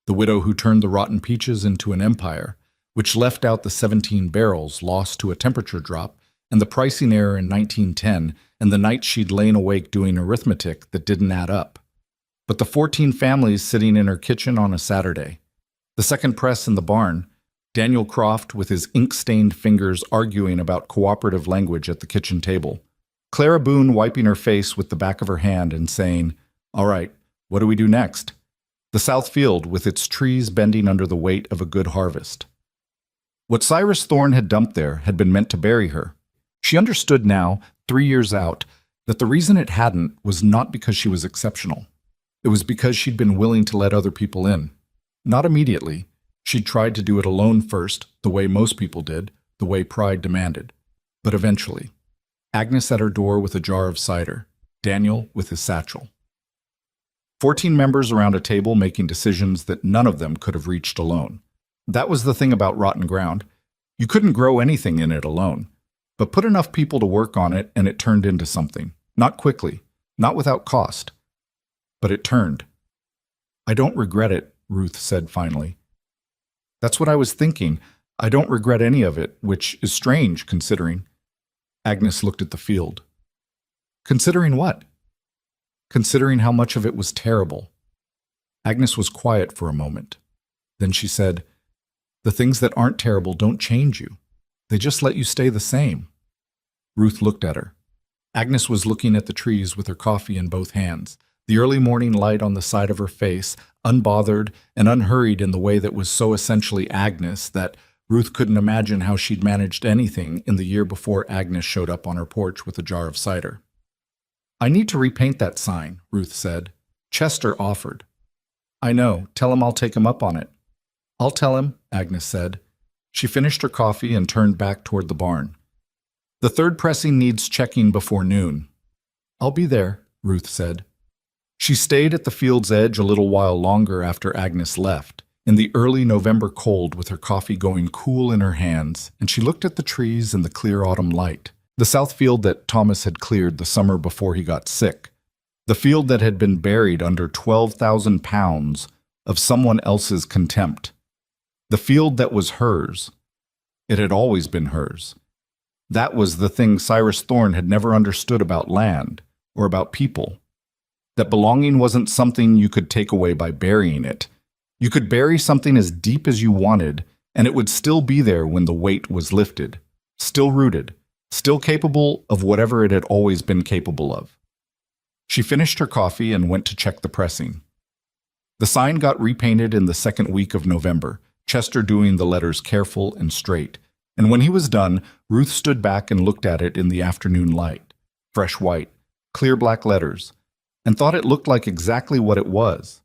The widow who turned the rotten peaches into an empire, which left out the 17 barrels lost to a temperature drop and the pricing error in 1910 and the night she'd lain awake doing arithmetic that didn't add up. But the 14 families sitting in her kitchen on a Saturday. The second press in the barn, Daniel Croft with his ink-stained fingers arguing about cooperative language at the kitchen table. Clara Boone wiping her face with the back of her hand and saying, "All right, what do we do next?" The south field with its trees bending under the weight of a good harvest. What Cyrus Thorne had dumped there had been meant to bury her. She understood now, 3 years out, that the reason it hadn't was not because she was exceptional. It was because she'd been willing to let other people in. Not immediately. She'd tried to do it alone first, the way most people did, the way pride demanded. But eventually. Agnes at her door with a jar of cider. Daniel with his satchel. 14 members around a table making decisions that none of them could have reached alone. That was the thing about rotten ground. You couldn't grow anything in it alone. But put enough people to work on it and it turned into something. Not quickly, not without cost. But it turned. "I don't regret it," Ruth said finally. "That's what I was thinking. I don't regret any of it, which is strange considering." Agnes looked at the field. "Considering what?" "Considering how much of it was terrible. Agnes was quiet for a moment. Then she said, "The things that aren't terrible don't change you. They just let you stay the same." Ruth looked at her. Agnes was looking at the trees with her coffee in both hands, the early morning light on the side of her face, unbothered and unhurried in the way that was so essentially Agnes that Ruth couldn't imagine how she'd managed anything in the year before Agnes showed up on her porch with a jar of cider. "I need to repaint that sign," Ruth said. "Chester offered." "I know. Tell him I'll take him up on it." "I'll tell him," Agnes said. She finished her coffee and turned back toward the barn. "The third pressing needs checking before noon." "I'll be there," Ruth said. She stayed at the field's edge a little while longer after Agnes left, in the early November cold with her coffee going cool in her hands, and she looked at the trees in the clear autumn light. The south field that Thomas had cleared the summer before he got sick. The field that had been buried under 12,000 pounds of someone else's contempt. The field that was hers. It had always been hers. That was the thing Cyrus Thorne had never understood about land, or about people. That belonging wasn't something you could take away by burying it. You could bury something as deep as you wanted, and it would still be there when the weight was lifted, still rooted, still capable of whatever it had always been capable of. She finished her coffee and went to check the pressing. The sign got repainted in the second week of November, Chester doing the letters careful and straight, and when he was done, Ruth stood back and looked at it in the afternoon light, fresh white, clear black letters, and thought it looked like exactly what it was.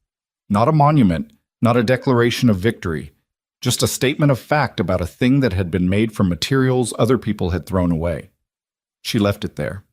Not a monument, not a declaration of victory, just a statement of fact about a thing that had been made from materials other people had thrown away. She left it there.